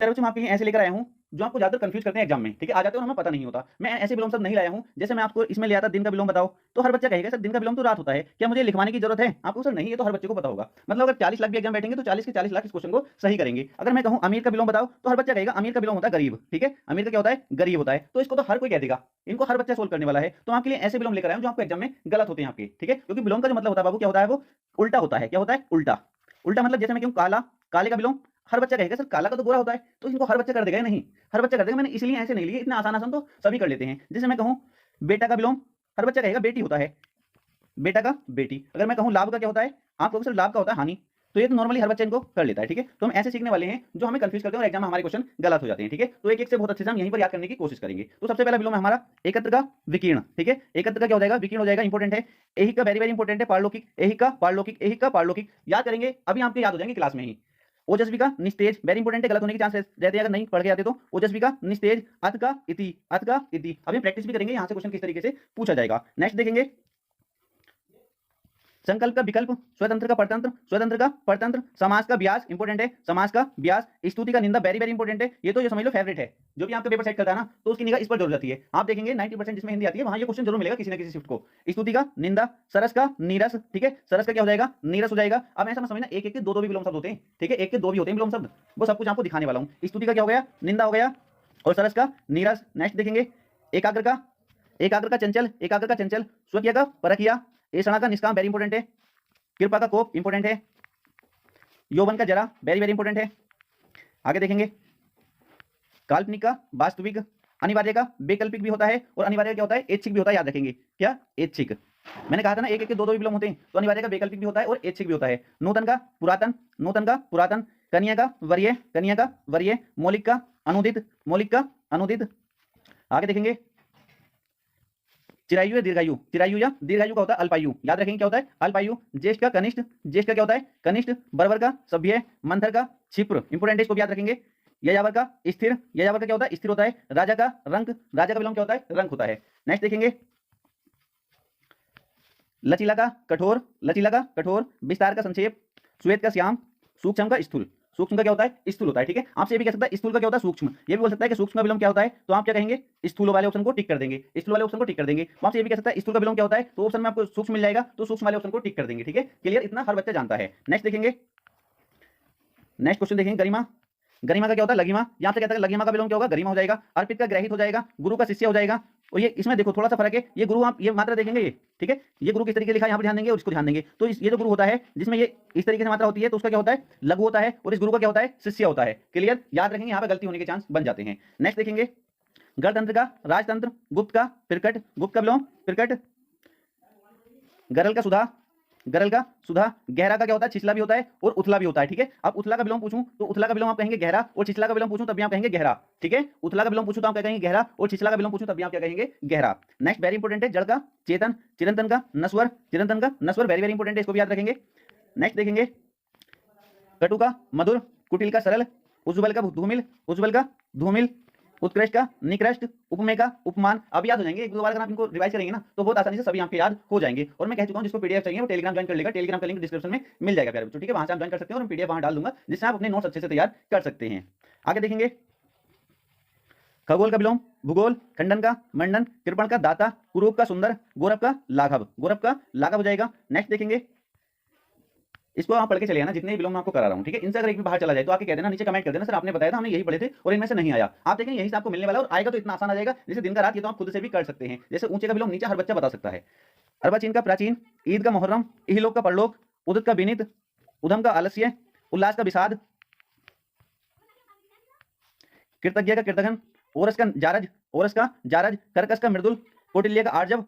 प्यारे बच्चों, मैं आपके लिए ऐसे लेकर आया हूँ जो आपको ज्यादा कंफ्यूज करते हैं एग्जाम में। ठीक है, आ जाते हो हमें पता नहीं होता। मैं ऐसे विलोम शब्द नहीं लाया हूँ। जैसे मैं आपको इसमें लिया था दिन का विलोम बताओ, तो हर बच्चा कहेगा सर दिन का विलोम तो रात होता है, क्या मुझे लिखवाने की जरूरत है आपको? सर नहीं, ये तो हर बच्चे को पता होगा। मतलब अगर 40 लाख भी एग्जाम बैठेंगे तो 40 के 40 लाख इस क्वेश्चन को सही करेंगे। अगर मैं कहूँ अमीर का विलोम बताओ, तो हर बच्चा कहेगा अमीर का विलोम होता है गरीब। ठीक है, अमीर का क्या होता है? गरीब होता है। तो इसको तो हर कोई कह देगा, इनको हर बच्चा सोल्व करने वाला है। तो आपके लिए ऐसे विलोम लेकर आया हूं जो आपको एग्जाम में गलत होते हैं आपके। ठीक है, क्योंकि विलोम का जो मतलब होता है बाबू, क्या होता है? वो उल्टा होता है। क्या होता है? उल्टा। उल्टा मतलब जैसे मैं कहूँ काला, काले का विलोम हर बच्चा कहेगा सर काला का तो गोरा होता है, तो इनको हर बच्चा कर देगा। नहीं, हर बच्चा कर देगा। मैंने इसलिए ऐसे नहीं लिए, इतना आसान आसान तो सभी कर लेते हैं। जैसे मैं कहूँ बेटा का विलोम, हर बच्चा कहेगा बेटी होता है, बेटा का बेटी। अगर मैं कहूँ लाभ का क्या होता है, आप कहोगे सर लाभ का होता है हानि। तो ये तो नॉर्मली हर बच्चा इनको कर लेता है। ठीक है, तो हम ऐसे सीखने वाले हैं जो हमें कंफ्यूज करते हैं और एग्जाम में हमारे क्वेश्चन गलत हो जाते हैं। ठीक है, तो एक एक से बहुत अच्छे से हम यहीं पर याद करने की कोशिश करेंगे। तो सबसे पहला विलोम है हमारा एकत्र का विकीर्ण। ठीक है, एकत्र का क्या हो जाएगा? विकीर्ण हो जाएगा। इंपॉर्टेंट है। एही का वेरी वेरी इंपॉर्टेंट है। पारलौकिक, एही का पारलौकिक, एही का पारलौकिक याद करेंगे, अभी आपके याद हो जाएंगे क्लास में ही। ओजस्वी का निस्तेज, वेरी इंपॉर्टेंट है। गलत होने के चांस रहते हैं अगर नहीं पढ़ के आते तो। ओजस्वी का निस्तेज, अत का इति, अत का इति। अभी प्रैक्टिस भी करेंगे यहाँ से क्वेश्चन किस तरीके से पूछा जाएगा। नेक्स्ट देखेंगे संकल्प का विकल्प, स्वतंत्र का परतंत्र, स्वतंत्र का परतंत्र, समास का ब्यास इंपॉर्टेंट है, समास का ब्यास, स्तुति का निंदा वेरी वेरी इंपॉर्टेंट है। ये तो ये समझ लो फेवरेट है, जो भी आपका पेपर सेट करता है ना तो उसकी निगाह इस पर जरूर जाती है। आप देखेंगे 90% जिसमें हिंदी आती है वहां ये क्वेश्चन जरूर मिलेगा किसी ना किसी शिफ्ट को। स्तुति का निंदा, सरस का नीरस। ठीक है, सरस का क्या हो जाएगा? नीरस हो जाएगा। अब ऐसा मत समझना एक एक के दो दो भी विलोम शब्द होते हैं। ठीक है, एक के दो भी होते हैं विलोम शब्द, वो सब कुछ आपको दिखाने वाला हूँ। स्तुति का क्या हो गया? निंदा हो गया, और सरस का नीरस। नेक्स्ट देखेंगे एकाग्र का, एकाग्र का चंचल, एकाग्र का चंचल, स्वकीय का परकिया, ऐषणा का निष्काम वेरी इंपॉर्टेंट है, कृपा का कोप इंपॉर्टेंट है, यौवन का जरा वेरी वेरी इंपॉर्टेंट है। आगे देखेंगे काल्पनिक का वास्तविक, अनिवार्य का वैकल्पिक भी होता है, और अनिवार्य का क्या होता है? ऐच्छिक भी होता है। याद रखेंगे क्या? ऐच्छिक। मैंने कहा था ना एक एक के दो दो भी विलोम होते हैं, तो अनिवार्य का वैकल्पिक भी होता है और ऐच्छिक भी होता है। नूतन का पुरातन, नूतन का पुरातन, कन्या का वरीय, कन्या का वरीय, मौलिक का अनुदित, मौलिक का अनुदित। आगे देखेंगे चिरायु या दीर्घायु, चिरायु या दीर्घायु का होता है अल्पायु। याद रखेंगे क्या होता है? अल्पायु। ज्येष्ठ का कनिष्ठ, ज्येष्ठ का क्या होता है? कनिष्ठ। बर्बर का सभ्य, मंथर का क्षिप्र इंपोर्टेंट है, इसको भी याद रखेंगे। ययावर का स्थिर, ययावर का क्या होता है? स्थिर होता है। राजा का रंक, राजा का विलोम क्या होता है? रंक होता है। नेक्स्ट देखेंगे लचीला का कठोर, लचीला का कठोर, विस्तार का संक्षेप, श्वेत का श्याम, सूक्ष्म का स्थूल। सूक्ष्म का क्या होता है? स्थूल होता है। ठीक है, आपसे ये भी कह सकता है स्थूल का क्या होता है? सूक्ष्म। ये भी बोल सकता है कि सूक्ष्म का विलोम क्या होता है, तो आप क्या कहेंगे? स्थूल वाले ऑप्शन को टिक कर देंगे, स्थूल वाले ऑप्शन को टिक कर देंगे। आपसे ये भी कह सकता है स्थूल का विलोम क्या होता है, तो ऑप्शन में आपको सूक्ष्म मिल जाएगा, तो सूक्ष्म वाले ऑप्शन को टिक कर देंगे। ठीक है, क्लियर? इतना हर बच्चा जानता है। नेक्स्ट देखेंगे, नेक्स्ट क्वेश्चन देखेंगे गरिमा, गरिमा का क्या होता है? लघिमा। यहाँ से कहता है लघिमा का विलोम क्या होगा? गरिमा हो जाएगा। अर्पित का ग्रहित हो जाएगा, गुरु का शिष्य हो जाएगा। और ये इसमें देखो थोड़ा सा फर्क है, ये गुरु आप ये मात्रा देखेंगे ये। ठीक है, ये गुरु किस तरीके लिखा है यहाँ पर ध्यान देंगे, और इसको ध्यान देंगे। तो ये जो गुरु होता है जिसमें ये इस तरीके से मात्रा होती है, तो उसका क्या होता है? लघु होता है, और इस गुरु का क्या होता है? शिष्य होता है। क्लियर? याद रखेंगे, यहाँ पे गलती होने के चांस बन जाते हैं। नेक्स्ट देखेंगे गणतंत्र का राजतंत्र, गुप्त का प्रकट, गुप्त का विलोम प्रकट, गरल का सुधा, गरल का सुधा, गहरा का क्या होता है? छिछला भी होता है और उथला भी होता है। ठीक है, अब उथला का विलोम पूछूं तो उथला का विलोम आप कहेंगे गहरा, और छिछला का विलोम पूछूं तब भी आप कहेंगे गहरा। ठीक है, उथला का विलोम पूछूं तो आप क्या कहेंगे? गहरा, और छिछला का विलोम पूछूं तब भी आप क्या कहेंगे? गहरा। नेक्स्ट वेरी इंपॉर्टेंट है जड़ का चेतन, चिरंतन का नस्वर, चिरंतन का नस्वर वेरी वेरी इंपॉर्टेंट है, इसको भी याद रखेंगे। नेक्स्ट देखेंगे कटु का मधुर, कुटिल का सरल, उज्ज्वल का धूमिल, उज्ज्वल का धूमिल, उत्कृष्ट का निकृष्ट, उपमेय का उपमान। अब याद हो जाएंगे, एक दो बार अगर आप इनको रिवाइज करेंगे ना तो बहुत आसानी से सभी आपके याद हो जाएंगे। और मैं कह चुका हूं जिसको पीडीएफ चाहिए वो टेलीग्राम ज्वाइन कर लेगा, टेलीग्राम का लिंक डिस्क्रिप्शन में मिल जाएगा प्यारे बच्चों। ठीक है, वहां से आप ज्वाइन कर सकते हैं और मैं पीडीएफ वहां डाल दूंगा, जिससे आप अपने नोट्स अच्छे से तैयार कर सकते हैं। आगे देखेंगे खगोल का विलोम भूगोल, खंडन का मंडन, कृपण का दाता, कुरूप का सुंदर, गौरव का लाघव, गौरव का लाघव हो जाएगा। नेक्स्ट देखेंगे, इसको आप पढ़ के चले आना जितने भी विलोम मैं आपको करा रहा हूं। ठीक है, इनसे अगर एक भी बाहर चला जाए तो आके कह देना, नीचे कमेंट कर देना सर आपने बताया था हमने यही पढ़े थे और इनमें से नहीं आया। आप देखेंगे यही से आपको मिलने वाला है, और आएगा तो इतना आसान आ जाएगा जैसे दिन का रात। ये तो आप खुद से भी कर सकते हैं। जैसे ऊंचे का विलोम नीचे हर बच्चा बता सकता है। अर्वाचीन का प्राचीन, ईद का मुहर्रम, इहलोक का परलोक, उदित का विनीत, उधम का आलस्य, उल्लास का विषाद, कृतज्ञ का कृतघ्न, ओरस का जारज, ओरस का जारज, कर्कश का मृदुल, कौटिल्य का आर्जव।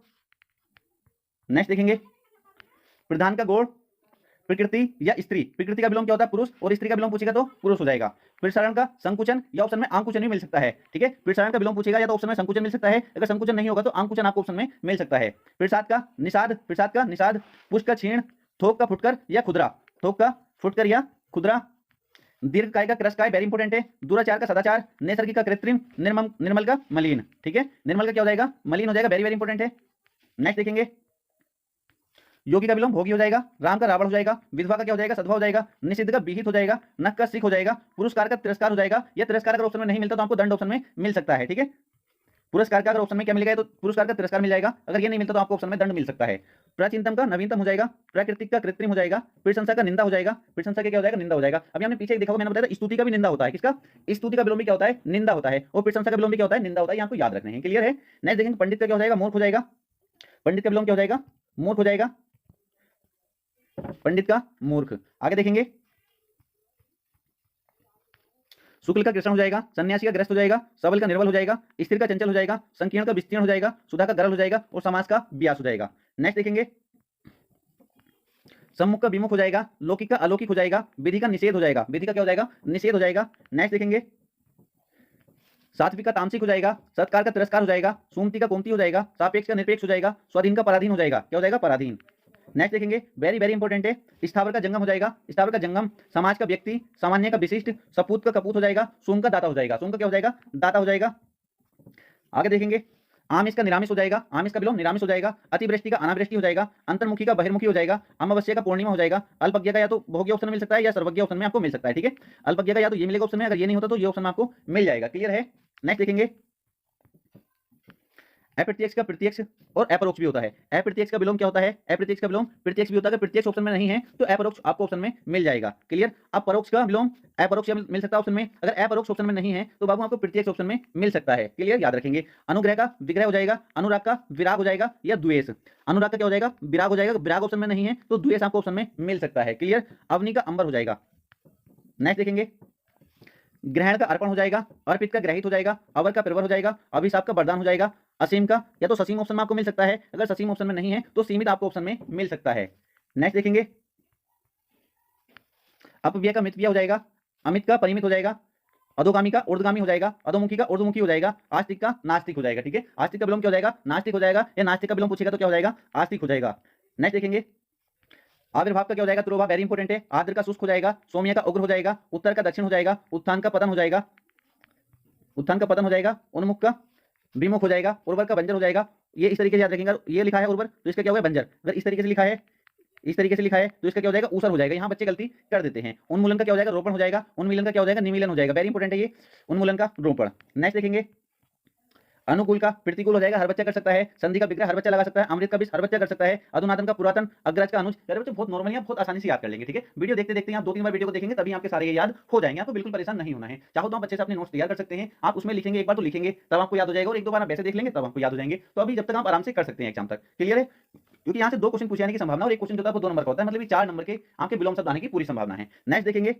नेक्स्ट देखेंगे प्रधान का गोड़, प्रकृति या स्त्री, प्रकृति का विलोम क्या होता है? पुरुष, और स्त्री का विलोम पूछेगा तो पुरुष हो जाएगा। प्रसारण का संकुचन, या ऑप्शन में आंकुचन भी मिल सकता है। ठीक है, प्रसारण का विलोम पूछेगा या तो ऑप्शन में संकुचन मिल सकता है, अगर संकुचन नहीं होगा तो आंकुचन आपको ऑप्शन में मिल सकता है। प्रसाद का निषाद, प्रसाद का निषाद, पुष्प का क्षीण, थोक का फुटकर या खुदरा, थोक का फुटकर या खुदरा, दीर्घ काय का क्रस काय वेरी इंपॉर्टेंट है, दुराचार का सदाचार, नैसर्गिक का कृत्रिम, निर्मल का मलिन। ठीक है, निर्मल का क्या हो जाएगा? मलिन हो जाएगा, वेरी वेरी इंपॉर्टेंट है। नेक्स्ट देखेंगे योगी का विलोम भोगी हो जाएगा, राम का रावण हो जाएगा, विधवा का क्या हो जाएगा, सधवा हो जाएगा, निषिद्ध का विहित हो जाएगा, नख का सिख हो जाएगा, पुरस्कार का तिरस्कार हो जाएगा। ये तिरस्कार अगर ऑप्शन में नहीं मिलता तो आपको दंड ऑप्शन में मिल सकता है, ठीक है। पुरस्कार का अगर ऑप्शन में क्या मिलेगा तो पुरस्कार का तिरस्कार मिल जाएगा, अगर ये नहीं मिलता तो आपको ऑप्शन में दंड मिल सकता है। प्राचीनतम का नवीनतम हो जाएगा, प्राकृतिक का कृत्रिम हो जाएगा, प्रशंसा का निंदा हो जाएगा, प्रशंसा का क्या हो जाएगा, निंदा हो जाएगा। अभी हमने पीछे देखा होगा, मैंने बताया था स्तुति का भी निंदा होता है, किसका, स्तुति का विलोम भी क्या होता है, निंदा होता है, और प्रशंसा का विलोम भी क्या होता है, निंदा होता है। ये आपको याद रखना है, क्लियर है। नेक्स्ट देखेंगे पंडित का क्या हो जाएगा, मूर्ख हो जाएगा, पंडित का विलोम क्या हो जाएगा, मूर्ख हो जाएगा, पंडित का मूर्ख। आगे देखेंगे शुक्ल का कृष्ण हो जाएगा, सन्यासी का ग्रस्त हो जाएगा, सबल का निर्बल हो जाएगा, स्थिर का चंचल हो जाएगा, संकीर्ण का विस्तीर्ण हो जाएगा, सुधा का गरल हो जाएगा, और समास का व्यास हो जाएगा। नेक्स्ट देखेंगे सम्मुख का विमुख हो जाएगा, लौकिक का अलौकिक हो जाएगा, विधि का निषेध हो जाएगा, विधि का क्या हो जाएगा, निषेध हो जाएगा। नेक्स्ट देखेंगे सात्विक का तामसिक हो जाएगा, सत्कार का तिरस्कार हो जाएगा, सुमति का कोमति हो जाएगा, सापेक्ष का निरपेक्ष हो जाएगा, स्वाधीन का पराधीन हो जाएगा, क्या हो जाएगा, पराधीन। नेक्स्ट देखेंगे वेरी वेरी इंपॉर्टेंट है, स्थावर का जंगम हो जाएगा, स्थावर का जंगम, समाज का व्यक्ति, सामान्य का विशिष्ट, सपूत का कपूत हो जाएगा, सोम का दाता हो जाएगा, सोम का क्या हो जाएगा, दाता हो जाएगा। आगे देखेंगे आमिष का निरामिष हो जाएगा, आमिष का विलोम निरामिष हो जाएगा, अतिवृष्टि का अनावृष्टि हो जाएगा, अंतर्मुखी का बहिर्मुखी हो जाएगा, अमावस्या का पूर्णिमा हो जाएगा, अल्पज्ञ का या तो भोग्य ऑप्शन मिल सकता है या सर्वज्ञ ऑप्शन में आपको मिल सकता है, ठीक है। अल्पज्ञ का या तो ये मिलेगा ऑप्शन में, अगर ये नहीं होता तो ये ऑप्शन में आपको मिल जाएगा, क्लियर है। नेक्स्ट देखेंगे अप्रत्यक्ष का प्रत्यक्ष और अपरोक्ष भी होता है। अप्रत्यक्ष का विलोम क्या होता है, अप्रत्यक्ष का विलोम प्रत्यक्ष भी होता है, अगर प्रत्यक्ष ऑप्शन में नहीं है तो अपरोक्ष आपको ऑप्शन में मिल जाएगा, क्लियर। अब परोक्ष का विलोम अपरोक्ष मिल सकता है ऑप्शन में, अगर अपरोक्ष ऑप्शन में नहीं है तो बाबू आपको प्रत्यक्ष ऑप्शन में मिल सकता है, क्लियर, याद रखेंगे। अनुग्रह का विग्रह हो जाएगा, अनुराग का विराग हो जाएगा या द्वेष, अनुराग का क्या हो जाएगा, विराग हो जाएगा, विराग ऑप्शन में नहीं है तो द्वेष आपको ऑप्शन में मिल सकता है, क्लियर। अवनी का अंबर हो जाएगा। नेक्स्ट देखेंगे ग्रहण का अर्पण हो जाएगा, अर्पित का ग्रहित हो जाएगा, अवर का प्रवर हो जाएगा, अभिशाप का वरदान हो जाएगा, असीम का या तो ससीम ऑप्शन में आपको मिल सकता है, अगर ससीम ऑप्शन में नहीं है तो सीमित आपको ऑप्शन में मिल सकता है। नेक्स्ट देखेंगे अपव्यय का मितव्यय हो जाएगा, अमित का परिमित हो जाएगा, अधोगामी का ऊर्ध्वगामी हो जाएगा, अधोमुखी का ऊर्ध्वमुखी हो जाएगा, आस्तिक का नास्तिक हो जाएगा, ठीक है। आस्तिक का विलोम क्या हो जाएगा, नास्तिक हो जाएगा, या नास्तिक का विलोम पूछेगा तो क्या हो जाएगा, आस्तिक हो जाएगा। नेक्स्ट देखेंगे आविर्भाव का क्या हो जाएगा, तुरोभाव वेरी इंपॉर्टेंट है, आद्र का शुष्क हो जाएगा, सौम्य का उग्र हो जाएगा, उत्तर का दक्षिण हो जाएगा, उत्थान का पतन हो जाएगा, उत्थान का पतन हो जाएगा, उन्मुख का विमुख हो जाएगा, उर्वर का बंजर हो जाएगा। ये इस तरीके से याद रखेंगे, ये लिखा है उर्वर तो इसका क्या होगा, बंजर। अगर इस तरीके से लिखा है, इस तरीके से लिखा है तो इसका क्या हो जाएगा, ऊसर हो जाएगा। यहाँ बच्चे गलती कर देते हैं। उन्मूलन का क्या हो जाएगा, रोपण हो जाएगा, उन्मीलन का क्या हो जाएगा, निमीलन हो जाएगा, वेरी इंपॉर्टेंट है ये उन्मूलन का रोपण। नेक्स्ट देखेंगे अनुकूल का प्रतिकूल हो जाएगा, हर बच्चा कर सकता है, संधि का विग्रह हर बच्चा लगा सकता है, अमृत का बीज हर बच्चा कर सकता है, अधुनातन का पुरातन, अग्रज का अनुज, यार बच्चे बहुत नॉर्मली आप बहुत आसानी से याद कर लेंगे, ठीक है। वीडियो देखते देखते आप 2-3 बार वीडियो को देखेंगे तभी आपके सारे ये याद हो जाएंगे, आपको बिल्कुल परेशान नहीं होना है। चाहो तो आप बच्चे से अपने नोट्स तैयार कर सकते हैं, आप उसमें लिखेंगे, एक बार तो लिखेंगे तब आपको याद हो जाएगा, और 1-2 बार आप वैसे देख लेंगे तब आपको याद हो जाएंगे। तो अभी जब तक आप आराम से कर सकते हैं एग्जाम तक, क्लियर है। क्योंकि यहाँ से 2 क्वेश्चन पूछे जाने की संभावना और एक क्वेश्चन जो है वो 2 नंबर का होता है, मतलब 4 नंबर के आपके विलोम शब्द आने की पूरी संभावना है। नेक्स्ट देखेंगे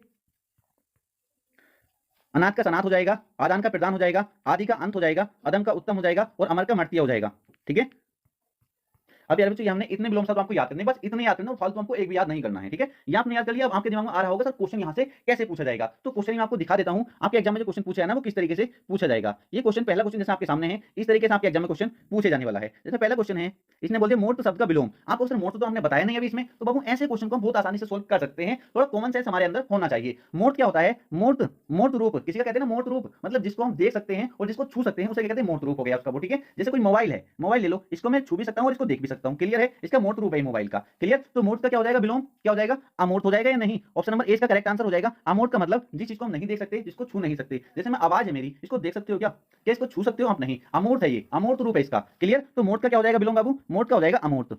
अनाथ का सनाथ हो जाएगा, आदान का प्रदान हो जाएगा, आदि का अंत हो जाएगा, अदम का उत्तम हो जाएगा, और अमर का मर्त्य हो जाएगा, ठीक है। अब यार बच्चों हमने इतने विलोम शब्द आपको याद करने, बस इतने याद करना, और फालतू हमको एक भी याद नहीं करना है, ठीक है। ये आपने याद कर लिया, अब आपके दिमाग में आ रहा होगा सर क्वेश्चन यहाँ से कैसे पूछा जाएगा, तो क्वेश्चन मैं आपको दिखा देता हूँ। आपके एग्जाम में जो क्वेश्चन पूछा है ना वो किस तरीके से पूछा जाएगा। ये क्वेश्चन पहला क्वेश्चन जैसे आपके सामने है, इस तरीके से आपके एग्जाम में क्वेश्चन पूछे जाने वाला है। जैसे पहला क्वेश्चन है, इसने बोल दिया मूर्त शब्द का विलोम। आपको सर मूर्त तो हमने बताया नहीं अभी इसमें, तो बाबू ऐसे क्वेश्चन को हम बहुत आसानी से सोल्व कर सकते हैं। थोड़ा कॉमन सेंस हमारे अंदर होना चाहिए। मूर्त क्या होता है, मूर्त, मूर्त रूप, किसी का कहते हैं ना मूर्त रूप, मतलब जिसको हम देख सकते हैं और जिसको छू सकते हैं उसे कहते हैं मूर्त रूप हो गया उसका वो, ठीक है। जैसे कोई मोबाइल है, मोबाइल ले लो, इसको मैं छू भी सकता हूं और इसको देख भी सकता हूं, क्लियर है, इसका मूर्त रूप है मोबाइल का, क्लियर। तो मूर्त का क्या हो जाएगा, विलोम क्या हो जाएगा, अमूर्त हो जाएगा या नहीं। ऑप्शन नंबर ए इसका करेक्ट आंसर हो जाएगा। अमूर्त का मतलब जिस चीज को हम नहीं देख सकते, जिसको छू नहीं सकते। जैसे मैं आवाज है मेरी, इसको देख सकते हो क्या इसको छू सकते हो आप, नहीं, अमूर्त है ये, अमूर्त रूप है इसका, क्लियर। तो मूर्त का क्या हो जाएगा विलोम बाबू, मूर्त का हो जाएगा अमूर्त।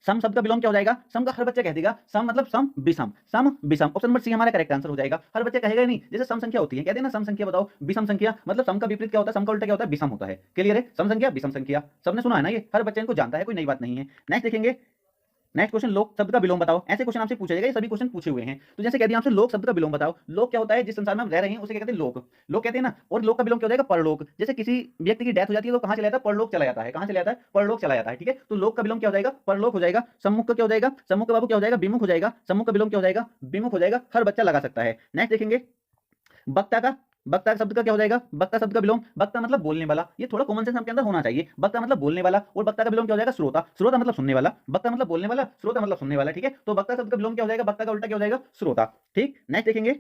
सम शब्द का विलोम क्या हो जाएगा, सम का हर बच्चा कह देगा, सम मतलब सम विषम, सम विषम। ऑप्शन नंबर सी हमारा करेक्ट आंसर हो जाएगा। हर बच्चा कहेगा नहीं, जैसे सम संख्या होती है, कहते हैं ना सम संख्या बताओ, विषम संख्या, मतलब सम का विपरीत क्या होता है, सम का उल्टा क्या होता है, विषम होता है, क्लियर है। सम संख्या विषम संख्या सबने सुना है ना, ये हर बच्चे इनको जानता है, कोई नई बात नहीं है। नेक्स्ट देखेंगे नेक्स्ट क्वेश्चन, लोक शब्द का विलोम बताओ। ऐसे क्वेश्चन आपसे पूछा जाएगा, ये सभी क्वेश्चन पूछे हुए हैं। तो जैसे कह दिया आपसे लोक शब्द का विलोम बताओ। लोक क्या होता है, जिस संसार में हम रह रहे हैं उसे क्या कहते हैं, लोक, लोक कहते हैं ना। और लोक का विलोम क्या हो जाएगा, परलोक। जैसे किसी व्यक्ति की डेथ हो जाती है तो कहां चला जाता है, परलोक चला जाता है। कहां चला जाता है, परलोक चला जाता है, ठीक है। तो लोक का विलोम क्या हो जाएगा, परलोक हो जाएगा। सम्मुख का क्या हो जाएगा, सम्मुख का बाबू क्या हो जाएगा, विमुख हो जाएगा। सम्मुख का विलोम क्या हो जाएगा, विमुख हो जाएगा, हर बच्चा लगा सकता है। नेक्स्ट देखेंगे वक्ता का, वक्ता शब्द का क्या हो जाएगा, वक्ता शब्द का विलोम, वक्ता मतलब बोलने वाला। ये थोड़ा कॉमन सेंस आपके अंदर होना चाहिए। वक्ता मतलब बोलने वाला, और वक्ता का विलोम क्या हो जाएगा, श्रोता। श्रोता मतलब सुनने वाला, वक्ता मतलब बोलने वाला, श्रोता मतलब सुनने वाला, ठीक है। तो वक्ता शब्द का विलोम क्या हो जाएगा, वक्ता का उल्टा क्या हो जाएगा, श्रोता, ठीक। नेक्स्ट देखेंगे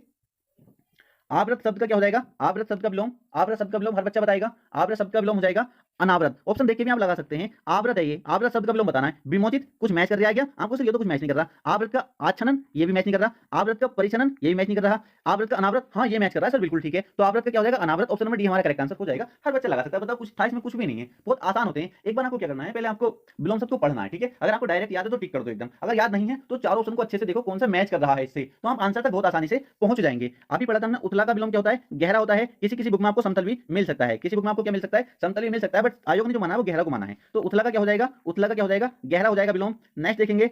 आवृत शब्द का क्या हो जाएगा, आवृत शब्द का विलोम, आवृत शब्द का विलोम हर बच्चा बताएगा। आवृत शब्द का विलोम हो जाएगा अनावृत। ऑप्शन देख के भी आप लगा सकते हैं। आवृत है ये, आवृत शब्द का विलोम बताना है। विमोचित कुछ मैच कर रहा है क्या आपको? ये तो कुछ मैच नहीं कर रहा। आवृत का आच्छनन ये भी मैच नहीं कर रहा। आवृत का परिछनन ये भी मैच नहीं कर रहा। आवृत का अनावृत, हाँ ये मैच कर रहा है सर, बिल्कुल ठीक है। तो आवृत का क्या हो जाएगा? अनावृत। ऑप्शन नंबर डी हमारा करेक्ट आंसर हो जाएगा। हर बच्चा लगा सकता है। बताओ कुछ था इसमें? कुछ भी नहीं है, बहुत आसान होते हैं। एक बार आपको क्या करना है, पहले आपको विलोम शब्द को पढ़ना है, ठीक है। अगर आपको डायरेक्ट याद है तो टिक कर दो एकदम, अगर याद नहीं है तो चारों ऑप्शन को अच्छे से देखो कौन सा मैच कर रहा है इससे, तो हम आंसर तक बहुत आसानी से पहुंच जाएंगे। अभी पढ़ा था हमने उथला का विलोम क्या होता है? गहरा होता है। किसी किसी बुक में आपको समतल भी मिल सकता है, किसी बुक में आपको क्या मिल सकता है? समतल भी मिल सकता है, बट आयोग ने जो माना है वो गहरा को माना है। तो उथला का क्या हो जाएगा? उथला का क्या हो जाएगा? गहरा हो जाएगा विलोम। नेक्स्ट देखेंगे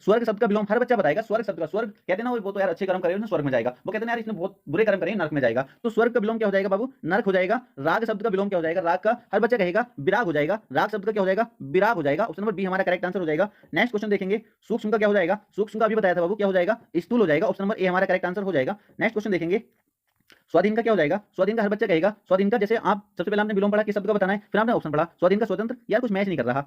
स्वर्ग शब्द का विलोम। हर बच्चा बताएगा स्वर्ग शब्द का। स्वर्ग कहते हैं ना वो तो यार अच्छे कर्म करे स्वर्ग में जाएगा, वो कहते हैं यार इसने बहुत बुरे कर्म करे नरक में जाएगा। तो स्वर्ग का विलोम क्या हो जाएगा बाबू? नरक हो जाएगा। राग शब्द का विलोम क्या हो जाएगा? राग का हर बच्चा कहेगा विराग हो जाएगा। राग शब्द का क्या हो जाएगा? विराग हो जाएगा। ऑप्शन नंबर बी हमारा करेक्ट आंसर हो जाएगा। नेक्स्ट क्वेश्चन देखेंगे सूक्ष्म का क्या हो जाएगा? सूक्ष्म का अभी बताया था बाबू, क्या हो जाएगा? स्थूल हो जाएगा। ऑप्शन नंबर ए हमारा करेक्ट आंसर हो जाएगा। नेक्स्ट क्वेश्चन देखेंगे स्वाधीन का क्या हो जाएगा? स्वाधीन का हर बच्चा कहेगा स्वाधीन का, जैसे आप सबसे पहले आपने विलोम पढ़ा किस शब्द का बताना है, फिर आपने ऑप्शन पढ़ा स्वाधीन का स्वतंत्र, यार कुछ मैच नहीं कर रहा।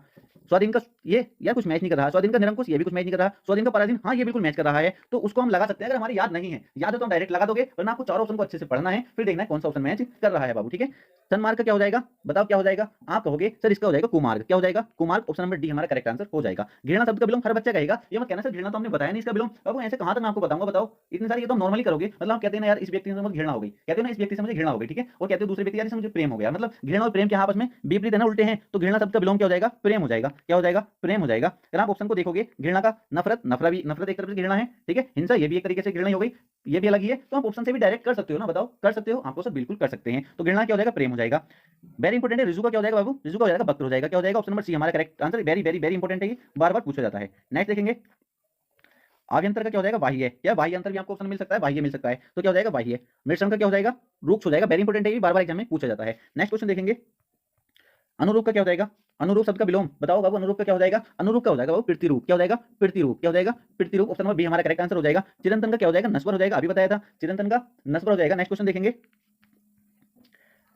स्वाधीन का ये यार कुछ मैच नहीं कर रहा। स्वाधीन का निरंकुश, ये भी कुछ मैच नहीं कर रहा। स्वाधीन का पराधीन, हाँ ये बिल्कुल मैच कर रहा है। तो उसको हम लगा सकते हैं। अगर हमारी याद नहीं है, याद है तो हम डायरेक्ट लगा दोगे, वरना आपको चारों ऑप्शन को अच्छे से पढ़ना है, फिर देखना है कौन सा ऑप्शन मैच कर रहा है बाबू, ठीक है। सन्मार्ग का क्या हो जाएगा? बताओ क्या हो जाएगा? आप कहोगे सर इसका हो जाएगा कुमार्ग। क्या हो जाएगा? कुमार्ग। ऑप्शन नंबर डी हमारा करेक्ट आंसर हो जाएगा। घृणा शब्द का विलोम हर बच्चा कहेगा। ये मत कहना सर घृणा तो हमने बताया नहीं इसका विलोम, बाबू ऐसे कहां तक मैं आपको बताऊंगा? बताओ इतने सारे ये तो नॉर्मली करोगे। मतलब आप कहते हैं ना यार इस व्यक्ति से मुझे घृणा हो गई, कहते हो ना इस व्यक्ति से मुझे घृणा हो गई, ठीक है। और कहते हो दूसरे व्यक्ति यार इससे मुझे प्रेम हो गया। मतलब घृणा और प्रेम के आपस में विपरीत है ना, उल्टे हैं। तो घृणा शब्द का विलोम क्या हो जाएगा? प्रेम हो जाएगा। क्या हो जाएगा? प्रेम हो जाएगा। अगर आप ऑप्शन को देखोगे घृणा का नफरत, नफरत एक तरफ से घृणा है, ठीक है। हिंसा ये भी एक तरीके से घृणा ही हो गई, ये भी अलग ही है। तो आप ऑप्शन से भी डायरेक्ट कर सकते हो ना, बताओ कर सकते हो? आपको सर बिल्कुल कर सकते हैं। तो घृणा क्या हो जाएगा? प्रेम हो जाएगा। वेरी इंपॉर्टेंट है। रिजु का क्या हो जाएगा बाबू? रिजु का हो जाएगा वक्र हो जाएगा। क्या हो जाएगा? ऑप्शन नंबर सी हमारा correct answer. Very very very important है, ये बार बार पूछा जाता है। नेक्स्ट देखेंगे आभ्यंतर का क्या हो जाएगा? बाह्य। या बाह्य अंतर भी आपको ऑप्शन मिल सकता है, बाह्य मिल सकता है। तो क्या हो जाएगा? बाह्य। मिश्रण का क्या हो जाएगा? रूक्ष हो जाएगा। वेरी इंपॉर्टेंट है, ये बार बार एग्जाम में पूछा जाता है। नेक्स्ट क्वेश्चन देखेंगे अनुरूप का क्या हो जाएगा? अनुरूप शब्द का विलोम बताओ बाबू। अनुरूप का क्या हो जाएगा? अनुरूप का हो जाएगा बाबू प्रतिरूप। क्या हो जाएगा? प्रतिरूप। क्या हो जाएगा? प्रतिरूप। ऑप्शन नंबर बी हमारा करेक्ट आंसर हो जाएगा। चिरंतन का क्या हो जाएगा? नश्वर हो जाएगा। अभी बताया था चिरंतन का नश्वर हो जाएगा। नेक्स्ट क्वेश्चन देखेंगे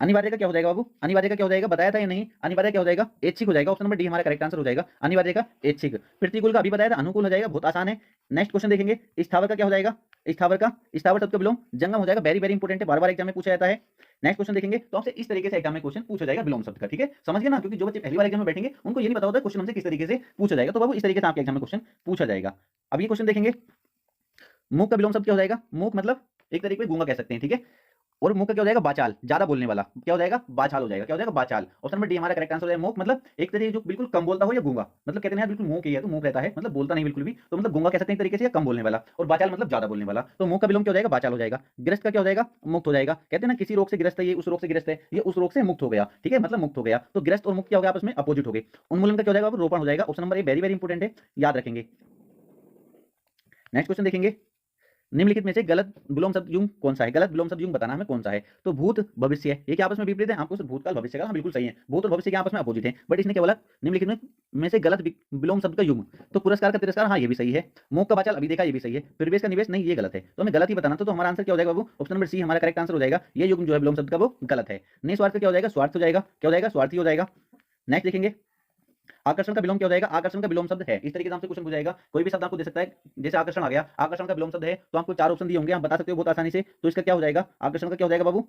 अनिवार्य का क्या हो जाएगा बाबू? अनिवार्य का क्या हो जाएगा? बताया था या नहीं? अनिवार्य क्या हो जाएगा? ऐच्छिक हो जाएगा। ऑप्शन नंबर डी हमारा करेक्ट आंसर हो जाएगा। अनिवार्य का ऐच्छिक। प्रतिकूल का अभी बताया था अनुकूल हो जाएगा, बहुत आसान है। नेक्स्ट क्वेश्चन देखेंगे स्थावर का क्या हो जाएगा? स्थावर का स्थावर शब्द का विलोम जंगम हो जाएगा। वेरी वेरी इंपॉर्टेंट है, बार बार एग्जाम में पूछा जाता है। नेक्स्ट क्वेश्चन देखेंगे तो आपसे इस तरीके से एग्जाम में क्वेश्चन पूछा जाएगा विलोम शब्द का, ठीक है। समझ गए ना? क्योंकि जो बच्चे पहली बार एग्जाम में बैठेंगे उनको ये नहीं पता होता क्वेश्चन हमसे किस तरीके से पूछा जाएगा। तो बाबू इस तरीके से आपके एग्जाम में क्वेश्चन पूछा जाएगा। अब ये क्वेश्चन देखेंगे मूक का विलोम शब्द क्या हो जाएगा? मूक मतलब एक तरीके से गूंगा कह सकते हैं, ठीक है। और मुख का क्या हो जाएगा? बाचाल, ज्यादा बोलने वाला। क्या हो जाएगा? बाचाल हो जाएगा। क्या हो जाएगा? बाचाल। ऑप्शन नंबर डी हमारा करेक्ट आंसर हो जाएगा। मुख मतलब एक तरीके जो बिल्कुल कम बोलता हो या गूंगा, मतलब कहते हैं यार बिल्कुल मुंह की है तो मुंह रहता है, मतलब बोलता नहीं बिल्कुल भी, तो मतलब गूंगा कह सकते हैं एक तरीके से, या कम बोलने वाला। और बाचाल मतलब ज्यादा बोलने वाला। तो मुख का विलोम क्या हो जाएगा? बाचाल हो जाएगा। ग्रस्त का क्या हो जाएगा? मुक्त हो जाएगा। कहते हैं ना किसी रोग से ग्रस्त है, ये उस रोग से ग्रस्त है, ये उस रोग से मुक्त हो गया, ठीक है, मतलब मुक्त हो गया। तो ग्रस्त और मुक्त क्या हो गया? आपस में अपोजिट हो गए। उन्मूलन का क्या हो जाएगा? रोपण हो जाएगा। Option number a very very important है, याद रखेंगे। नेक्स्ट क्वेश्चन देखेंगे निम्नलिखित में से गलत विलोम शब्द युग्म कौन सा है? गलत विलोम शब्द युग्म बताना हमें कौन सा है। तो भूत भविष्य है, ये क्या आपस में विपरीत है? आपको भूतकाल भविष्य का, हाँ बिल्कुल सही है। भूत और भविष्य के आपस में अपोजिट है, बट इसने क्या बोला? निम्नलिखित में से गलत विलोम शब्द का युग्म। तो पुरस्कार का तिरस्कार, हाँ ये भी सही है। मोह का बाचाल अभी देखा, ये भी सही है। प्रवेश का निवेश, नहीं ये गलत है। तो हमें गलत ही बताना, तो हमारा आंसर क्या हो जाएगा बाबू? ऑप्शन नंबर सी हमारा करेक्ट आंसर हो जाएगा। ये युग्म जो है विलोम शब्द का वो गलत है। निस्वार्थ क्या हो जाएगा? स्वार्थ हो जाएगा। क्या हो जाएगा? स्वार्थी हो जाएगा। नेक्स्ट देखेंगे आकर्षण का विलोम क्या हो जाएगा? आकर्षण का विलोम शब्द है, इस तरीके से आपसे क्वेश्चन पूछेगा। कोई भी शब्द आपको दे सकता है, जैसे आकर्षण आ गया, आकर्षण का विलोम शब्द है, तो आपको चार ऑप्शन दिए होंगे, आप बता सकते हो बहुत आसानी से। तो इसका क्या हो जाएगा? आकर्षण का क्या हो जाएगा बाबू?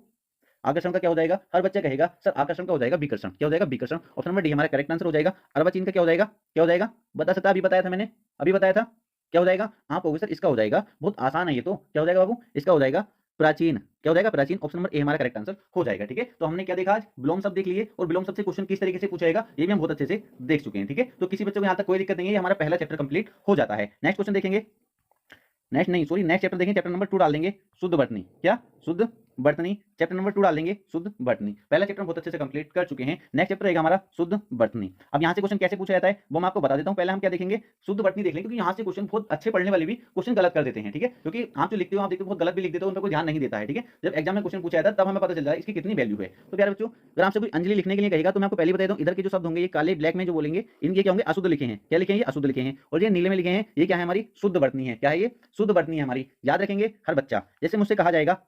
आकर्षण का क्या हो जाएगा? हर बच्चा कहेगा सर आकर्षण का हो जाएगा विकर्षण। क्या हो जाएगा? विकर्षण। ऑप्शन नंबर डी हमारा करेक्ट आंसर हो जाएगा। अर्वाचीन का क्या हो जाएगा? क्या हो जाएगा? बता सकता है? अभी बताया था मैंने, अभी बताया था। क्या हो जाएगा? आप होगे सर इसका हो जाएगा, बहुत आसान है ये तो। क्या हो जाएगा बाबू? इसका हो जाएगा प्राचीन। क्या हो जाएगा? प्राचीन। ऑप्शन नंबर ए हमारा करेक्ट आंसर हो जाएगा, ठीक है। तो हमने क्या देखा आज? विलोम शब्द देख लिए, और विलोम शब्द से क्वेश्चन किस तरीके से पूछेगा ये भी हम बहुत अच्छे से देख चुके हैं, ठीक है। तो किसी बच्चे को यहाँ तक कोई दिक्कत नहीं है, हमारा पहला चैप्टर कंप्लीट हो जाता है। नेक्स्ट क्वेश्चन देखेंगे, नेक्स्ट चैप्टर देखेंगे, चैप्टर नंबर 2 डाल देंगे शुद्ध बटनी। क्या? शुद्ध बटनी। चैप्टर नंबर 2 डाल देंगे शुद्ध बटनी। पहला चैप्टर बहुत अच्छे से कंप्लीट कर चुके हैं। नेक्स्ट चैप्टर रहेगा हमारा शुद्ध बटनी। अब यहाँ से क्वेश्चन कैसे पूछा जाता है वो मैं आपको बता देता हूँ। पहले हम क्या देखेंगे? शुद्ध बटनी देख लेंगे, क्योंकि यहाँ से क्वेश्चन बहुत अच्छे पढ़ने वाले भी क्वेश्चन गलत कर देते हैं, ठीक है। क्योंकि आप जो लिखते हो, आप देखते हो बहुत गलत भी लिख देते हो, उन पर कोई ध्यान नहीं देता है, ठीक है। जब एग्जाम में क्वेश्चन पूछा जाता है तब हमें पता चल जाए इसकी कितनी वैल्यू है। तो प्यारे बच्चों, अगर आपसे कोई अंजलि लिखने के लिए कहेगा तो मैं आपको पहले बता दूं, इधर के जो शब्द होंगे ये काले ब्लैक में जो बोलेंगे, इनके क्या होंगे? अशुद्ध लिखे हैं। क्या लिखे हैं? ये अशुद्ध लिखे हैं। और ये नीले में लिखे हैं, ये क्या है? हमारी शुद्ध बटनी है। क्या है ये? शुद्ध बटनी है हमारी। याद रखेंगे हर बच्चा। जैसे मुझसे कहा जाएगा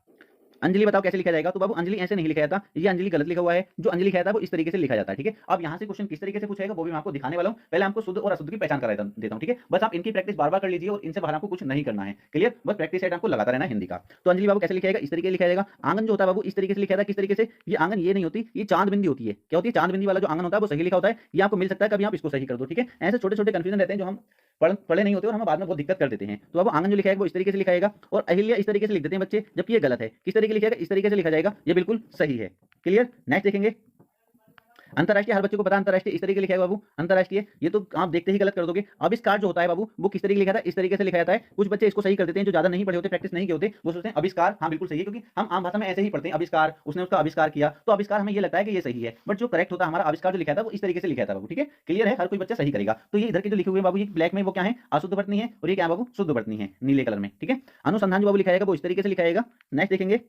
अंजलि बताओ कैसे लिखा जाएगा? तो बाबू अंजलि ऐसे नहीं लिखा जाता, ये अंजलि गलत लिखा हुआ है, जो अंजलि लिखा जाता है वो इस तरीके से लिखा जाता है, ठीक है। अब यहाँ से क्वेश्चन किस तरीके से पूछेगा वो भी मैं आपको दिखाने वाला हूँ। पहले आपको शुद्ध और अशुद्ध की पहचान करा देता हूँ, ठीक है। बस आप इनकी प्रैक्टिस बार बार कर लीजिए और इनसे बाहर आपको कुछ नहीं करना है, क्लियर। बस प्रैक्टिस सेट आपको लगाता रहना है हिंदी का। तो अंजलि बाबू कैसे लिखा जाएगा? इस तरीके से लिखा जाएगा। आंगन जो होता है बाबू इस तरीके से लिखा जाता है, किस तरीके से? ये आंगन ये नहीं होती, ये चांद बिंदी होती है। क्या होती है? चांद बिंदी वाला जो आंगन होता है वो सही लिखा होता है, ये आपको मिल सकता है, कभी आप इसको सही कर दो, ठीक है। ऐसे छोटे छोटे कंफ्यूजन रहते हैं जो हम पढ़े नहीं होते और हम बाद में बहुत दिक्कत कर देते हैं। तो अब आंगन जो लिखा है वो इस तरीके से लिखा जाएगा और अहिल्या इस तरीके से लिख देते हैं बच्चे, जबकि ये गलत है। किस तरीके लिखा जाएगा? इस तरीके से लिखा जाएगा, ये बिल्कुल सही है, क्लियर। नेक्स्ट देखेंगे अंतरराष्ट्रीय, हर बच्चे को पता अंतरराष्ट्रीय इस तरीके से लिखा है बाबू, अंतरराष्ट्रीय ये तो आप देखते ही गलत कर दोगे। आविष्कार जो होता है बाबू वो किस तरीके लिखा था? इस तरीके से लिखा जाता है। कुछ बच्चे इसको सही कर देते हैं, जो ज्यादा नहीं पढ़े होते, प्रैक्टिस नहीं किए होते, वो सोचते हैं आविष्कार, हाँ बिल्कुल सही है, क्योंकि हम आम भाषा में ऐसे ही पढ़ते हैं, आविष्कार, उसने उसका आविष्कार किया, तो आविष्कार हमें ये लगता है कि ये सही है, बट जो करेक्ट होता है हमारा आविष्कार जो लिखा था वो इस तरीके से लिखा था बाबू, ठीक है, क्लियर है। हर कोई बच्चा सही करेगा। तो ये इधर के जो लिखे हुए बाबू, ये ब्लैक में वो क्या है? अशुद्ध वर्तनी है, और ये क्या बाबू? शुद्ध वर्तनी है, नीले कलर में, ठीक है। अनुसंधान जो बाबू लिखा जाएगा वो इस तरीके से लिखा जाएगा। नेक्स्ट देखेंगे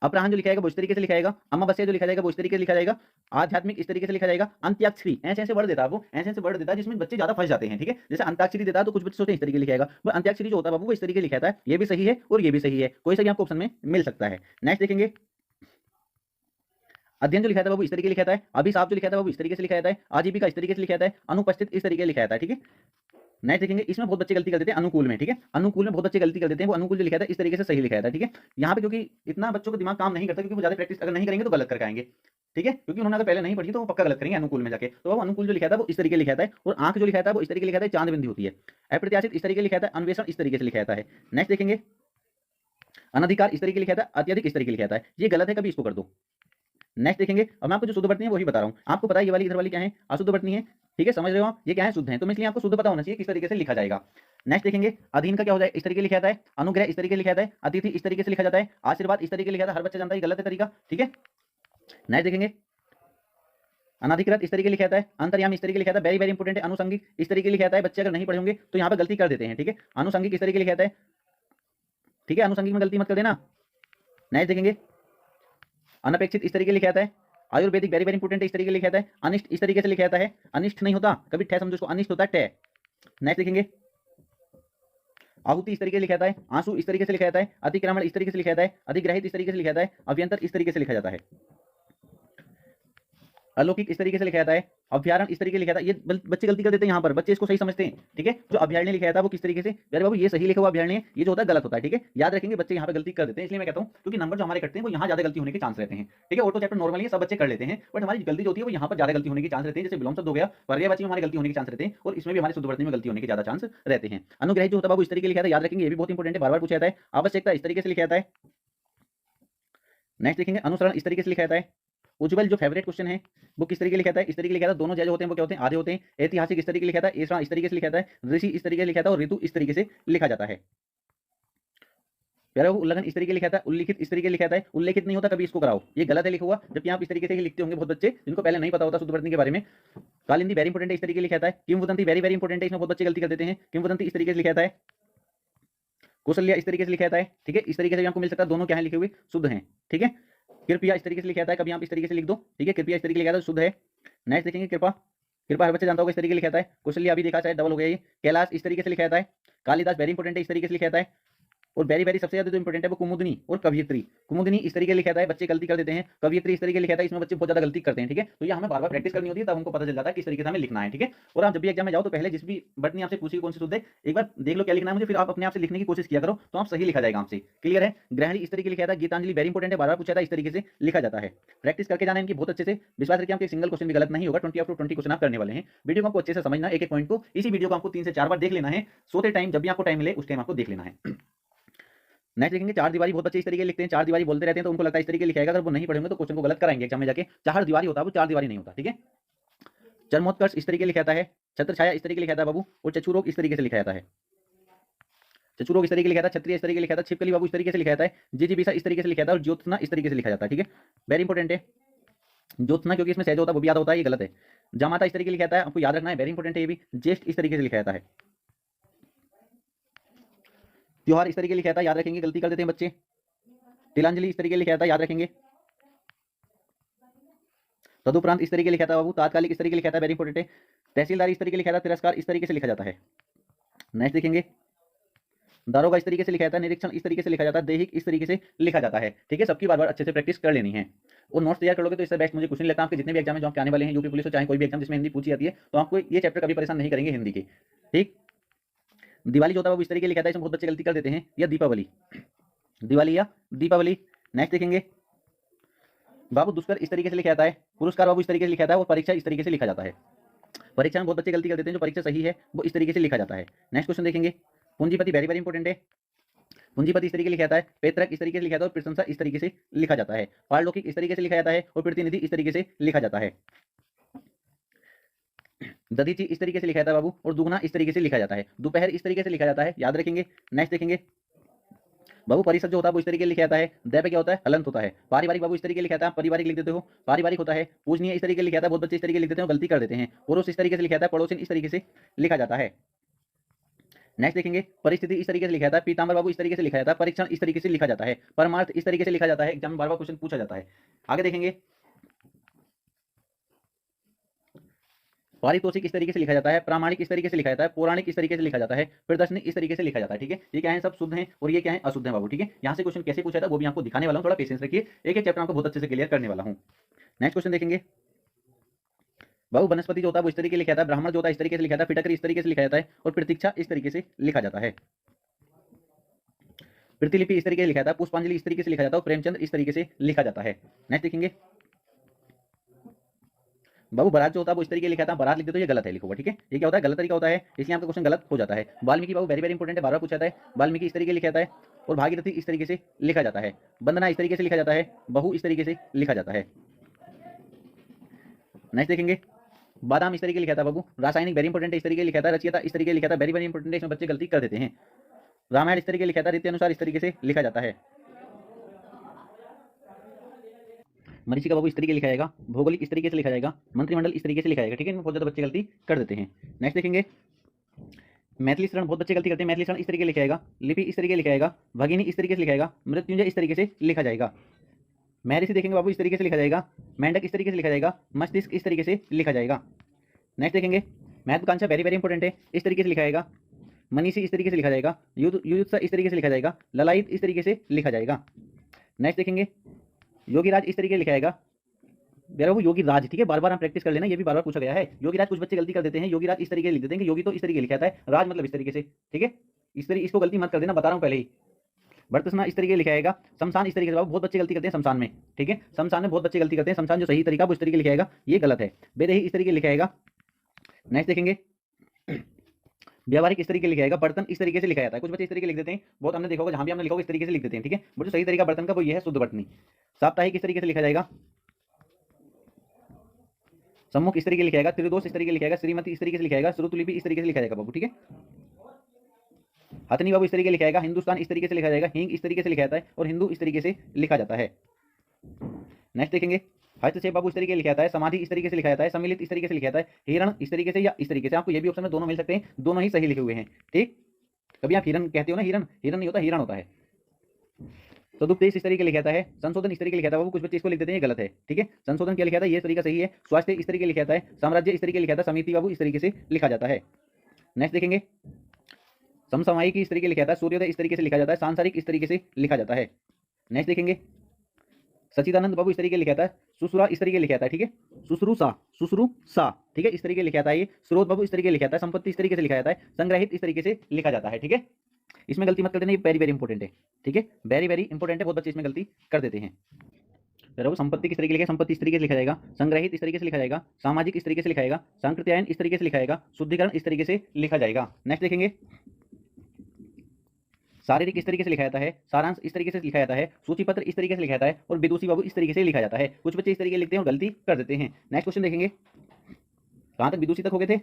अपराहन जो लिखा जाएगा वो इस तरीके से लिखा जाएगा। अमावस्या जो लिखा जाएगा वो इस तरीके से लिखा जाएगा। आध्यात्मिक इस तरीके से लिखा जाएगा। अंत्याक्षरी ऐसे ऐसे वर्ड देता है वो, ऐसे ऐसे वर्ड देता है जिसमें बच्चे ज्यादा फंस जाते हैं, ठीक है। जैसे अंताक्षरी देता है तो कुछ बच्चे सोचते हैं इस तरीके लिखा जाएगा, वो अंत्याक्षरी जो होता है बाबू वो इस तरीके लिखा है, ये भी सही है और ये भी सही है, कोई सा भी आपको ऑप्शन में मिल सकता है। नेक्स्ट देखेंगे अध्ययन जो लिखा था बाबू इस तरीके लिखा था है। अभिशाप जो लिखा था बाबू इस तरीके से लिखा जाता है। आजीविका इस तरीके से लिखा जाता है। अनुपस्थित इस तरीके से लिखा जाता है, ठीक है। नेक्स्ट देखेंगे इसमें बहुत बच्चे गलती कर देते हैं अनुकूल में, ठीक है। अनुकूल में बहुत बच्चे गलती कर देते हैं, वो अनुकूल जो लिखा था इस तरीके से सही लिखा था, ठीक है। यहाँ पे क्योंकि इतना बच्चों का दिमाग काम नहीं करता, क्योंकि वो ज्यादा प्रैक्टिस अगर नहीं करेंगे तो गलत करके आएंगे, ठीक है, क्योंकि उन्होंने अगर पहले नहीं पढ़ी तो वो पक्का गलत करेंगे अनुकूल में जाके। तो वो अनुकूल जो लिखा था वो इस तरीके लिखा था है, और आंख जो लिखा था वो इस तरीके लिखा था, चांद बिंदी होती है। अप्रत्याशित इस तरीके लिखा था, अन्वेषण इस तरीके से लिखा था है। नेक्स्ट देखेंगे अनधिकार इस तरीके लिखा था, अत्यधिक इस तरीके लिखा था है, ये गलत है, कभी इसको कर दो। नेक्स्ट देखेंगे, अब मैं आपको जो शुद्ध वर्तनी है वही बता रहा हूँ। आपको पता है ये वाली इधर वाली क्या है? अशुद्ध वर्तनी है, ठीक है, समझ रहे हो आप? ये क्या है? शुद्ध है, तो इसलिए आपको शुद्ध पता होना चाहिए किस तरीके से लिखा जाएगा। नेक्स्ट देखेंगे अधीन का क्या हो जाए? इस तरीके लिखा जाता है। अनुग्रह इस तरीके लिखा जाता है। अतिथि इस तरीके से लिखा जाता है। आशीर्वाद इस तरीके लिखा जाता है, हर बच्चा जानता है गलत है तरीका, ठीक है। नेक्स्ट देखेंगे अनाधिकृत इस तरीके लिखा जाता है। अंतर्यामी इस तरीके लिखा जाता है, वेरी वेरी इंपोर्टेंट है। अनुसंगिक इस तरीके लिखा जाता है, बच्चे अगर नहीं पढ़े होंगे तो यहाँ पे गलती कर देते हैं, ठीक है। अनुसंगिक इस तरीके लिखा जाता है, ठीक है, अनुसंगिक में गलती मत कर देना। नेक्स्ट देखेंगे अनपेक्षित इस तरीके लिखा जाता है। आयुर्वेदिक वेरी वेरी इंपोर्टेंट इस तरीके लिखा जाता है। अनिष्ट इस तरीके से लिखा जाता है, अनिष्ट नहीं होता, कभी ठे समझो इसको, अनिष्ट होता है ठे। नेक्स्ट देखेंगे आहुति इस तरीके से लिखा जाता है। आंसू इस तरीके से लिखा जाता है। अतिक्रमण इस तरीके से लिखा जाता है। अधिग्रहित इस तरीके से लिखा जाता है। अभ्यंतर इस तरीके से लिखा जाता है। अलौकिक इस तरीके से लिखा जाता है। अभ्यारण इस तरीके लिखा था, ये बच्चे गलती कर देते हैं यहाँ पर, बच्चे इसको सही समझते हैं, ठीक है। जो अभ्यारण्य लिखा जाता है वो किस तरीके से? अरे बाबू ये सही लिखा हुआ अभ्यारण्य, ये जो होता है गलत होता है, ठीक है। याद रखेंगे बच्चे यहाँ पे गलती कर देते हैं, इसलिए मैं कहता हूँ क्योंकि नंबर जो हमारे कटते हैं वो यहाँ ज्यादा गलती होने के चांस रहते हैं, ठीक है। ऑटो चैप्टर नॉर्मली सब बच्चे कर लेते हैं, बट हमारी गलती जो होती है वो यहाँ पर ज्यादा गलती होने के चांस रहते हैं। जैसे विलोम शब्द हो गया, पर्यायवाची में हमारी गलती होने के चांस रहते हैं, और इसमें भी हमारे शुद्ध वर्तनी में गलती होने के ज्यादा चांस रहते हैं। अनुग्रह जो होता है बाबू इस तरीके लिखा था, याद रखेंगे, ये भी बहुत इंपॉर्टेंट है, बार बार पूछा जाता है। आवश्यकता इस तरीके से लिखा जाता है। नेक्स्ट देखेंगे अनुसरण इस तरीके से लिखा जाता है। उज्जवल जो फेवरेट क्वेश्चन है वो किस तरीके लिखा था? इस तरीके लिखा था। दोनों जो होते हैं वो क्या होते हैं? आधे होते हैं। ऐतिहासिक इस तरीके लिखा था। ऐसा इस तरीके से लिखा था। ऋषि इस तरीके से लिखा था, और ऋतु इस तरीके से लिखा जाता है। प्यारा उल्लंघन इस तरीके लिखा था। उल्लिखित इस तरीके लिखा था। उल्लेखित नहीं होता, कभी इसको कराओ, ये गलत है लिखा हुआ, जबकि आप इस तरीके से ही लिखते होंगे बहुत बच्चे जिनको पहले नहीं पता होता शुद्ध वर्तनी के बारे में। कालिंदी वेरी इंपोर्टेंट है, इस तरीके लिखा था। किंवदंती वेरी वेरी इंपोर्टेंट है, इसमें बहुत बच्चे गलती कर देते हैं। किंवदंती इस तरीके से लिखा था। कौशल्या इस तरीके से लिखा है, ठीक है, इस तरीके से आपको मिल सकता है। दोनों क्या है लिखे हुए? शुद्ध हैं, ठीक है। कृपया इस तरीके से लिखा है, कभी आप इस तरीके से लिख दो, ठीक है। कृपया इस तरीके लिखा था, शुद्ध है। नेक्स्ट देखेंगे कृपा, कृपा हर बच्चे जानता होगा इस तरीके लिखा है। कौशल्या अभी देखा शायद डबल हो गया ये। कैलाश इस तरीके से लिखा है। कालिदास वेरी इंपोर्टेंट है, इस तरीके से लिखा है। और वेरी वेरी सबसे ज्यादा जो इंपोर्टेंट है वो कुमुदनी और कवियत्री। कुमुदनी इस तरीके लिखा है, बच्चे गलती कर देते हैं। कवियत्री इस तरीके लिखा है, इसमें बच्चे बहुत ज्यादा गलती करते हैं, ठीक है। तो ये हमें बार बार प्रैक्टिस करनी होती है, तब हमको पता चल जाता है किस तरीके से हमें लिखना है, ठीक है। और आप जब भी एग्जाम में जाओ तो पहले जिस भी बटनी आपसे पूछी कौन सी शुद्ध है, एक बार देख लो क्या लिखना है मुझे, फिर आप अपने आप से लिखने की कोशिश किया करो, तो आप सही लिखा जाएगा आपसे, क्लियर है। ग्रहणी इस तरीके लिखा था। गीतांजलि वेरी इंपोर्टेंट है, बार बार पूछा था, इस तरीके से लिखा जाता है। प्रैक्टिस करके जाना इनकी बहुत अच्छे से, विश्वास रखिए आपके सिंगल क्वेश्चन भी गलत नहीं होगा। 20 क्वेश्चन आप करने वाले हैं। वीडियो को आपको अच्छे से समझना, एक एक पॉइंट को, इसी वीडियो को आपको 3 से 4 बार देख लेना है। सोते टाइम जब भी आपको टाइम मिले उस टाइम आपको देख लेना है। नेक्स्ट देखेंगे चार दीवारी, बहुत बच्चे इस तरीके लिखते हैं, चार दीवारी बोलते रहते हैं, तो उनको लगता है इस तरीके लिखाएगा, अगर वो नहीं पढ़ेंगे तो क्वेश्चन को गलत कराएंगे एग्जाम में जाके। चार दीवारी होता है वो चार दीवारी नहीं होता, ठीक है। चरमोत्कर्ष इस तरीके लिखा है। छत्र छाया इस तरीके लिखा है बाबू, और चचुरोग इस तरीके से लिखा जाता है। चचुरोग इस तरीके लिखा था। क्षत्रिय इस तरीके लिखा था। छिपकली बाबू इस तरीके से लिखा जाता है। जिजीविषा इस तरीके से लिखा था, और ज्योत्सना इस तरीके से लिखा जाता है, ठीक है, वेरी इंपोर्टेंट है। ज्योत्सना क्योंकि इसमें सहज होता है वो भी याद होता है, ये गलत है। जामाता इस तरीके लिखा है, आपको याद रखना है, वेरी इंपोर्टेंट है ये भी। ज्येष्ठ इस तरीके से लिखा जाता है। त्योहार इस तरीके लिखा था, याद रखेंगे, गलती कर देते हैं बच्चे। तिलांजलि इस तरीके लिखा था, याद रखेंगे। तदुपरांत इस तरीके लिखा था बाबू। तात्कालिक इस तरीके लिखा था, वेरी इंपोर्टेंट है। तहसीलदार इस तरीके लिखा था। तिरस्कार इस तरीके से लिखा जाता है। नेक्स्ट देखेंगे दारोगा इस तरीके से लिखा जाता है, निरीक्षण इस तरीके से लिखा जाता है, दैहिक इस तरीके से लिखा जाता है। ठीक है, सबकी बार बार अच्छे से प्रैक्टिस कर लेनी है और नोट्स तैयार करोगे तो इससे बेस्ट मुझे कुछ नहीं लगता। आपके जितने भी एग्जाम है जो आपके आने वाले हैं, यूपी पुलिस हो चाहे कोई भी एग्जाम जिसमें हिंदी पूछी जाती है, तो आपको ये चैप्टर कभी परेशान नहीं करेंगे हिंदी के। ठीक, दिवाली जो होता है वो इस तरीके लिखा था, इसमें बहुत बच्चे गलती कर देते हैं, या दीपावली, दिवाली या दीपावली। नेक्स्ट देखेंगे बाबू दुष्कर इस तरीके से लिखा जाता है, पुरस्कार बाबू इस तरीके से लिखा जाता है और परीक्षा इस तरीके से लिखा जाता है। परीक्षा में बहुत बच्चे गलती कर देते हैं, जो परीक्षा सही है वो इस तरीके से लिखा जाता है। नेक्स्ट क्वेश्चन देखेंगे, पूंजीपति वेरी वेरी इंपॉर्टेंट है, पूंजीपति इस तरीके से लिखा जाता है, पैतृक इस तरीके से लिखा जाता है और प्रशंसा इस तरीके से लिखा जाता है, पारलौकिक इस तरीके से लिखा जाता है और प्रतिनिधि इस तरीके से लिखा जाता है, दधीची इस तरीके से लिखा जाता है बाबू और दुगना इस तरीके से लिखा जाता है, दोपहर इस तरीके से लिखा जाता है, याद रखेंगे। नेक्स्ट देखेंगे बाबू परिषद जो होता है वो इस तरीके लिखा जाता है, दैव क्या होता है, हलंत होता है। पारिवारिक बाबू इस तरीके लिखा जाता है, पारिवारिक लिख देते हो, पारिवारिक होता है। पूजनीय इस तरीके लिखा जाता है, बहुत बच्चे इस तरीके लिख देते हैं, गलती कर देते हैं। पुरुष इस तरीके से लिखा जाता है, पड़ोसिन इस तरीके से लिखा जाता है। नेक्स्ट देखेंगे परिस्थिति इस तरीके से लिखा जाता है, पीताम्बर बाबू इस तरीके से लिखा जाता है, परीक्षण इस तरीके से लिखा जाता है, परमार्थ इस तरीके से लिखा जाता है, एग्जाम में बार बार क्वेश्चन पूछा जाता है। आगे देखेंगे पारितोषिक इस तरीके से लिखा जाता है, प्रामाणिक इस तरीके से लिखा जाता है, पौराणिक इस तरीके से लिखा जाता है, प्रदर्शनी इस तरीके से लिखा जाता है। ठीक है, ये क्या है, सब शुद्ध हैं और ये क्या है, अशुद्ध है बाबू। ठीक है, यहाँ से क्वेश्चन कैसे पूछा था वो भी आपको दिखाने वाला हूँ, थोड़ा पेशेंस रखिए, एक एक चैप्टर आपको बहुत अच्छे से क्लियर करने वाला हूँ। नेक्स्ट क्वेश्चन देखेंगे बाबू वनस्पति जो होता है वो इस तरीके से लिखा जाता है, ब्राह्मण जो होता है इस तरीके से लिखा जाता है, पिटकरी इस तरीके से लिखा जाता है और प्रतीक्षा इस तरीके से लिखा जाता है, प्रतिलिपि इस तरीके से लिखा जाता है, पुष्पांजलि इस तरीके से लिखा जाता है और प्रेमचंद इस तरीके से लिखा जाता है। नेक्स्ट देखेंगे बाबू बारात जो होता है वो इस तरीके लिखा था, बारात लिख दे तो ये गलत है, लिखोगे। ठीक है, ये क्या होता है, गलत तरीका होता है, इसलिए आपका क्वेश्चन गलत हो जाता है। वाल्मीकि बाबू वेरी वेरी इंपॉर्टेंट है, बार बार पूछा जाता है, वाल्मीकि इस तरीके लिखा जाता है और भागीरथी इस तरीके से लिखा जाता है, वंदना इस तरीके से लिखा जाता है, बहु इस तरीके से लिखा जाता है। नेक्स्ट देखेंगे बादाम इस तरीके लिखा था बाबू, रासायनिक वेरी इंपॉर्टेंट है, इस तरीके लिखा था, रचयिता इस तरीके लिखा था, वेरी वेरी इंपॉर्टेंट है, इसमें बच्चे गलती कर देते हैं। रामायण इस तरीके लिखा था, रीति अनुसार इस तरीके से लिखा जाता है। मरीचिका बाबू इस तरीके लिखा जाएगा, भौगोलिक इस तरीके से लिखा जाएगा, मंत्रिमंडल इस तरीके से लिखा जाएगा। ठीक है, बहुत ज्यादा बच्चे गलती कर देते हैं। नेक्स्ट देखेंगे मैथिली शरण, बहुत बच्चे गलती करते हैं, मैथिली शरण इस तरीके लिखा जाएगा, लिपि इस तरीके लिखा जाएगा, भगिनी इस तरीके से लिखा जाएगा, मृत्युंजय इस तरीके से लिखा जाएगा। महर्षि देखेंगे बाबू इस तरीके से लिखा जाएगा, मेंढक इस तरीके से लिखा जाएगा, मस्तिष्क इस तरीके से लिखा जाएगा। नेक्स्ट देखेंगे महत्वाकांक्षा वेरी वेरी इंपॉर्टेंट है, इस तरीके से लिखा जाएगा, मनीषी इस तरीके से लिखा जाएगा, युयुत्सा इस तरीके से लिखा जाएगा, ललायित इस तरीके से लिखा जाएगा। नेक्स्ट देखेंगे योगीराज इस तरीके लिखा जाएगा, वो योगी राज। ठीक है, बार बार हम प्रैक्टिस कर लेना, ये भी बार बार पूछा गया है। योगी राज कुछ बच्चे गलती कर देते हैं, योगी राज इस तरीके लिख देते हैं कि योगी तो इस तरीके लिखा जाता है, राज मतलब इस तरीके से। ठीक है, इस तरीके इसको गलती मत कर देना, बता रहा हूँ पहले ही। वर्तस्ना इस तरीके लिखा जाएगा, शमशान इस तरीके से, बहुत बच्चे गलती करते हैं शमशान में। ठीक है, शमशान में बहुत बच्चे गलती करते हैं, शमशान जो सही तरीका वो इस तरीके लिखा जाएगा, ये गलत है। बेदेही इस तरीके लिखा जाएगा। नेक्स्ट देखेंगे व्यावहारिक इस तरीके लिखा जाएगा, बर्तन इस तरीके से लिखा जाता है, कुछ बच्चे इस तरीके लिख देते हैं, बहुत हमने देखा होगा, जहां भी हमने लिखा होगा इस तरीके से लिख देते हैं। ठीक है, वो जो सही तरीका बर्तन का वो ये है, शुद्ध बर्तनी। साप्ताहिक इस तरीके से लिखा जाएगा, सम्मुख इस तरीके लिखा जाएगा, त्रिदोष इस तरीके लिखा जाएगा, श्रीमती इस तरीके से लिखा जाएगा, श्रुतलिपि इस तरीके से लिखा जाएगा बाबू। ठीक है, हथनी बाबू इस तरीके लिखा जाएगा, हिंदुस्तान इस तरीके से लिखा जाएगा, हिंग इस तरीके से लिखा जाता है और हिंदू इस तरीके से लिखा जाता है। नेक्स्ट देखेंगे हस्तक्षेप बाबू इस तरीके लिखा जाता है, समाधि इस तरीके से लिखा जाता है, सम्मिलित इस तरीके से लिखा जाता है, हिरण इस तरीके से या इस तरीके से। आपको ये भी ऑप्शन में दोनों मिल सकते हैं, दोनों ही सही लिखे हुए हैं। ठीक, कभी आप हिरण कहते हो ना, हिरण हिरण नहीं होता, हिरण होता है। सदुपदेश इस तरीके लिखा जाता है, संशोधन इस तरीके लिखा जाता है, वो कुछ बच्चे इसको लिख देते हैं, ये गलत है। ठीक है, संशोधन क्या लिखा था, ये तरीका सही है। स्वास्थ्य इस तरीके लिखा जाता है, साम्राज्य इस तरीके लिखा था, समिति बाबू इस तरीके से लिखा जाता है। नेक्स्ट देखेंगे समसामयिक इस तरीके लिखा जाता है, सूर्योदय इस तरीके से लिखा जाता है, सांसारिक इस तरीके से लिखा जाता है। नेक्स्ट देखेंगे सचिदानंद बाबू इस तरीके लिखा जाता है, सुसुरा इस तरीके लिखा जाता है। ठीक है, सुसुरु सा। ठीक है, इस तरीके लिखा जाता है। ये स्रोत बाबू इस तरीके लिखा जाता है, संपत्ति इस तरीके से लिखा जाता है, संग्रहित इस तरीके से लिखा जाता है। ठीक है, इसमें गलती मत कर देना, ये वेरी वेरी इंपॉर्टेंट है। ठीक है, वेरी वेरी इंपॉर्टेंट है, बहुत बच्चे इसमें गलती कर देते हैं। बराबर, संपत्ति किस तरीके लिखा, संपत्ति इस तरीके से लिखा जाएगा, संग्रहित इस तरीके से लिखा जाएगा, सामाजिक इस तरीके से लिखा जाएगा, संकृत्यायन इस तरीके से लिखा जाएगा, शुद्धिकरण इस तरीके से लिखा जाएगा। नेक्स्ट देखेंगे शारीरिक इस तरीके से लिखा जाता है, सारांश इस तरीके से लिखा जाता है, सूचीपत्र इस तरीके से लिखा जाता है और विदुषी बाबू इस तरीके से लिखा जाता है। कुछ बच्चे इस तरीके लिखते हैं और गलती कर देते हैं। नेक्स्ट क्वेश्चन देखेंगे, कहां तक विदुषी तक हो गए थे।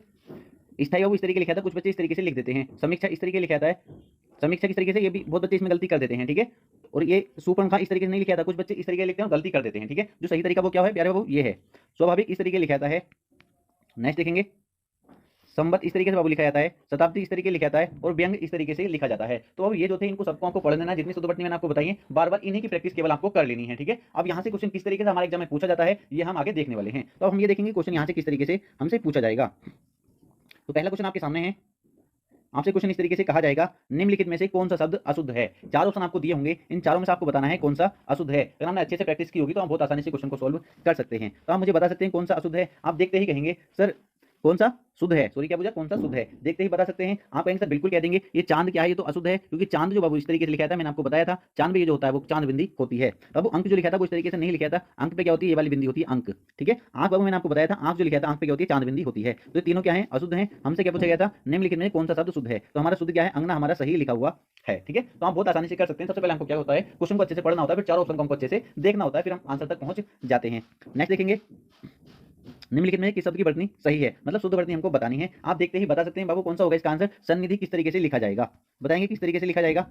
स्थायी बाबू इस तरीके लिखा था, कुछ बच्चे इस तरीके से लिख देते हैं। समीक्षा इस तरीके लिखा जाता है, समीक्षा किस तरीके से, ये भी बहुत बच्चे इसमें गलती कर देते हैं। ठीक है, और ये सुपर्णखा इस तरीके से नहीं लिखा था, कुछ बच्चे इस तरीके लिखते हैं और गलती कर देते हैं। ठीक है, जो सही तरीका वो क्या है प्यारे बाबू, ये है। स्वाभाविक इस तरीके लिखा जाता है। नेक्स्ट देखेंगे संबत इस तरीके से बाबू लिखा जाता है, शताब्दी इस तरीके लिखा जाता है और व्यंग इस तरीके से लिखा जाता है। तो अब ये जो थे इनको सबको आपको पढ़ लेना, जितनी शुद्धबटनी मैंने आपको बताई बार बार इन्हीं की प्रैक्टिस केवल आपको कर लेनी है। ठीक है, अब यहाँ से क्वेश्चन किस तरीके से हमारे एग्जाम में पूछा जाता है ये हम आगे देखने वाले हैं। तो अब हम ये देखेंगे क्वेश्चन यहाँ से किस तरीके से हमसे पूछा जाएगा। तो पहला क्वेश्चन आपके सामने है, आपसे क्वेश्चन इस तरीके से कहा जाएगा, निम्नलिखित में से कौन सा शब्द अशुद्ध है। चार ऑप्शन आपको दिए होंगे, इन चारों में से आपको बताना है कौन सा अशुद्ध है। अगर हमने अच्छे से प्रैक्टिस की होगी तो हम बहुत आसानी से क्वेश्चन को सॉल्व कर सकते हैं। तो आप मुझे बता सकते हैं कौन सा अशुद्ध है। आप देखते ही कहेंगे सर कौन सा शुद्ध है, सॉरी क्या पूछा, कौन सा शुद्ध है, देखते ही बता सकते हैं। आप कहेंगे सर बिल्कुल कह देंगे ये चांद क्या है, ये तो अशुद्ध है, क्योंकि चांद जो बाबू इस तरीके से लिखा था, मैंने आपको बताया था चांद पे ये जो होता है वो चांद बिंदी होती है। बाबू अंक जो लिखा था वो इस तरीके से नहीं लिखा था, अंक पे क्या होती है, ये वाली बिंदी होती है अंक, ठीक है। आंख बाबू मैंने आपको बताया था, आंख जो लिखा था आंख पे क्या होती है, चांद बिंदी होती है। तो ये तीनों क्या है, अशुद्ध है। हमसे क्या पूछा गया था, निम्नलिखित में कौन सा शब्द शुद्ध है, तो हमारा शुद्ध क्या है, अंगना हमारा सही लिखा हुआ है, ठीक है। तो आप बहुत आसानी से कर सकते हैं। सबसे पहले हमको क्या होता है, क्वेश्चन को अच्छे से पढ़ना होता है, फिर चारों ऑप्शन को हमको अच्छे से देखना होता है, फिर हम आंसर तक पहुंच जाते हैं। नेक्स्ट देखेंगे, निम्नलिखित में किस शब्द की वर्तनी सही है, मतलब शुद्ध वर्तनी हमको बतानी है। आप देखते ही बता सकते हैं बाबू कौन सा होगा इसका आंसर। सन्निधि किस तरीके से लिखा जाएगा, बताएंगे किस तरीके से लिखा जाएगा।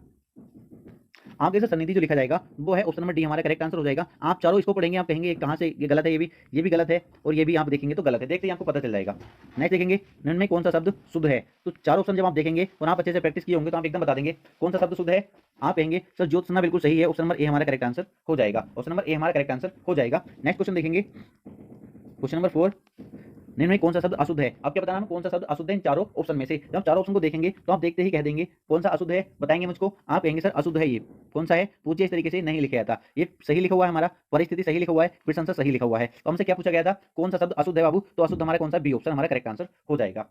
आप जैसे सन्निधि जो लिखा जाएगा वो है ऑप्शन नंबर डी हमारा करेक्ट आंसर हो जाएगा। आप चारों इसको पढ़ेंगे, आप कहेंगे कहाँ से ये गलत है, ये भी गलत है, और ये भी आप देखेंगे तो गलत है, देखते ही आपको पता चल जाएगा। नेक्स्ट देखेंगे, निम्न में कौन सा शब्द शुद्ध है। तो चारों ऑप्शन जब आप देखेंगे और आप अच्छे से प्रैक्टिस किए होंगे तो आप एकदम बता देंगे कौन सा शब्द शुद्ध है। आप कहेंगे सर ज्योत्सना बिल्कुल सही है, ऑप्शन नंबर ए हमारा करेक्ट आंसर हो जाएगा, ऑप्शन नंबर ए हमारा करेक्ट आंसर हो जाएगा। नेक्स्ट क्वेश्चन देखेंगे, क्वेश्चन नंबर 4, निम्न में कौन सा शब्द अशुद्ध है। अब क्या बताना है, कौन सा शब्द अशुद्ध है इन चारों ऑप्शन में से। जब आप चारों ऑप्शन को देखेंगे तो आप देखते ही कह देंगे कौन सा अशुद्ध है, बताएंगे मुझको। आप कहेंगे सर अशुद्ध है, ये कौन सा है, पूछिए। इस तरीके से नहीं लिखा था, ये सही लिखा हुआ है, हमारा परिस्थिति सही लिखा हुआ है, प्रशंसा सही लिखा हुआ है। तो हमसे क्या पूछा गया था, कौन सा शब्द अशुद्ध है बाबू, तो अशुद्ध हमारा कौन सा, बी ऑप्शन हमारा करेक्ट आंसर हो जाएगा।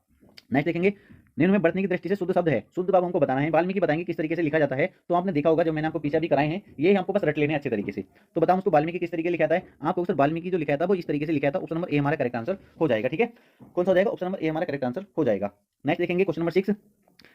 नेक्स्ट देखेंगे, निम्न में बढ़ने की दृष्टि से शुद्ध शब्द है। शुद्ध बाबू हमको बताना है, वाल्मीकि बताएंगे किस तरीके से लिखा जाता है। तो आपने देखा होगा जब मैंने आपको पीछे भी कराए हैं, ये हमको बस रट लेने अच्छे तरीके से। तो बताओ उसको वाल्मीकि किस तरीके से लिखा था है। आपको सर वाल्मीकि जो लिखा था वो इस तरीके से लिखा था, ऑप्शन नंबर ए हमारा करेक्ट आंसर हो जाएगा, ठीक है। कौन सा हो जाएगा, ऑप्शन नंबर ए हमारा करेक्ट आंसर हो जाएगा। नेक्स्ट देखेंगे क्वेश्चन नंबर 6,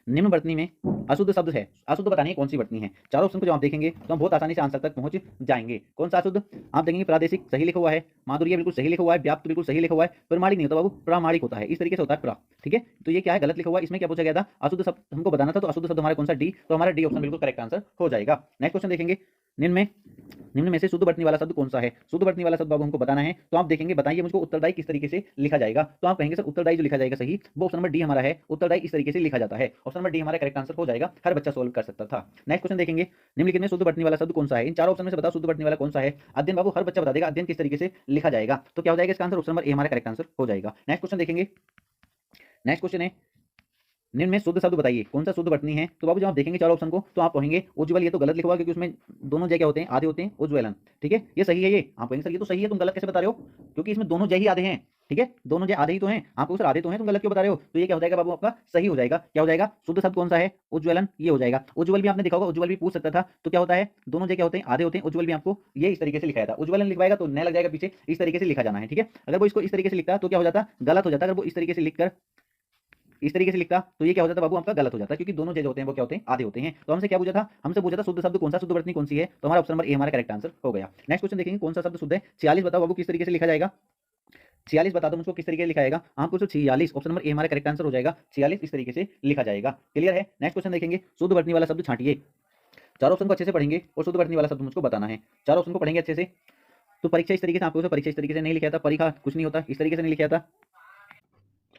निम्न वर्तनी में अशुद्ध शब्द है। अशुद्ध बतानी है कौन सी वर्तनी है। चारों ऑप्शन को जब आप देखेंगे तो हम बहुत आसानी से आंसर तक पहुंच जाएंगे। कौन सा अशुद्ध, आप देखेंगे प्रादेशिक सही लिखा हुआ है, माधुर्य बिल्कुल सही लिखा हुआ है, व्याप्त बिल्कुल सही लिखा हुआ है, प्रमाणिक नहीं होता बाबू, प्रामाणिक होता है, इस तरीके से होता है प्रा, ठीक है। तो ये क्या है, गलत लिखा हुआ है। इसमें क्या पूछा गया था, अशुद्ध शब्द हमको बताना था, तो अशुद्ध शब्द हमारा कौन सा, डी, तो हमारा डी ऑप्शन बिल्कुल करेक्ट आंसर हो जाएगा। नेक्स्ट क्वेश्चन देखेंगे, निम्न में से शुद्ध वर्तनी वाला शब्द कौन सा है। शुद्ध वर्तनी वाला शब्द बाबू हमको बताना है। तो आप देखेंगे, बताइए मुझको उत्तरदायी किस तरीके से लिखा जाएगा। तो आप कहेंगे सर उत्तरदायी जो लिखा जाएगा सही, वो ऑप्शन नंबर डी हमारा है, उत्तरदायी इस तरीके से लिखा जाता है, ऑप्शन नंबर डी हमारा करेक्ट आंसर हो जाएगा। हर बच्चा सोल्व कर सकता था। नेक्स्ट क्वेश्चन देखेंगे, निम्नलिखित में शुद्ध वर्तनी वाला शब्द कौन सा है। इन चारों ऑप्शन में से बताओ शुद्ध वर्तनी वाला कौन सा है। अध्ययन बाबू हर बच्चा बता देगा अध्ययन किस तरीके से लिखा जाएगा। तो क्या हो जाएगा इसका आंसर, ऑप्शन नंबर ए हमारा करेक्ट आंसर हो जाएगा। नेक्स्ट क्वेश्चन देखेंगे, नेक्स्ट क्वेश्चन है, निम्न में शुद्ध शब्द बताइए कौन सा शुद्ध वर्तनी है। तो बाबू जब आप देखेंगे चारों ऑप्शन को तो आप कहेंगे उज्ज्वल, ये तो गलत लिखा हुआ है, क्योंकि उसमें दोनों जय क्या होते हैं, आधे होते हैं, उज्ज्वलन, ठीक है, ये सही है। ये आप कहेंगे सर ये तो सही है, तुम गलत कैसे बता रहे हो, क्योंकि इसमें दोनों जय ही आधे हैं, ठीक है, दोनों जय आधे ही तो हैं। आपको सर आधे तो हैं, तुम गलत क्यों बता रहे हो। तो ये क्या हो जाएगा बाबू, आपका सही हो जाएगा। क्या हो जाएगा, शुद्ध शब्द कौन सा है, उज्ज्वलन, ये हो जाएगा। उज्ज्वल भी आपने देखा होगा, उज्ज्वल भी पूछ सकता था। तो क्या होता है, दोनों जय क्या होते हैं, आधे होते हैं। उज्ज्वल भी आपको ये इस तरीके से लिखाया था, उज्ज्वलन लिखवाएगा तो न लग जाएगा पीछे, इस तरीके से लिखा जाना है, ठीक है। अगर वो इसको इस तरीके से लिखता तो क्या हो जाता, गलत हो जाता। अगर वो इस तरीके से लिखकर इस तरीके से लिखता तो ये क्या हो जाता बाबू, आपका गलत हो जाता, क्योंकि दोनों जो होते हैं वो क्या होते हैं, आधे होते हैं। तो हमसे क्या पूछा था, हमसे पूछा था शुद्ध शब्द कौन सा, शुद्ध वर्तनी कौन सी है। तो हमारा ऑप्शन नंबर ए हमारा करेक्ट आंसर हो गया। नेक्स्ट क्वेश्चन देखेंगे, कौन सा शब्द शुद्ध है। 46 बताओ बाबू किस तरीके से लिखा जाएगा। 46 बता दो मुझको किस तरीके से लिखा जाएगा। आपको 46 ऑप्शन नंबर ए हमारा करेक्ट आंसर हो जाएगा। 46 इस तरीके से लिखा जाएगा। क्लियर है। नेक्स्ट क्वेश्चन देखेंगे, शुद्ध वर्तनी वाला शब्द छांटिए। चारों ऑप्शन को अच्छे से पढ़ेंगे और शुद्ध वर्तनी वाला शब्द मुझको बताना है। चारों ऑप्शन को पढ़ेंगे अच्छे से। तो परीक्षा इस तरीके से, आपको परीक्षा इस तरीके से नहीं लिखा था, परीक्षा कुछ नहीं होता, इस तरीके से नहीं लिखा था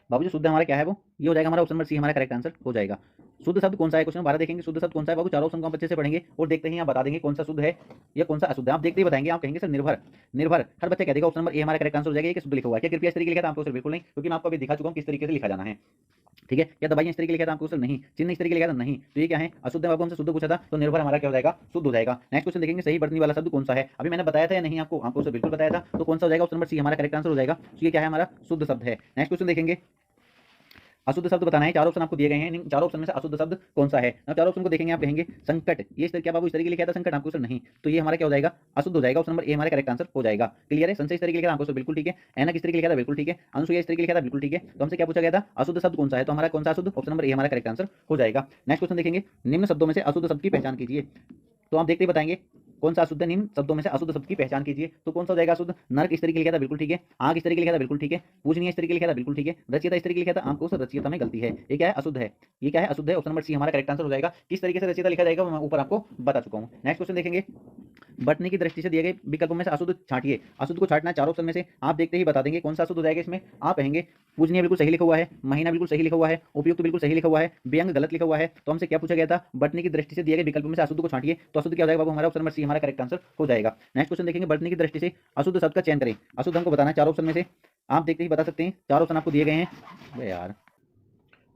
बाबू। जो शुद्ध हमारा क्या है वो ये हो जाएगा, हमारा ऑप्शन नंबर सी हमारा करेक्ट आंसर हो जाएगा। शुद्ध शब्द कौन सा है, क्वेश्चन 12 देखेंगे, शुद्ध शब्द कौन सा है बाबू। चारों ऑप्शन को आप अच्छे से पढ़ेंगे और देखते ही आप बता देंगे कौन सा शुद्ध है या कौन सा अशुद्ध है। आप देखते ही बताएंगे, आप कहेंगे सर निर्भर, निर्भर, हर बच्चा कह देगा ऑप्शन नंबर ए हमारा करेक्ट आंसर हो जाएगा। ये शुद्ध लिखा हुआ है क्या, कृपया इस तरीके लिखा था आपको सर, बिल्कुल नहीं, क्योंकि मैं आपको अभी दिखा चुका हूँ किस तरीके से लिखा जाना है, ठीक है। क्या दवाइयां इस तरीके लिखा था आपको सर, नहीं। चिन्ह इस तरीके लिखा था, नहीं। तो ये क्या है, अशुद्ध है बाबू, हमसे शुद्ध पूछा था, तो निर्भर हमारा क्या हो जाएगा, शुद्ध हो जाएगा। नेक्स्ट क्वेश्चन देखेंगे, सही वर्तनी वाला शब्द कौन सा है। अभी मैंने बताया था या नहीं आपको, आपको सर बिल्कुल बताया था। तो कौन सा हो जाएगा, ऑप्शन नंबर सी हमारा करेक्ट आंसर हो जाएगा। तो ये क्या है, हमारा शुद्ध शब्द है। नेक्स्ट क्वेश्चन देखेंगे, अशुद्ध शब्द बताना है। चारों ऑप्शन आपको दिए गए हैं, इन चारों ऑप्शन में से अशुद्ध शब्द कौन सा है। चारों ऑप्शन को देखेंगे, आप कहेंगे संकट, ये क्या बाबू इस तरीके लिखा था संकट, आपको सर नहीं। तो ये हमारा क्या हो जाएगा, अशुद्ध हो जाएगा। ऑप्शन नंबर ए हमारा करेक्ट आंसर हो जाएगा। क्लियर है। संशय इस तरीके लिखा था आपको सर, बिल्कुल ठीक है। ऐना किस तरीके लिखा था, बिल्कुल ठीक है। अनुसूया इस तरीके लिखा था, बिल्कुल ठीक है। तो हमसे क्या पूछा गया था, अशुद्ध शब्द कौन सा है। तो हमारा कौन सा अशुद्ध, ऑप्शन नंबर ए हमारा करेक्ट आंसर हो जाएगा। नेक्स्ट क्वेश्चन देखेंगे, निम्न शब्दों में से अशुद्ध शब्द की पहचान कीजिए। तो आप देखते ही बताएंगे कौन सा अशुद्ध, निम्न शब्दों में से अशुद्ध शब्द की पहचान कीजिए। तो कौन सा हो जाएगा अशुद्ध, नरक इस तरीके लिखा था, बिल्कुल ठीक है। आग इस तरीके लिखा था, बिल्कुल ठीक है। पूजनीय इस तरीके लिखा था, बिल्कुल ठीक है। रचयिता इस तरीके लिखा था, आपको सर रचयिता में गलती है, ये क्या है, अशुद्ध है। ये क्या है, अशुद्ध है। ऑप्शन नंबर सी हमारा करेक्ट आंसर हो जाएगा। किस तरीके से रचयिता लिखा जाएगा मैं ऊपर आपको बता चुका हूँ। नेक्स्ट क्वेश्चन देखेंगे, बटने की दृष्टि से दिए गए विकल्पों में से अशुद्ध छांटिए। अशुद्ध को छांटना है चारों ऑप्शन में से, आप देखते ही बता देंगे कौन सा अशुद्ध हो जाएगा इसमें। आप कहेंगे पूजनीय बिल्कुल सही लिखा हुआ है, महीना बिल्कुल सही लिखा हुआ है, उपयुक्त बिल्कुल सही लिखा हुआ है, व्यंग गलत लिखा हुआ है। तो हमसे क्या पूछा गया था, बटने की दृष्टि से दिए गए विकल्पों में से अशुद्ध को छांटिए। तो अशुद्ध क्या हो जाएगा बाबू, हमारा ऑप्शन नंबर सी हमारा करेक्ट आंसर हो जाएगा। नेक्स्ट क्वेश्चन देखेंगे, बटने की दृष्टि से अशुद्ध शब्द का चयन करें। अशुद्ध हमको बताना है चारों ऑप्शन में से, आप देखते ही बता सकते हैं। चारों ऑप्शन आपको दिए गए हैं यार,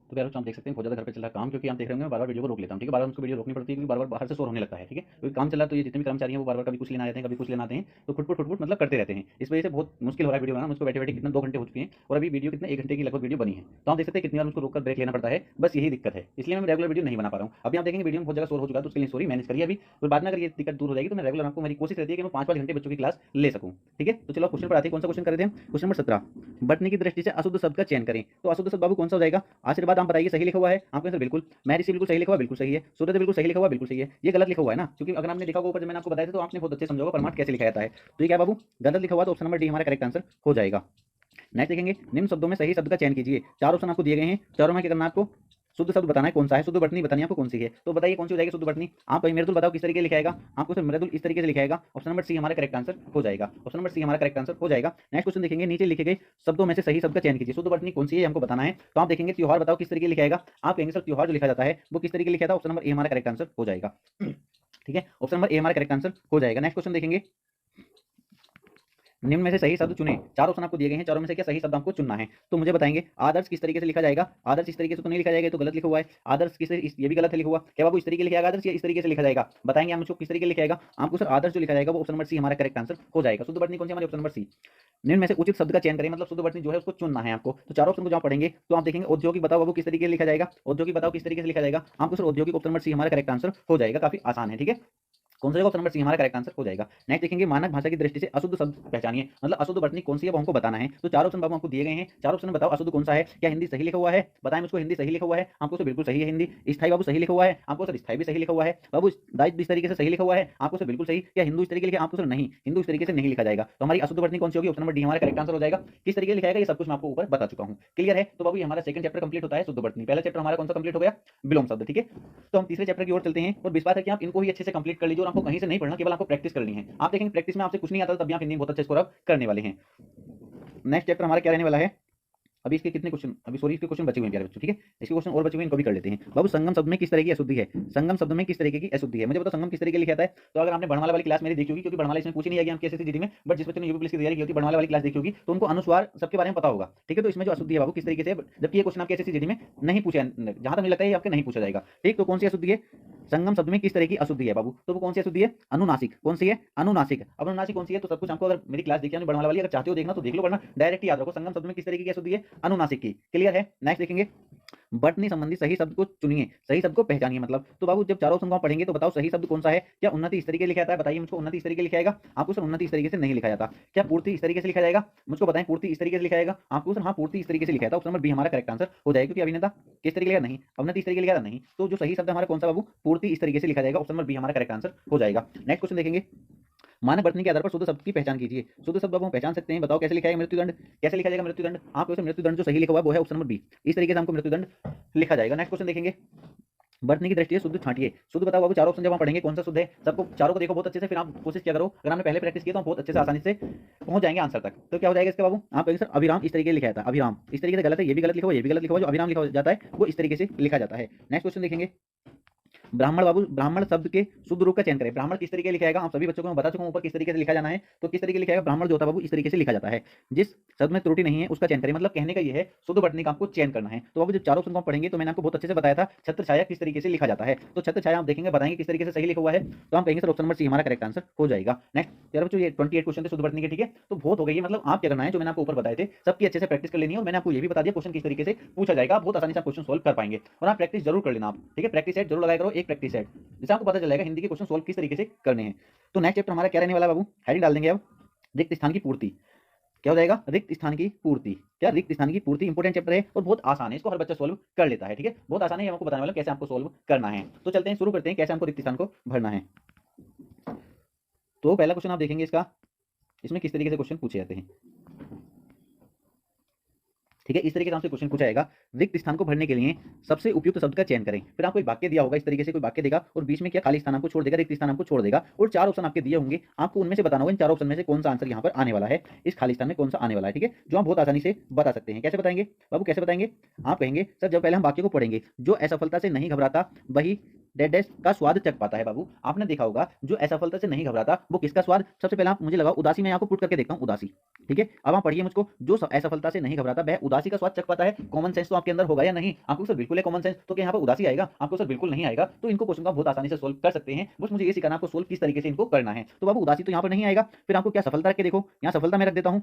तो प्यारे बच्चों, आप देख सकते हैं बहुत ज़्यादा घर पे चल रहा है काम, क्योंकि आप देख रहे होंगे बार-बार वीडियो को रोक लेता हूँ, ठीक है। बार-बार मुझको वीडियो रोकनी पड़ती है क्योंकि बार-बार बाहर से शोर होने लगता है, ठीक है। क्योंकि काम चल रहा है तो ये जितने भी कर्मचारी हैं वो बार-बार कभी कुछ लेना आ जाते हैं, कभी कुछ लेना आते हैं, तो खुटपुट मतलब करते रहते हैं। इस वजह से बहुत मुश्किल हो रहा है वीडियो बनाना। मुझको बैठे-बैठे कितना 2 घंटे हो चुके हैं और अभी वीडियो कितने 1 घंटे की लगभग वीडियो बनी है। तो आप देख सकते हैं कितनी बार मुझको रोककर ब्रेक लेना पड़ता है, बस यही दिक्कत है। इसलिए मैं रेगुलर वीडियो नहीं बना पा रहा हूँ। अभी आप देखेंगे वीडियो में बहुत ज़्यादा शोर हो चुका है, तो उसके लिए सॉरी, मैनेज करिए अभी। और बाद में अगर ये दिक्कत दूर हो जाएगी तो मैं रेगुलर आपको, मेरी कोशिश रहती है कि मैं 5-5 घंटे बच्चों की क्लास ले सकूँ, ठीक है। तो चलो क्वेश्चन पर आते हैं। कौन सा क्वेश्चन कर रहे थे हम? क्वेश्चन नंबर 17, बटनी की दृष्टि से अशुद्ध शब्द का चयन करें। तो अशुद्ध शब्द बाबू कौन सा हो जाएगा? आशीर्वाद आप बताइए, सही लिखा हुआ है आपके आंसर बिल्कुल। मैरिज बिल्कुल सही लिखा हुआ, बिल्कुल सही है। सूरज बिल्कुल सही लिखा हुआ, बिल्कुल सही है। ये गलत लिखा हुआ है ना, क्योंकि अगर आपने देखा होगा ऊपर जब मैंने आपको बताया था तो आपने बहुत अच्छे समझा होगा परमार्थ कैसे लिखा जाता है। तो ये क्या बाबू गलत लिखा हुआ, तो ऑप्शन नंबर डी हमारा करेक्ट आंसर हो जाएगा। नेक्स्ट देखेंगे, निम्न शब्दों में सही शब्द का चयन कीजिए। 4 ऑप्शन आपको दिए गए हैं, चारों में क्या करना है आपको? शुद्ध शब्द बताना है कौन सा है, शुद्ध बटनी बतानी है आपको कौन सी है। तो बताइए कौन सी हो जाएगी शुद्ध बटनी? आप भाई मृदुल बताओ किस तरीके से लिखाएगा? आपको सिर्फ मृदुल इस तरीके से लिखाएगा। ऑप्शन नंबर सी हमारा करेक्ट आंसर हो जाएगा। ऑप्शन नंबर सी हमारा करेक्ट आंसर हो जाएगा। नेक्स्ट क्वेश्चन देखेंगे, नीचे लिखे गए शब्दों में से सही शब्द का चयन कीजिए। शुद्ध बटनी कौन सी है हमको बताना है। तो आप देखेंगे त्योहार बताओ किस तरीके से लिखाएगा। आप कहेंगे सर त्योहार जो लिखा जाता है वो किस तरीके से लिखा था। ऑप्शन नंबर ए हमारा करेक्ट आंसर हो जाएगा, ठीक है। ऑप्शन नंबर ए हमारा करेक्ट आंसर हो जाएगा। नेक्स्ट क्वेश्चन देखेंगे, निम्न में से सही शब्द चुने। 4 ऑप्शन आपको दिए गए हैं, चारों में से क्या सही शब्द आपको चुनना है। तो मुझे बताएंगे आदर्श किस तरीके से लिखा जाएगा। आदर्श इस तरीके से तो नहीं लिखा जाएगा, तो गलत लिखा हुआ है। आदर्श किस, ये भी गलत है लिखा हुआ। क्या बाबू इस तरीके लिखा जाएगा आदर्श, या इस तरीके से लिखा जाएगा? बताएंगे आप मुझको किस तरीके लिखाएगा। आपको सर आदर्श जो लिखा जाएगा वो ऑप्शन नंबर सी हमारा करेक्ट आंसर हो जाएगा। शुद्ध बटनी कौन सी हमारी? Option number C. निम्न में से उचित शब्द का चयन करें, मतलब शुद्ध बटनी जो है उसको चुनना है आपको। तो चारों ऑप्शन को जब पढ़ेंगे तो आप देखेंगे औद्योगिक बताओ बाबू किस तरीके से लिखा जाएगा। औद्योगिक बताओ किस तरीके से लिखा जाएगा। आपको सर औद्योगिक ऑप्शन नंबर सी हमारा करेक्ट आंसर हो जाएगा। काफी आसान है, ठीक है। कौन सा ऑप्शन नंबर सी हमारा करेक्ट आंसर हो जाएगा। नेक्स्ट देखेंगे, मानक भाषा की दृष्टि से अशुद्ध शब्द पहचानिए, मतलब अशुद्ध बटनी कौन सी है वो हमको बताना है। तो 4 ऑप्शन बाबू हमको दिए गए हैं, 4 ऑप्शन बताओ अशुद्ध कौन सा है। क्या हिंदी सही लिखा हुआ है? बताएं मुझको, हिंदी सही लिखा हुआ है आपको? तो बिल्कुल सही है हिंदी। स्थाई बाबू सही लिखा हुआ है आपको? सर स्थाई भी सही लिखा हुआ है। बाबू दायित्व इस तरीके से सही लिखा हुआ है आपको? सर बिल्कुल सही। क्या हिंदू इस तरीके लिखा? आपको सर नहीं, हिंदू इस तरीके से नहीं लिखा जाएगा। तो हमारी अशुद्ध बटनी कौन सी होगी? ऑप्शन नंबर डी हमारा करेक्ट आंसर हो जाएगा। किस तरीके से लिखाएगा ये सब कुछ मैं आपको ऊपर बता चुका हूँ, क्लियर है। तो बाबू हमारा सेकंड चैप्टर कंप्लीट होता है शुद्ध बटनी। पहला चैप्टर हमारा कौन सा कंप्लीट हो गया? विलोम शब्द, ठीक है। तो हम तीसरे चैप्टर की ओर चलते हैं और विश्वास है कि आप इनको ही अच्छे से कंप्लीट कर लीजिए और आपको कहीं से नहीं पढ़ना, केवल आपको प्रैक्टिस करनी है। आप देखेंगे प्रैक्टिस में आपसे कुछ नहीं आता, तब भी आप हिंदी में बहुत अच्छे स्कोर अप करने वाले हैं। नेक्स्ट चैप्टर हमारा क्या रहने वाला है? अभी इसके कितने क्वेश्चन, अभी सॉरी इसके क्वेश्चन बचे हुए हैं प्यारे बच्चों, ठीक है। इसके क्वेश्चन और बचे हुए हैं, इनको भी कर लेते हैं। बाबू संगम शब्द में किस तरह की अशुद्धि है? संगम शब्द में किस तरीके की अशुद्धि है मुझे बताओ। संगम किस तरीके लिखा जाता है? तो अगर आपने बड़माला वाली क्लास मेरी देखी होगी, क्योंकि बड़माला इसमें पूछी नहीं आएगी हम कैसे जीडी में, बट जिस बच्चे ने यूपी पुलिस की तैयारी की होती है बड़माला वाली क्लास देखी होगी तो उनको अनुस्वार सबके बारे में पता होगा, ठीक है। तो इसमें जो अशुद्धि है बाबू किस तरीके से, जबकि ये क्वेश्चन आपके एसएससी जीडी में नहीं पूछा, जहां तक मुझे लगता है आपके नहीं पूछा जाएगा, ठीक। तो कौन सी अशुद्धि है? संगम शब्द में किस तरह की अशुद्धि है बाबू? तो वो कौन सी अशुद्धि है? अनुनासिक। कौन सी है? अनुनासिक। अब अनुनासिक कौन सी है? तो सब कुछ आपको, अगर मेरी क्लास देखी बड़माला वाली, अगर चाहते हो देखना तो देख लो, वरना डायरेक्ट याद रखो संगम शब्द में किस तरीके की अशुद्धि है? अनुनासिक की, क्लियर है। नेक्स्ट देखेंगे, बटनी संबंधी सही शब्द को चुनिए, सही शब्द को पहचानिए। मतलब तो बाबू जब चारों ऑप्शन को पढ़ेंगे तो बताओ सही शब्द कौन सा है। क्या उन्नति इस तरीके लिखा जाता है? बताइए मुझको, उन्नति इस तरीके लिखा जाएगा आपको? सर उन्नति इस तरीके से नहीं लिखा जाता। क्या पूर्ति इस तरीके से लिखा जाएगा? मुझको बताएं, पूर्ति इस तरीके से लिखा जाएगा आपको? सर हाँ, पूर्ति इस तरीके से लिखा जाता है। ऑप्शन नंबर बी हमारा करेक्ट आंसर हो जाएगा, क्योंकि अभिनेता किस तरीके लिखा? नहीं, अवनति इस तरीके लिखा नहीं। तो जो सही शब्द हमारा कौन सा बाबू? पूर्ति इस तरीके से लिखा जाएगा। ऑप्शन नंबर बी हमारा करेक्ट आंसर हो जाएगा। नेक्स्ट क्वेश्चन देखेंगे, मानक बटनी के आधार पर शुद्ध शब्द की पहचान कीजिए। शुद्ध शब्द हम पहचान सकते हैं, बताओ कैसे लिखा जाएगा? मृत्युदंड कैसे लिखा जाएगा? मृत्युदंड आपको मृत्युदंड जो सही लिखा हुआ है वो है ऑप्शन नंबर बी, इस तरीके से हमको मृत्युदंड लिखा जाएगा। नेक्स्ट क्वेश्चन देखेंगे, बटनी की दृष्टि से शुद्ध छांटिए। शुद्ध बताओ बाबू, चारों ऑप्शन जब हम पढ़ेंगे कौन सा शुद्ध है? सबको चारों को देखो बहुत अच्छे से, फिर आप कोशिश क्या करो, अगर आपने पहले प्रैक्टिस किया तो हम बहुत अच्छे से आसानी से पहुंच जाएंगे आंसर तक। तो क्या हो जाएगा इसका बाबू? आप कहेंगे सर अभिराम इस तरीके से लिखा जाता है। अभिराम इस तरीके से गलत है, ये भी गलत लिखा हुआ, ये भी गलत लिखा हुआ। जो अभिराम लिखा जाता है वो इस तरीके से लिखा जाता है। नेक्स्ट क्वेश्चन देखेंगे, ब्राह्मण बाबू, ब्राह्मण शब्द के शुद्ध रूप का चयन करें। ब्राह्मण किस तरीके लिखाएगा? आप सभी बच्चों को मैं बता चुका हूं ऊपर किस तरीके से लिखा जाना है। तो किस तरीके लिखाएगा? ब्राह्मण जो होता है बाबू इस तरीके से लिखा जाता है। जिस शब्द में त्रुटि नहीं है उसका चयन करें। मतलब कहने का ये है शुद्ध बटनी का आपको चयन करना है। तो बाबू जब चारों ऑप्शन को पढ़ेंगे तो मैंने आपको बहुत अच्छे से बताया था छत्र छाया किस तरीके से लिखा जाता है। तो छत्र छाया आप देखेंगे, बताएंगे किस तरीके से सही लिखा हुआ है। तो हम कहेंगे सर ऑप्शन नंबर सी हमारा करेक्ट आंसर हो जाएगा। नेक्स्ट यार बच्चों, ये 28 क्वेश्चन थे शुद्ध बटनी के, ठीक है। तो बहुत हो गई है, मतलब आप क्या करना है जो मैंने आपको ऊपर बताए थे सबकी अच्छे से प्रैक्टिस कर लेनी है। और मैंने आपको ये भी बता दिया क्वेश्चन किस तरीके से पूछा जाएगा, आप बहुत आसानी से क्वेश्चन सोल्व कर पाएंगे। और आप प्रैक्टिस जरूर कर लेना आप, ठीक है। प्रैक्टिस सेट जरूर लगाया करो, एक प्रैक्टिस सेट, जिससे आपको पता चल जाएगा हिंदी के क्वेश्चन सोल्व किस तरीके से करने हैं। तो नेक्स्ट चैप्टर हमारा क्या रहने वाला है बाबू? हेडिंग डाल देंगे अब, रिक्त स्थान की पूर्ति। क्या हो जाएगा? रिक्त स्थान की पूर्ति। क्या रिक्त स्थान की पूर्ति इंपॉर्टेंट चैप्टर है और बहुत आसान है, इसको हर बच्चा सोल्व कर लेता है, ठीक है। बहुत आसान है, हमको बताने वाला कैसे आपको सोल्व करना है। तो चलते हैं, शुरू करते हैं कैसे हमको रिक्त स्थान को भरना है। तो पहला क्वेश्चन आप देखेंगे इसका, इसमें किस तरीके से क्वेश्चन पूछे जाते हैं, ठीक है। इस तरीके से हमसे क्वेश्चन पूछा जाएगा, रिक्त स्थान को भरने के लिए सबसे उपयुक्त शब्द का चयन करें। फिर आपको एक वाक्य दिया होगा, इस तरीके से कोई वाक्य देगा और बीच में क्या खाली स्थान आपको छोड़ देगा, रिक्त स्थान आपको छोड़ देगा। और 4 ऑप्शन आपके दिए होंगे, आपको उनमें से बताना होगा इन 4 ऑप्शन में से कौन सा आंसर यहाँ पर आने वाला है, इस खाली स्थान में कौन सा आने वाला है, ठीक है। जो आप बहुत आसानी से बता सकते हैं। कैसे बताएंगे बाबू? कैसे बताएंगे? आप कहेंगे सर जब पहले हम वाक्य को पढ़ेंगे, जो असफलता से नहीं घबराता वही डैश डैश का स्वाद चख पाता है। बाबू आपने देखा होगा जो असफलता से नहीं घबराता वो किसका स्वाद, सबसे पहले आप मुझे लगाओ उदासी, में आपको पुट करके देखता हूँ उदासी, ठीक है। अब आप पढ़िए मुझको, जो असफलता से नहीं घबराता वह उदासी का स्वाद चख पाता है। कॉमन सेंस तो आपके अंदर होगा या नहीं? आपको सर बिल्कुल है कॉमन सेंस, तो क्या यहाँ पर उदासी आएगा? आपको सर बिल्कुल नहीं आएगा। तो इनको क्वेश्चन को बहुत आसानी से सोल्व कर सकते हैं, बस मुझे ये सिखाना आपको सोल्व किस तरीके से इनको करना है। तो बाबू उदासी तो यहाँ पर नहीं आएगा, फिर आपको क्या सफलता रख के देखो, यहाँ सफलता मैं रख देता हूँ।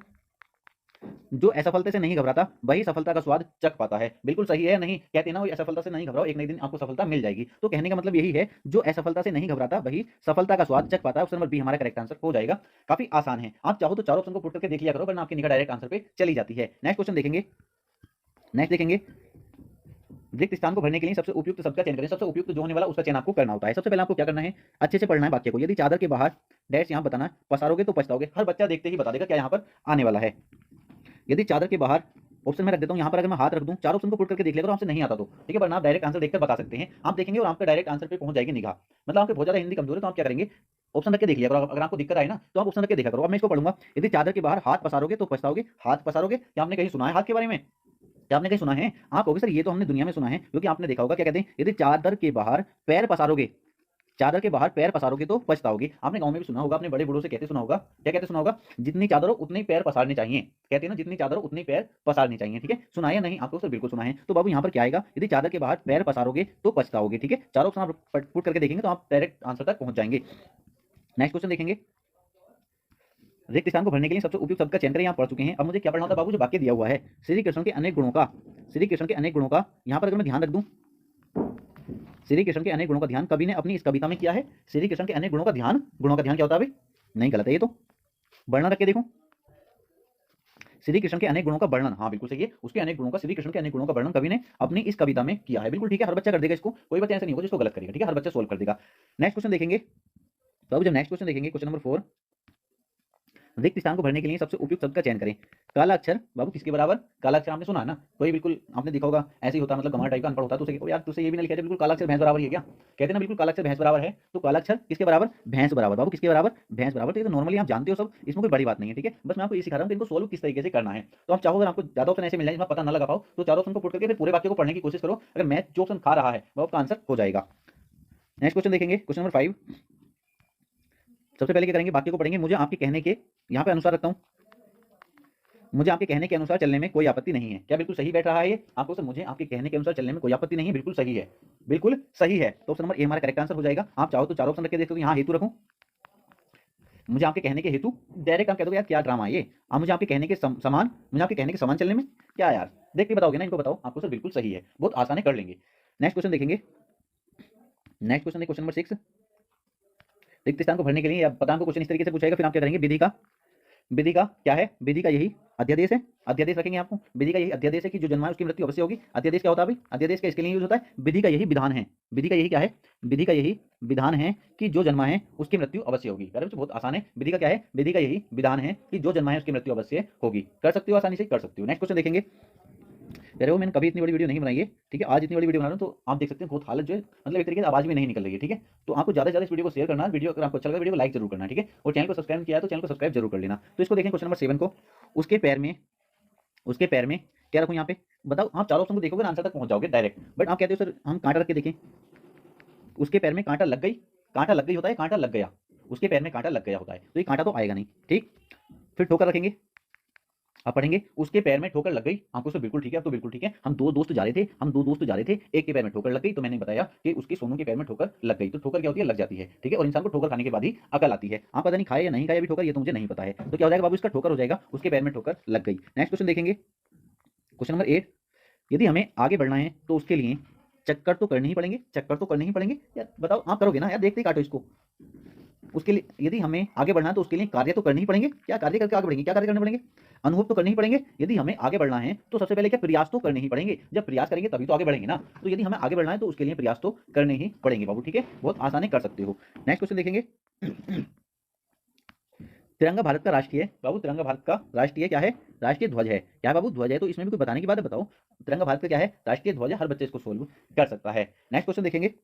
जो असफलता से नहीं घबराता वही सफलता का स्वाद चख पाता है। बिल्कुल सही है, नहीं कहते ना, वो असफलता से नहीं घबराओ, एक नई दिन आपको सफलता मिल जाएगी। तो कहने का मतलब यही है, जो असफलता से नहीं घबराता वही सफलता का स्वाद चख पाता है। ऑप्शन नंबर बी हमारा करेक्ट आंसर हो जाएगा। काफी आसान है, आप चाहो तो चारों ऑप्शन को पुट करके देख लिया करो, वरना आपकी निगाह डायरेक्ट आंसर पे चली जाती है। नेक्स्ट क्वेश्चन देखेंगे, नेक्स्ट देखेंगे, रिक्त स्थान को भरने के लिए सबसे उपयुक्त शब्द का चयन करें। सबसे उपयुक्त जो होने वाला उसका चयन आपको करना होता है। सबसे पहले आपको क्या करना है, अच्छे से पढ़ना है वाक्य को। यदि चादर के बाहर डैश यहाँ बताना, पसारोगे तो पछताओगे। हर बच्चा देखते ही बता देगा क्या यहाँ पर आने वाला है। यदि चादर के बाहर, ऑप्शन में रख देता हूँ यहाँ पर, अगर मैं हाथ रख दूँ, चार ऑप्शन को पुट करके देख लेगा, आपसे नहीं आता तो ठीक है, वरना आप डायरेक्ट आंसर देखकर बता सकते हैं। आप देखेंगे और आपका डायरेक्ट आंसर पे पहुंच जाएगी निगाह। मतलब आपके बहुत ज्यादा हिंदी कमजोर है तो आप क्या करेंगे, ऑप्शन रख के देख लिया करो। अगर आपको दिक्कत आए ना तो आप ऑप्शन रख के देखा करो। अब मैं इसको पढ़ूंगा, यदि चादर के बाहर हाथ पसारोगे तो पछताओगे। हाथ पसारोगे, क्या आपने कहीं सुना है हाथ के बारे में? क्या आपने कहीं सुना है? आप कहोगे सर ये तो हमने दुनिया में सुना है, क्योंकि आपने देखा होगा क्या कहते हैं, यदि चादर के बाहर पैर पसारोगे, चादर के बाहर पैर पसारोगे तो पछताओगे। आपने गांव में भी सुना होगा, अपने बड़े बूढ़ों से कहते सुना होगा, क्या कहते सुना होगा, जितनी चादर हो उतने ही पैर पसारने चाहिए। कहते हैं ना, जितनी चादर हो उतने ही पैर पसारने चाहिए। ठीक है, सुना है या नहीं? आपको सर बिल्कुल सुना है। तो बाबू यहाँ पर क्या आएगा, यदि चादर के बाहर पैर पसारोगे तो पछताओगे। ठीक है, चारों ऑप्शन आप पुट करके देखेंगे तो आप डायरेक्ट आंसर तक पहुंच जाएंगे। नेक्स्ट क्वेश्चन देखेंगे, रिक्त स्थान को भरने के लिए सबसे उपयुक्त शब्द का चयन करें। यहाँ पढ़ चुके हैं। अब मुझे क्या पढ़ना होता है बाबू, जो वाक्य दिया हुआ है, श्री कृष्ण के अनेक गुणों का, श्री कृष्ण के अनेक गुणों का, यहाँ पर अगर मैं ध्यान रख दूं, श्री कृष्ण के अनेक गुणों का ध्यान कवि ने अपनी इस कविता में किया है। श्री कृष्ण के अनेक गुणों का ध्यान, गुणों का ध्यान क्या होता है भाई? नहीं, गलत है ये तो, वर्णन रख के देखो। श्री कृष्ण के अनेक गुणों का वर्णन, हाँ बिल्कुल सही है, उसके अनेक गुणों का, श्री कृष्ण के अनेक गुणों का वर्णन कवि ने अपनी इस कविता में किया है। बिल्कुल ठीक है, हर बच्चा कर देगा इसको, कोई बच्चा ऐसा नहीं होगा जिसको गलत करेगा। ठीक है, हर बच्चा सोल्व कर देगा। नेक्स्ट क्वेश्चन देखेंगे, तो अब जब नेक्स्ट क्वेश्चन देखेंगे, क्वेश्चन नंबर 4, रिक्त स्थान को भरने के लिए सबसे उपयुक्त शब्द का चयन करें। काला अक्षर बाबू किसके बराबर? काला अक्षर आपने सुना है ना, कोई बिल्कुल आपने देखा होगा ऐसे ही होता है, मतलब गंवार टाइप का अनपढ़ होता है तो उसे यार तुझसे ये भी नहीं कहते बिल्कुल काला अक्षर भैंस बराबर ही है क्या? कहते हैं ना बिल्कुल काला अक्षर भैंस बराबर है। तो काला अक्षर किसके बराबर? भैंस बराबर। बाबू किसके बराबर? भैंस बराबर। तो ये तो नॉर्मली आप जानते हो सब, इसमें कोई बड़ी बात नहीं है। ठीक है, बस मैं आपको ये सिखा रहा हूँ कि इनको सोल्व किस तरीके से करना है। तो आप चाहो अगर आपको ज्यादा ऑप्शन ऐसे मिल जाए जिसमें पता ना लगा पाओ, तो चारों ऑप्शन को पुट करके फिर पूरे वाक्य को पढ़ने की कोशिश करो। अगर मैथ जो ऑप्शन खा रहा है वो आपका आंसर हो जाएगा। नेक्स्ट क्वेश्चन देखेंगे, क्वेश्चन नंबर 5। सबसे पहले क्या करेंगे, वाक्य को पढ़ेंगे। मुझे आपके कहने के, यहाँ पे अनुसार रखता हूँ, मुझे आपके कहने के अनुसार चलने में कोई आपत्ति नहीं है। क्या बिल्कुल सही बैठ रहा है ये आपको? सर मुझे आपके कहने के अनुसार चलने में कोई आपत्ति नहीं है, बिल्कुल सही है, बिल्कुल सही है। तो ऑप्शन नंबर ए हमारा करेक्ट आंसर हो जाएगा। आप चाहो तो चारों ऑप्शन रख के देखो, यहाँ हेतु रखूं, मुझे आपके कहने के हेतु, डायरेक्ट आप कह दोगे यार क्या ड्रामा है ये, आप मुझे आपके कहने के समान, मुझे आपके कहने के समान चलने में क्या यार, देख के बताओगे ना, इनको बताओ आपको सर बिल्कुल सही है, बहुत आसान है, कर लेंगे। नेक्स्ट क्वेश्चन देखेंगे, नेक्स्ट क्वेश्चन, क्वेश्चन नंबर 6। रिक्त स्थान को भरने के लिए पता को क्वेश्चन इस तरीके से पूछेगा, फिर आप क्या करेंगे, विधि का, विधि का क्या है? विधि का यही अध्यादेश है, अध्यादेश रखेंगे आपको। विधि का यही अध्यादेश है कि जो जन्माए उसकी मृत्यु अवश्य होगी। अध्यादेश क्या होता है भाई? अध्यादेश का इसके लिए यूज होता है, विधि का यही विधान है। विधि का यही क्या है? विधि का यही विधान है कि जो जन्मा है उसकी मृत्यु अवश्य होगी। अरे बहुत आसान है, विधि का क्या है? विधि का यही विधान है कि जो जन्मा है उसकी मृत्यु अवश्य होगी। कर सकते हो, आसानी से कर सकते हो। नेक्स्ट क्वेश्चन देखेंगे। अरे वो मैंने कभी इतनी बड़ी वीडियो नहीं बनाई है, ठीक है, आज इतनी बड़ी वीडियो बना रहा हूँ, तो आप देख सकते हैं बहुत हालत जो है, मतलब एक तरीके से आवाज भी नहीं निकल रही है। ठीक है, तो आपको ज्यादा से ज्यादा इस वीडियो को शेयर करना, वीडियो अगर आपको अच्छा लगा वीडियो को लाइक जरूर करना। ठीक है, और चैनल को सब्सक्राइब किया है तो चैनल को सब्सक्राइब जरूर कर लेना। तो इसको देखें, क्वेश्चन नंबर 7 को, उसके पैर में, उसके पैर में क्या रखूं यहाँ पे? बताओ, आप चारों ऑप्शन को देखोगे आंसर तक पहुंच जाओगे डायरेक्ट। बट आप कहते हो सर हम कांटा रख के देखें, उसके पैर में कांटा लग गई, कांटा लग गई होता है, कांटा लग गया, उसके पैर में कांटा लग गया होता है, तो ये कांटा तो आएगा नहीं। ठीक, फिर ठोकर रखेंगे, आप पढ़ेंगे उसके पैर में ठोकर लग गई। आपको सर बिल्कुल ठीक है, अब तो बिल्कुल ठीक है। हम दो दोस्त जा रहे थे, एक के पैर में ठोकर लग गई, तो मैंने बताया कि उसके सोनू के पैर में ठोकर लग गई। तो ठोकर क्या होती है? लग जाती है। ठीक है, और इंसान को ठोकर खाने के बाद ही अकल आती है। आप पता नहीं खाए या नहीं खाए अभी ठोकर, ये तो मुझे नहीं पता है। तो क्या हो जाएगा बाबू, इसका ठोकर हो जाएगा, उसके पैर में ठोकर लग गई। नेक्स्ट क्वेश्चन देखेंगे, क्वेश्चन नंबर 8। यदि हमें आगे बढ़ना है तो उसके लिए चक्कर तो करने ही पड़ेंगे, चक्कर तो करने ही पड़ेंगे यार, बताओ आप करोगे ना यार, देखते ही काटो इसको। उसके लिए, यदि हमें आगे बढ़ना है तो उसके लिए कार्य तो करने ही पड़ेंगे। क्या कार्य करके आगे बढ़ेंगे? क्या कार्य करने पड़ेंगे? अनुभव तो करने ही पड़ेंगे। यदि हमें आगे बढ़ना है तो सबसे पहले क्या, प्रयास तो करने ही पड़ेंगे। जब प्रयास करेंगे तभी तो आगे बढ़ेंगे ना। तो यदि हमें आगे बढ़ना है तो उसके लिए प्रयास तो करने ही पड़ेंगे बाबू। ठीक है, बहुत आसानी कर सकते हो। नेक्स्ट क्वेश्चन देखेंगे, तिरंगा भारत का राष्ट्रीय, बाबू तिरंगा भारत का राष्ट्रीय क्या है? राष्ट्रीय ध्वज है। क्या है बाबू? ध्वज है। तो इसमें भी कोई बताने की बात है? बताओ, तिरंगा भारत का क्या है? राष्ट्रीय ध्वज है। हर बच्चे इसको सोल्व कर सकता है। नेक्स्ट क्वेश्चन देखेंगे,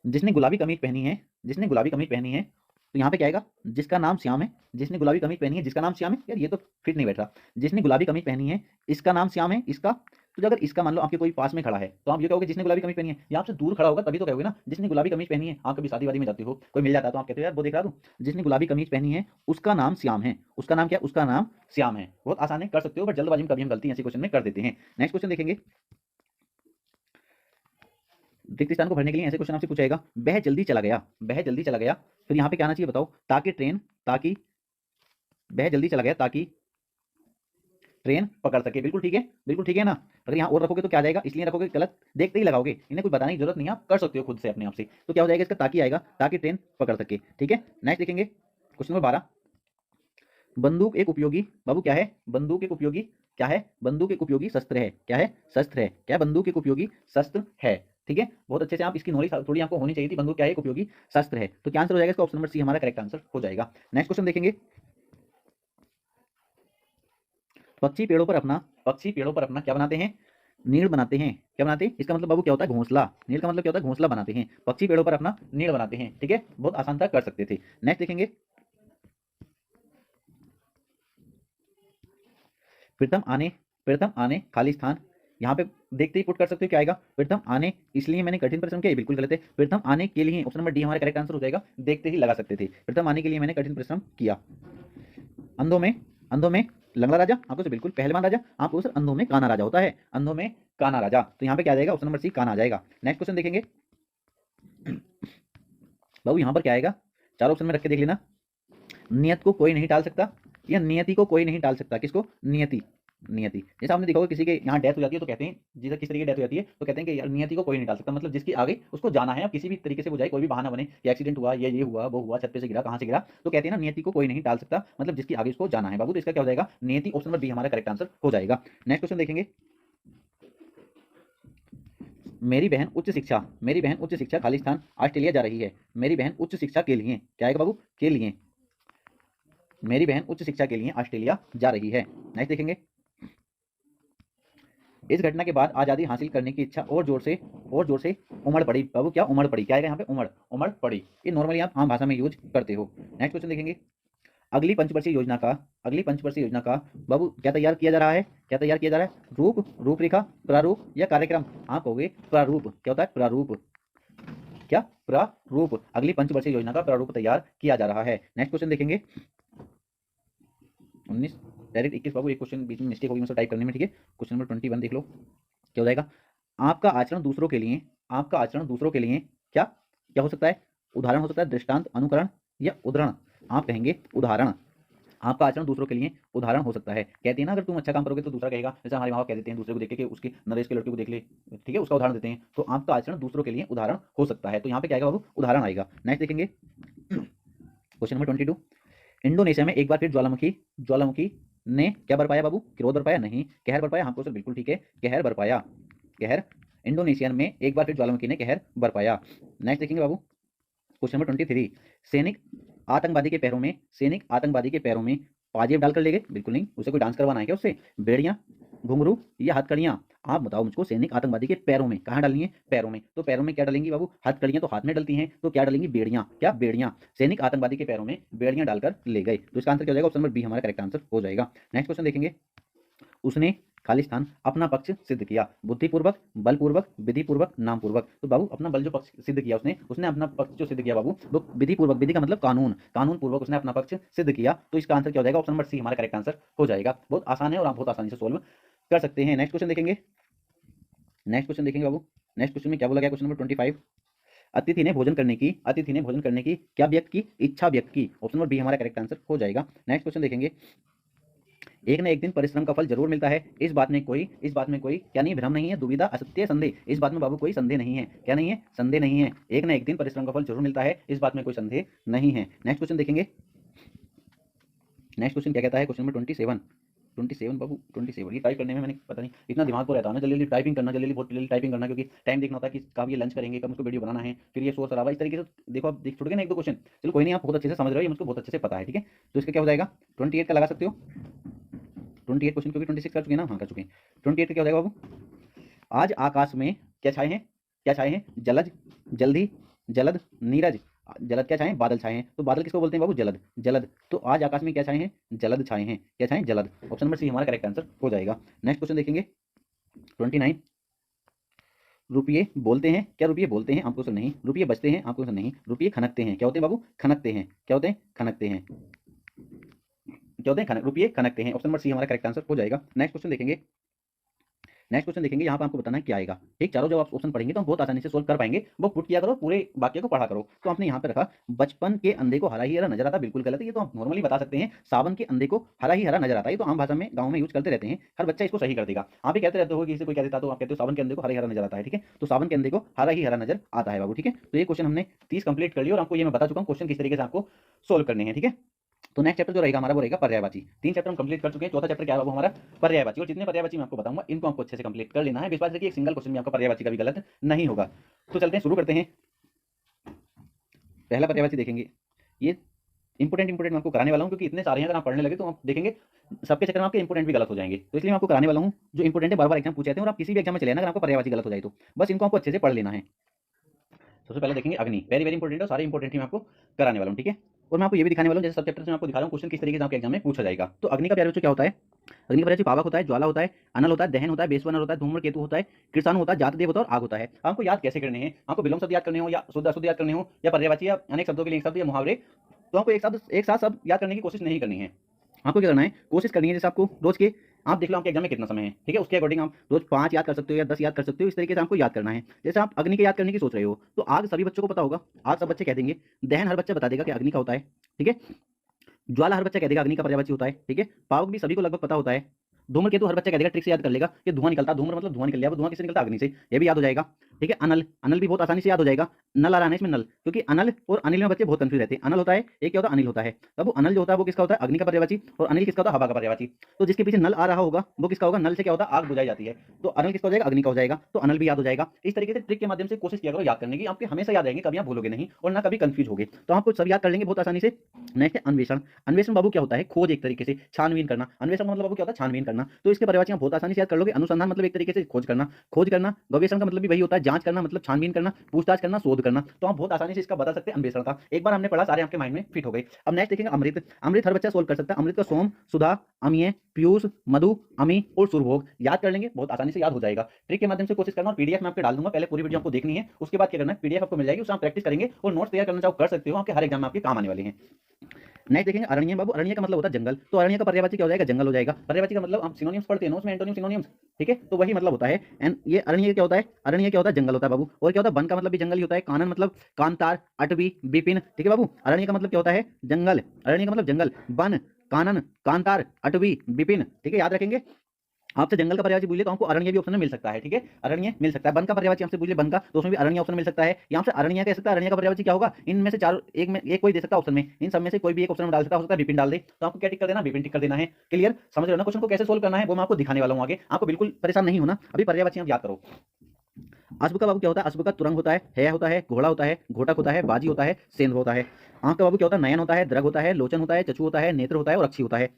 जिसने गुलाबी कमीज पहनी है, जिसने गुलाबी कमीज पहनी है, तो यहाँ पे क्या आएगा? जिसका नाम श्याम है। जिसने गुलाबी कमीज पहनी है, जिसका नाम श्याम है, यार ये तो फिट नहीं बैठ रहा। जिसने गुलाबी कमीज पहनी है, इसका नाम श्याम है, इसका तो अगर इसका मान लो आपके कोई पास में खड़ा है तो आप ये कहोगे जिसने गुलाबी कमीज पहनी है, या आपसे दूर खड़ा होगा तभी तो कहोगे ना जिसने गुलाबी कमीज पहनी है। आप कभी शादी वादी में जाते हो, कोई मिल जाता है तो आप कहते हो यार वो देख रहा तू, जिसने गुलाबी कमीज पहनी है उसका नाम श्याम है। उसका नाम क्या? उसका नाम श्याम है। बहुत आसान है, कर सकते हो, बट जल्दबाजी में कभी हम गलती ऐसे क्वेश्चन में कर देते हैं। नेक्स्ट क्वेश्चन देखेंगे, रिक्त स्थान को भरने के लिए ऐसे क्वेश्चन आपसे पूछेगा, वह जल्दी चला गया, वह जल्दी चला गया, फिर यहाँ पे क्या आना चाहिए बताओ? ताकि ट्रेन, ताकि वह जल्दी चला गया ताकि ट्रेन पकड़ सके। बिल्कुल ठीक है, बिल्कुल ठीक है ना। अगर यहाँ और रखोगे तो क्या आ जाएगा, इसलिए रखोगे गलत, देखते ही लगाओगे, इन्हें कोई बताने की जरूरत नहीं है, आप कर सकते हो खुद से अपने आप से। तो क्या हो जाएगा इसका? ताकि आएगा, ताकि ट्रेन पकड़ सके। ठीक है, नेक्स्ट देखेंगे क्वेश्चन नंबर 12, बंदूक एक उपयोगी, बाबू क्या है? बंदूक एक उपयोगी क्या है? बंदूक एक उपयोगी शस्त्र है। क्या है? शस्त्र है। क्या? बंदूक एक उपयोगी शस्त्र है। ठीक है, बहुत अच्छे से आप इसकी नॉलेज थोड़ी आपको होनी चाहिए थी। बंदूक क्या है? एक उपयोगी शस्त्र है। तो क्या आंसर हो जाएगा इसका? ऑप्शन नंबर सी हमारा करेक्ट आंसर हो जाएगा। नेक्स्ट क्वेश्चन देखेंगे, पक्षी पेड़ों पर अपना, पक्षी पेड़ों पर अपना क्या बनाते हैं? नीड़ बनाते हैं। क्या बनाते हैं? इसका मतलब बाबू क्या होता है? घोंसला। नीड़ का मतलब क्या होता है? घोंसला बनाते हैं। पक्षी पेड़ों पर अपना नीड़ बनाते हैं। ठीक है, बहुत आसान था, कर सकते थे। नेक्स्ट देखेंगे, प्रथम आने, प्रथम आने खाली स्थान, यहाँ पे देखते ही पुट कर सकते हो क्या आएगा? प्रथम आने, इसलिए मैंने कठिन परिश्रम किया, ये बिल्कुल गलत है। प्रथम आने के लिए, ऑप्शन नंबर डी हमारा करेक्ट आंसर हो जाएगा, देखते ही लगा सकते थे। प्रथम आने के लिए मैंने कठिन परिश्रम किया। अंधों में, अंधों में लंगड़ा राजा, आपको तो बिल्कुल पहलवान राजा, आपको सर अंधों में काना राजा होता है, अंधों में काना राजा। तो यहाँ पे क्या आ जाएगा? ऑप्शन नंबर सी काना आ जाएगा। नेक्स्ट क्वेश्चन देखेंगे, बाबू यहाँ पर क्या आएगा? चार ऑप्शन में रख के देख लेना। नियत को कोई नहीं टाल सकता, या नियति को कोई नहीं टाल सकता। किसको? नियति, नियति। जैसे आपने देखा होगा किसी के यहाँ डेथ हो जाती है तो कहते हैं, जैसे किस तरीके डेथ हो जाती है तो कहते हैं कि यार नियति को कोई नहीं टाल सकता, मतलब जिसकी आगे उसको जाना है, अब किसी भी तरीके से वो जाए, कोई भी बहाना बने कि एक्सीडेंट हुआ, ये हुआ, वो हुआ, छत पे से गिरा, कहाँ से गिरा, तो कहते हैं ना नियति को कोई नहीं टाल सकता, मतलब जिसकी आगे उसको जाना है बाबू। तो इसका क्या हो जाएगा? नियति, ऑप्शन नंबर बी हमारा करेक्ट आंसर हो जाएगा। नेक्स्ट क्वेश्चन देखेंगे, मेरी बहन उच्च शिक्षा, मेरी बहन उच्च शिक्षा खाली स्थान ऑस्ट्रेलिया जा रही है। मेरी बहन उच्च शिक्षा के लिए, क्या आएगा बाबू? के लिए, मेरी बहन उच्च शिक्षा के लिए ऑस्ट्रेलिया जा रही है। नेक्स्ट देखेंगे, इस घटना के बाद आज़ादी हासिल करने की इच्छा और जोर से उमड़ पड़ी। बाबू क्या? उमड़ पड़ी। क्या आएगा यहाँ पे? उमड़, उमड़ पड़ी। ये नॉर्मली आप आम भाषा में यूज करते हो। नेक्स्ट क्वेश्चन देखेंगे, अगली पंचवर्षीय योजना का, अगली पंचवर्षीय योजना का बाबू क्या तैयार किया जा रहा है? क्या तैयार किया जा रहा है? रूप, रूपरेखा, प्रारूप या कार्यक्रम? आप कहोगे प्रारूप। क्या होता है? प्रारूप। क्या? प्रारूप। अगली पंचवर्षीय योजना का प्रारूप तैयार किया जा रहा है। नेक्स्ट क्वेश्चन देखेंगे, 19 डायरेक्ट 21 बाबू, एक क्वेश्चन बीच में मिस्टेक होगी मुझसे टाइप करने में। ठीक है, क्वेश्चन नंबर 21 देख लो क्या हो जाएगा। आपका आचरण दूसरों के लिए, आपका आचरण दूसरों के लिए क्या क्या हो सकता है? उदाहरण हो सकता है, दृष्टांत, अनुकरण या उदाहरण। आप कहेंगे उदाहरण। आपका आचरण दूसरों के लिए उदाहरण हो सकता है। कहते हैं ना अगर तुम अच्छा काम करोगे तो दूसरा कहेगा, जैसे हमारे माँ बाप कह देते हैं दूसरे को देख के कि उसकी नरेश के लड़के को देख ले, ठीक है, उसका उदाहरण देते हैं। तो आपका आचरण दूसरों के लिए उदाहरण हो सकता है। तो यहाँ पे क्या आएगा बाबू? उदाहरण आएगा। नेक्स्ट देखेंगे, क्वेश्चन नंबर 22, इंडोनेशिया में एक बार फिर ज्वालामुखी, ज्वालामुखी ने क्या बरपाया बाबू? क्रोध बरपाया? नहीं। कहर बरपाया? हमको सर बिल्कुल ठीक है, कहर बरपाया, कहर। इंडोनेशिया में एक बार फिर ज्वालामुखी ने कहर बरपाया। नेक्स्ट देखेंगे बाबू, क्वेश्चन नंबर 23, सैनिक आतंकवादी के पैरों में, सैनिक आतंकवादी के पैरों में पाजेब डालकर ले गए? बिल्कुल नहीं, उसे कोई डांस करवाना है क्या उससे? बेड़ियां, घुंघरू या हथकड़ियां? आप बताओ मुझको, सैनिक आतंकवादी के पैरों में, कहाँ डालनी है? पैरों में। तो पैरों में क्या डालेंगी बाबू? हथकड़ियां तो हाथ में डलती हैं, तो क्या डालेंगी? बेड़ियां। क्या? बेड़ियां। सैनिक आतंकवादी के पैरों में बेड़ियां डालकर ले गए। तो इसका आंसर क्या हो जाएगा? ऑप्शन नंबर बी हमारा करेक्ट आंसर हो जाएगा। नेक्स्ट क्वेश्चन देखेंगे, उसने खाली स्थान अपना पक्ष सिद्ध किया, बुद्धिपूर्वक, बलपूर्वक, विधिपूर्वक, नामपूर्वक। तो बाबू अपना बल जो पक्ष सिद्ध किया उसने, उसने अपना पक्ष जो सिद्ध किया बाबू वो विधिपूर्वक, विधि का मतलब कानून, कानून पूर्वक उसने अपना पक्ष सिद्ध किया। तो इसका आंसर क्या हो जाएगा? ऑप्शन नंबर सी हमारा करेक्ट आंसर हो जाएगा। बहुत आसान है और आप बहुत आसानी से सोल्व कर सकते हैं। नेक्स्ट क्वेश्चन देखेंगे, नेक्स्ट क्वेश्चन देखेंगे बाबू। नेक्स्ट क्वेश्चन में क्या बोला गया? क्वेश्चन नंबर 25, अतिथि ने भोजन करने की, अतिथि ने भोजन करने की क्या व्यक्त की? इच्छा व्यक्त की। ऑप्शन नंबर बी हमारा करेक्ट आंसर हो जाएगा। नेक्स्ट क्वेश्चन देखेंगे, एक न एक दिन परिश्रम का फल जरूर मिलता है, इस बात में कोई, इस बात में कोई क्या नहीं? भ्रम नहीं है, दुविधा, असत्य, संदेह। इस बात में बाबू कोई संदेह नहीं है। क्या नहीं है? संदेह नहीं है। एक न एक दिन परिश्रम का फल जरूर मिलता है, इस बात में कोई संदेह नहीं है। नेक्स्ट क्वेश्चन देखेंगे, नेक्स्ट क्वेश्चन क्या कहता है? क्वेश्चन नंबर 27, 27 बाबू 27, ये टाइप करने में मैंने पता नहीं इतना दिमाग को रहता है ना, जल्दी जल्दी टाइपिंग करना, जल्दी बहुत जल्दी टाइपिंग करना, क्योंकि टाइम देखना होता है कि कब ये लंच करेंगे, कब उसको वीडियो बनाना है, फिर ये शोर शराबा, इस तरीके से देखो आप देख छोड़ोगे ना एक दो क्वेश्चन। चलो कोई नहीं, आप बहुत अच्छे से समझ रहे हो, ये मुझको बहुत अच्छे से पता है। ठीक है, तो इसका क्या हो जाएगा? 28 का लगा सकते हो, 28 क्वेश्चन, क्योंकि 26 कर चुके हैं ना, हाँ कर चुके हैं। 28 का क्या हो जाएगा बाबू? आज आकाश में क्या छाए हैं? क्या छाए हैं? जलज, जल्दी, जलद, नीरज। जलद क्या छाए हैं? बादल छाए हैं। तो बादल किसको बोलते हैं बाबू? जलद, जलद। तो आज आकाश में क्या छाए हैं? जलद छाए हैं। क्या छाए हैं? जलद। ऑप्शन नंबर सी हमारा करेक्ट आंसर हो जाएगा। नेक्स्ट क्वेश्चन देखेंगे, 29 रुपये बोलते हैं, क्या रुपये बोलते हैं, आपको नहीं। रुपये बचते हैं, आपको नहीं। रुपये खनकते हैं, क्या होते हैं बाबू, खनकते हैं, क्या होते हैं, खनकते हैं, क्या होते हैं, खनक, रुपये खनकते हैं। ऑप्शन नंबर सी हमारा करेक्ट आंसर हो जाएगा। नेक्स्ट क्वेश्चन देखेंगे, नेक्स्ट क्वेश्चन देखेंगे, यहाँ पर आपको बताना है क्या आएगा। ठीक, चारों जब आप ऑप्शन पढ़ेंगे तो हम बहुत आसानी से सोल्व कर पाएंगे। वो पुट किया करो, पूरे वाक्य को पढ़ा करो। तो आपने यहाँ पे रखा, बचपन के अंधे को हरा ही हरा नजर आता, बिल्कुल गलत है। ये तो आप नॉर्मली बता सकते हैं, सावन के अंधे को हरा ही हरा नजर आता है। ये तो आम भाषा में गाँव में यूज करते रहते हैं, हर बच्चा इसको सही कर देगा। आप भी कहते रहते हो कि इसे कोई कह देता तो आप कहते हो सावन के अंधे को हरा ही हरा नजर आता है। ठीक है, तो सावन के अंधे को हरा ही हरा नजर आता है बाबू। ठीक है, तो ये क्वेश्चन हमने 30 कंप्लीट कर लिया और आपको ये मैं बता चुका हूँ क्वेश्चन किस तरीके से आपको सोल्व करने हैं। ठीक है, तो नेक्स्ट चैप्टर जो रहेगा हमारा वो रहेगा पर्यायवाची। 3 चैप्टर हम कंप्लीट कर चुके हैं, चौथा चैप्टर क्या है वो हमारा पर्यायवाची। और जितने पर्यायवाची मैं आपको बताऊंगा इनको आपको अच्छे से कंप्लीट कर लेना है। विश्वास रखिए एक सिंगल क्वेश्चन भी आपका पर्यायवाची का भी गलत नहीं होगा। तो चलते हैं, शुरू करते हैं। पहला पर्यायवाची देखेंगे, ये इंपोर्टेंट मैं आपको कराने वाला हूँ, क्योंकि इतने सारे हैं, अगर आप पढ़ने लगे तो आप देखेंगे सबके चक्कर में आपके इंपोर्टेंट भी गलत हो जाएंगे। तो इसलिए मैं आपको कराने वाला हूँ जो इंपोर्टेंट है, बार बार एग्जाम पूछे जाते हैं। और आप किसी भी एग्जाम में चले ना, अगर आपको पर्यायवाची गलत हो जाए तो बस इनको आपको अच्छे से पढ़ लेना है। सबसे पहले देखेंगे अग्नि, वेरी वेरी इंपॉर्टेंट है, सारे इंपॉर्टेंट ही मैं आपको कराने वाला हूँ। ठीक है, और मैं आपको ये भी दिखाने वाला हूँ, जैसे सब चैप्टर से मैं आपको दिखा रहा हूँ क्वेश्चन किस तरीके से आपके एग्जाम में पूछा जाएगा। तो अग्नि का प्यारे बच्चों क्या होता है, अग्नि का प्यारे पावक होता है, ज्वाला होता है, अनल होता है, दहन होता है, बेसवनर होता है, धूम्र केतु होता है, कृषाणु होता है, जातदेव होता है और आग होता है। आपको याद कैसे करने हैं, आपको विलोम शब्द याद करने हो या शुद्ध अशुद्ध याद करने हो या पर्यायवाची या अनेक शब्दों के लिए एक शब्द या मुहावरे, तो आपको एक साथ सब याद करने की कोशिश नहीं करनी है। आपको क्या करना है, कोशिश करनी है जैसे आपको रोज के, आप देख लो आपके एग्जाम में कितना समय है। ठीक है, उसके अकॉर्डिंग आप रोज 5 याद कर सकते हो या 10 याद कर सकते हो। इस तरीके से आपको याद करना है। जैसे आप अग्नि के याद करने की सोच रहे हो, तो आग सभी बच्चों को पता होगा, आग सब बच्चे कह देंगे। दहन हर बच्चा बता देगा कि अग्नि का होता है। ठीक है, ज्वाला हर बच्चा कह देगा अग्नि का पर्यायवाची होता है। ठीक है, पावक भी सभी को लगभग पता होता है। धूम्र केतु हर बच्चा कह देगा, ट्रिक से याद कर लेगा कि धुआं निकलता, धूम्र मतलब धुआं निकल गया, वो धुआं किससे निकलता, अग्नि से, ये भी याद हो जाएगा। ठीक है, अनल, अनल भी बहुत आसानी से याद हो जाएगा। नल आ रहा है इसमें, नल, क्योंकि अनल और अनिल में बच्चे बहुत कंफ्यूज रहते हैं। अनल होता है, एक क्या होता है, अनिल होता है। तब वो अनल जो होता है वो किसका होता है, अग्नि का पर्यायवाची, और अनिल किसका होता है, हवा का पर्यायवाची। तो जिसके पीछे नल आ रहा होगा वो किसका होगा, नल से क्या होता है, आग बुझाई जाती है। तो अनल किसका हो जाएगा, अग्नि का हो जाएगा। तो अनल भी याद हो जाएगा। इस तरीके से ट्रिक के माध्यम से कोशिश किया करो याद करने की, आपके हमेशा याद रहेंगे, कभी आप भूलोगे नहीं और ना कभी कंफ्यूज होगे। तो आपको सब याद कर लेंगे बहुत आसानी से। नेक्स्ट है अन्वेषण। अन्वेषण बाबू क्या होता है, खोज, एक तरीके से छानबीन करना। अन्वेषण मतलब बाबू क्या होता है, छानबीन करना। तो इसके पर्यायवाची आप बहुत आसानी से याद कर लोगे। अनुसंधान मतलब एक तरीके से खोज करना, खोज करना। गवेषण का मतलब भी वही होता है, जांच करना, मतलब छानबीन करना, पूछताछ करना, शोध करना। तो आप बहुत आसानी से इसका बता सकते हैं अन्वेषण का। एक बार हमने पढ़ा, सारे आपके माइंड में फिट हो गए। अब नेक्स्ट देखेंगे अमृत। अमृत हर बच्चा सोल्व कर सकता है। अमृत का सोम, सुधा, अमीय, पीयूष, मधु, अमी और सुरभोग याद कर लेंगे, बहुत आसानी से याद हो जाएगा। ट्रिक के माध्यम से कोशिश करना, और पीडीएफ में आपको डाल दूंगा, पहले पूरी वीडियो आपको देखनी है, उसके बाद क्या करना है, पीडीएफ आपको मिल जाएगी, उससे आप प्रैक्टिस करेंगे और नोट्स तैयार करना चाहो कर सकते हो, आपके हर एग्जाम में आपके काम आने वाले हैं। नेक्स्ट देखेंगे अरण्य बाबू। अरण्य का मतलब होता है जंगल। तो अरण्य का पर्यायवाची क्या हो जाएगा, जंगल हो जाएगा। पर्यायवाची का मतलब आप सिनोनिम्स पढ़ते हैं ना उसमें, एंटोनिम सिनोनिम्स। ठीक है, तो वही मतलब होता है। एंड ये अरण्य क्या होता है, अरण्य क्या होता है, जंगल होता है बाबू। और क्या होता है, वन का मतलब भी जंगल ही होता है। कानन मतलब कांतार, अटवी, विपिन। ठीक है बाबू, अरण्य का मतलब क्या होता है, जंगल। अरण्य का मतलब जंगल, वन, कानन, कांतार, अटवी, विपिन। ठीक है, याद रखेंगे। आपसे जंगल का पर्यायवाची पूछ ले तो आपको अरण्य भी ऑप्शन में मिल सकता है। ठीक है, अरण्य मिल सकता है। वन का पर्यायवाची आपसे पूछ ले, वन का, तो उसमें भी अरण्य ऑप्शन मिल सकता है। यहाँ से अरण्य कह सकता है, अरण्य का पर्यायवाची क्या होगा, इनमें से चार, एक में एक कोई दे सकता है ऑप्शन में, इन सब में से कोई भी एक ऑप्शन में डाल सकता है। हो सकता है विपिन डाल दे, तो आपको क्या टिक कर देना, विपिन टिक कर देना है। क्लियर, समझ रहे हो ना, क्वेश्चन को कैसे सोल्व करना है वो मैं आपको दिखाने वाला हूँ आगे। आपको बिल्कुल परेशान नहीं होना, अभी पर्यायवाची आप याद करो। अश्व का बाबू क्या होता है, अश्व का तुरंग होता है होता है, घोड़ा होता है, घोटक होता है, बाजी होता है, सेंध होता है। आंख का बाबू क्या होता है, नयन होता है, द्रग होता है, लोचन होता है, चक्षु होता है, नेत्र होता है और अक्षी होता है।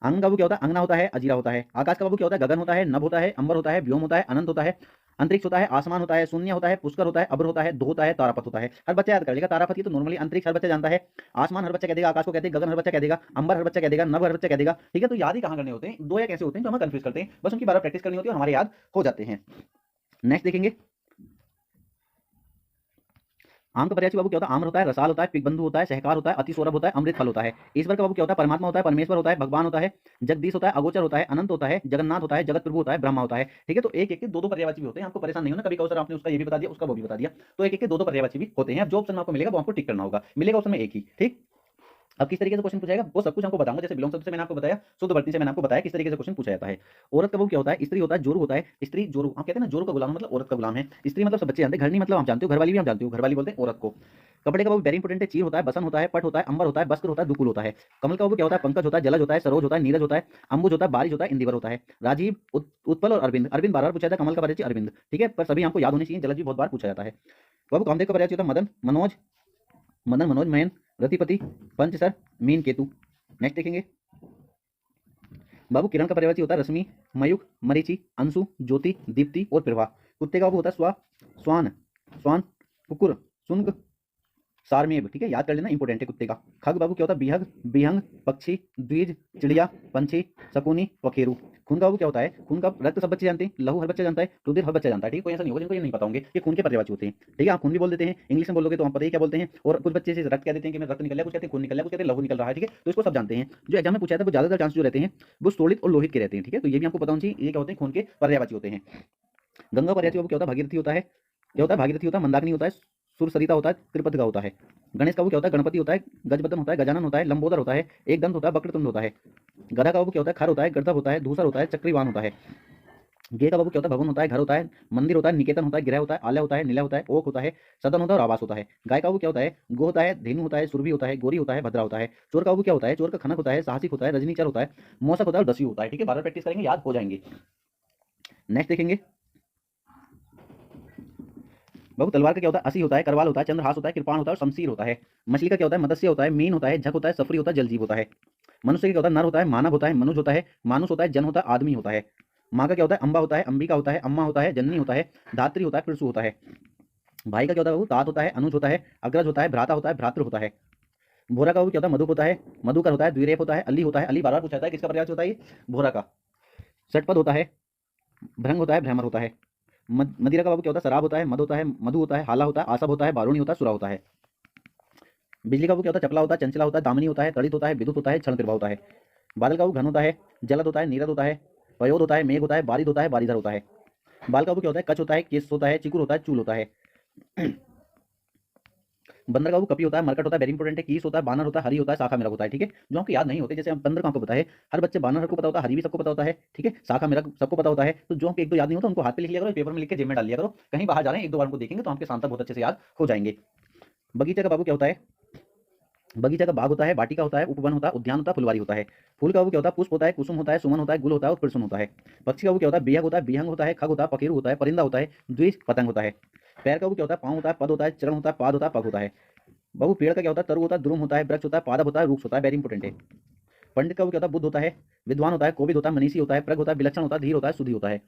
अंग का बाबू क्या होता है, अंगना होता है, अजीरा होता है। आकाश का बाबू क्या होता है, गगन होता है, नभ होता है, अंबर होता है, व्योम होता है, अनंत होता है, अंतरिक्ष होता है, आसमान होता है, शून्य होता है, पुष्कर होता है, अब्र होता है, दो होता है, तारापथ होता है। हर बच्चा याद कर लेगा, तारापथ की तो नॉर्मली अंतरिक्ष हर बच्चा जानता है, आसमान हर बच्चा कह देगा, आकाश को कहते हैं, गगन हर बच्चा कह देगा, अंबर हर बच्चा कह देगा, नभ हर बच्चा कह देगा। ठीक है, तो याद ही कहाँ करने होते हैं, दो या कैसे होते हैं जो हमें कंफ्यूज करते हैं, बस उनकी बार प्रैक्टिस करनी होती है और हमारे याद हो जाते हैं। नेक्स्ट देखेंगे आम का पर्यायवाची बाबू क्या होता है, आम्र होता है, रसाल होता है, पिगबंधु होता है, सहकार होता है, अति सौरभ होता है, अमृत फल होता है। ईश्वर का बाबू क्या होता है, परमात्मा होता है, परमेश्वर होता है, भगवान होता है, जगदीश होता है, अगोचर होता है, अनंत होता है, जगन्नाथ होता है, जगत प्रभु होता है, ब्रह्मा होता है। ठीक है, तो एक एक के दो पर्यायवाची भी होते हैं, आपको परेशान नहीं होना। कभी कभी सर आपने उसका ये भी बता दिया, उसका वो भी बता दिया, तो एक एक के दो पर्यायवाची भी होते हैं। अब जो ऑप्शन आपको मिलेगा वो आपको टिक करना होगा, मिलेगा ऑप्शन में एक ही। ठीक, अब किस तरीके से क्वेश्चन पूछाएगा वो सब कुछ आपको बताऊंगा। जैसे बिलोंग शब्द से मैंने आपको बताया, शुद्ध वर्तनी से मैंने आपको बताया किस तरीके से क्वेश्चन पूछा जाता है। औरत का वो क्या होता है, स्त्री होता है, जोरू होता है, स्त्री जोरू, आप कहते हैं ना जोरू का गुलाम मतलब औरत का गुलाम है। स्त्री मतलब सब बच्चे जानते हैं, घर नहीं मतलब आप जानते हो, घरवाली भी आप जानते हो, घरवाली बोलते हैं औरत को। कपड़े का वो वेरी इंपॉर्टेंट है, चीर होता है, बसन होता है, पट होता है, अंबर होता है, वस्त्र होता है, दुकुल होता है। कमल का वो क्या होता है, पंकज होता है, जलज होता है, सरोज होता है, नीरज होता है, अंबुज होता है, बारिश होता है, इंदिवर होता है। राजीव, उत्पल और अरविंद, अरविंद बार बार पूछा जाता है, कमल का पर्यायवाची अरविंद। ठीक है, पर सभी आपको याद होनी चाहिए, जलज भी बहुत बार पूछा जाता है। बाबू कामदेव का पर्यायवाची होता है मदन, मनोज, मदन मनोज मयन, रतिपति, पंचसर, मीन केतु। नेक्स्ट देखेंगे बाबू किरण का पर्यायवाची होता है रश्मि, मयूख, मरीचि, अंशु, ज्योति, दीप्ति और प्रभा। कुत्ते का बाबू होता है स्वा, स्वान, स्वान, कुकुर, शुंग, सारमेब, ठीक है, याद कर लेना, इंपॉर्टेंट है कुत्ते का। खग बाबू क्या होता है? बिहग, बिहंग, पक्षी, द्विज, चिड़िया, पंछी, शकुनी, पखेरु। खून का बाबू क्या होता है? खून का रक्त सब बच्चे जानते हैं, लहू हर बच्चा जानता है, रुधिर हर बच्चा जानता है, ठीक है, कोई ऐसा नहीं होगा जिनको ये नहीं पता होंगे, ये खून के पर्यायवाची होते हैं, ठीक है। आप खून भी बोल देते हैं, इंग्लिश में बोलोगे तो हम पता ही क्या बोलते हैं, और कुछ बच्चे से रक्त कह देते हैं कि मैं रक्त निकल रहा है, कुछ कहते हैं खून निकल रहा है, कुछ कहते हैं लहू निकल रहा है, ठीक है, तो इसको सब जानते हैं। जो एग्जाम में पूछा था वो ज्यादातर चांस जो रहते हैं वो सोलित और लोहित के रहते हैं, ठीक है, तो ये भी आपको पता होना चाहिए, ये क्या होते हैं? खून के पर्यायवाची होते हैं। गंगा पर्यायवाची बाबू क्या होता है? भागीरथी होता है, क्या होता है? भागीरथी होता है, मंदाकिनी होता है, सुरसरिता होता है, त्रिपद का होता है। गणेश का वो क्या होता है? गणपति होता है, गजबदन होता है, गजानन होता है, लंबोदर होता है, एक दंत होता है, वक्रतुंड होता है। गधा का वो क्या होता है? खर होता है, गर्दभ होता है, धूसर होता है, चक्रीवान होता है। गे का बाबू क्या होता है? भवन होता है, घर होता है, मंदिर होता है, निकेतन होता है, गृह होता है, आलय होता है, निलय होता है, ओक होता है, सदन होता है और आवास होता है। गाय का वो क्या होता है? गो होता है, धेनु होता है, सुरभि होता है, गोरी होता है, भद्रा होता है। चोर का वो क्या होता है? चोर का खनक होता है, साहसिक होता है, रजनीचर होता है, मौसक होता है और दस्यु होता है, ठीक है, बार बार प्रैक्टिस करेंगे याद हो जाएंगे। नेक्स्ट देखेंगे बाबू, तलवार का क्या होता है? असी होता है, करवाल होता है, चंद्रहास होता है, कृपाण होता है और शमशीर होता है। मछली का क्या होता है? मत्स्य होता है, मीन होता है, झक होता है, सफरी होता है, जलजीव होता है। मनुष्य का क्या होता है? नर होता है, मानव होता है, मनुज होता है, मानुष होता है, जन होता है, आदमी होता है। माँ का क्या होता है? अम्बा होता है, अंबिका होता है, अम्मा होता है, जननी होता है, धात्री होता है, कृषु होता है। भाई का क्या होता है बाबू? तात होता है, अनुज होता है, अग्रज होता है, भ्राता होता है, भ्रातृ होता है। भोरा का बाबू क्या होता है? मधुप होता है, मधुकर होता है, द्विरेप होता है, अली होता है, अली बार बार पूछा जाता है किसका पर्याय होता है? ये भोरा का। षटपद होता है, भ्रंग होता है, भ्रमर होता है। मदिरा का बाबू क्या होता है? शराब होता है, मद होता है, मधु होता है, हाला होता है, आसब होता है, बारूणी होता है, सुरा होता है। बिजली का बाबू क्या होता है? चपला होता है, चंचला होता है, दामिनी होता है, तड़ित होता है, विद्युत होता है, क्षण प्रभा होता है। बादल का बाबू घन होता है, जलद होता है, नीरद होता है, पयोद होता है, मेघ होता है, बारिद होता है, बारिधर होता है। बाल का बाबू क्या होता है? कच होता है, केस होता है, चिकुर होता है, चूल होता है। बंदर का वो कपी होता है, मरकट होता है, वेरी इंपॉर्टेंट है, कीस होता है, बानर होता है, हरी होता है, शाखा मेरक होता है, ठीक है, जो आपको याद नहीं होते, जैसे हम बंदर को आपको पता है, हर बच्चे बानर को पता होता है, हरी भी सबको पता होता है, ठीक है, शाखा मेरक सबको पता होता है, तो जो आपको एक दो याद नहीं होता उनको हाथ पे लिख लिया करो, पेपर में लिख के जेब में डाल लिया करो, कहीं बाहर जा रहे हैं एक दो बार उनको देखेंगे तो आपके सांता बहुत अच्छे से याद हो जाएंगे। बगीचे का बाबू क्या होता है? बगीचा का बाग होता है, वाटिका होता है, उपवन होता है, उद्यान होता है, फुलवारी होता है। फूल का वो क्या होता है? पुष्प होता है, कुसुम होता है, सुमन होता है, गुल होता है और प्रसुन होता है। पक्षी का वो क्या होता है? बिहग होता है, बिहंग होता है, खग होता है, पखेरु होता है, परिंदा होता है, द्विज पतंग होता है। पैर का वो क्या होता है? पाँव होता है, पद होता है, चरण होता है, पाद होता है, पग होता है। बाबू पेड़ का क्या होता है? तरु होता है, द्रुम होता है, वृक्ष होता है, पादप होता है, वृक्ष होता है, वेरी इंपॉर्टेंट है। पंडित का वो क्या होता है? बुद्ध होता है, विद्वान होता है, कोविद होता है, मनीषी होता है, प्रग होता है, विलक्षण होता है, धीर होता है, सुधी होता है।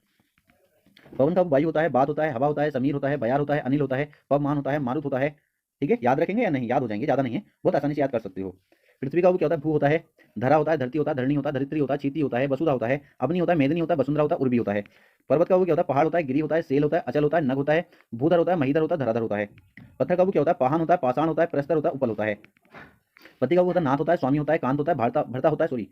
पवन का वायु होता है, बात होता है, हवा होता है, समीर होता है, बयार होता है, अनिल होता है, पवमान होता है, मारुत होता है, ठीक है, याद रखेंगे या नहीं? याद हो जाएंगे, ज्यादा नहीं है, बहुत आसानी से याद कर सकते हो। पृथ्वी का वो क्या होता है? भू होता है, धरा होता है, धरती होता है, धरणी होता है, धरित्री होता है, चीती होता है, वसुधा होता है, अग्नि होता है, मेदिनी होता है, वसुंधरा होता है, उर्वी होता है। पर्वत का वो क्या होता है? पहाड़ होता है, गिरी होता है, सेल होता है, अचल होता है, नग होता है, भूधर होता है, महीधर होता है, धराधर होता है। पत्थर का वो क्या होता है? पहान होता है, पाषाण होता है, प्रस्तर होता है, उपल होता है। पति का वो होता है? नाथ होता है, स्वामी होता है, कांत होता है, भरता भरता होता है, सॉरी,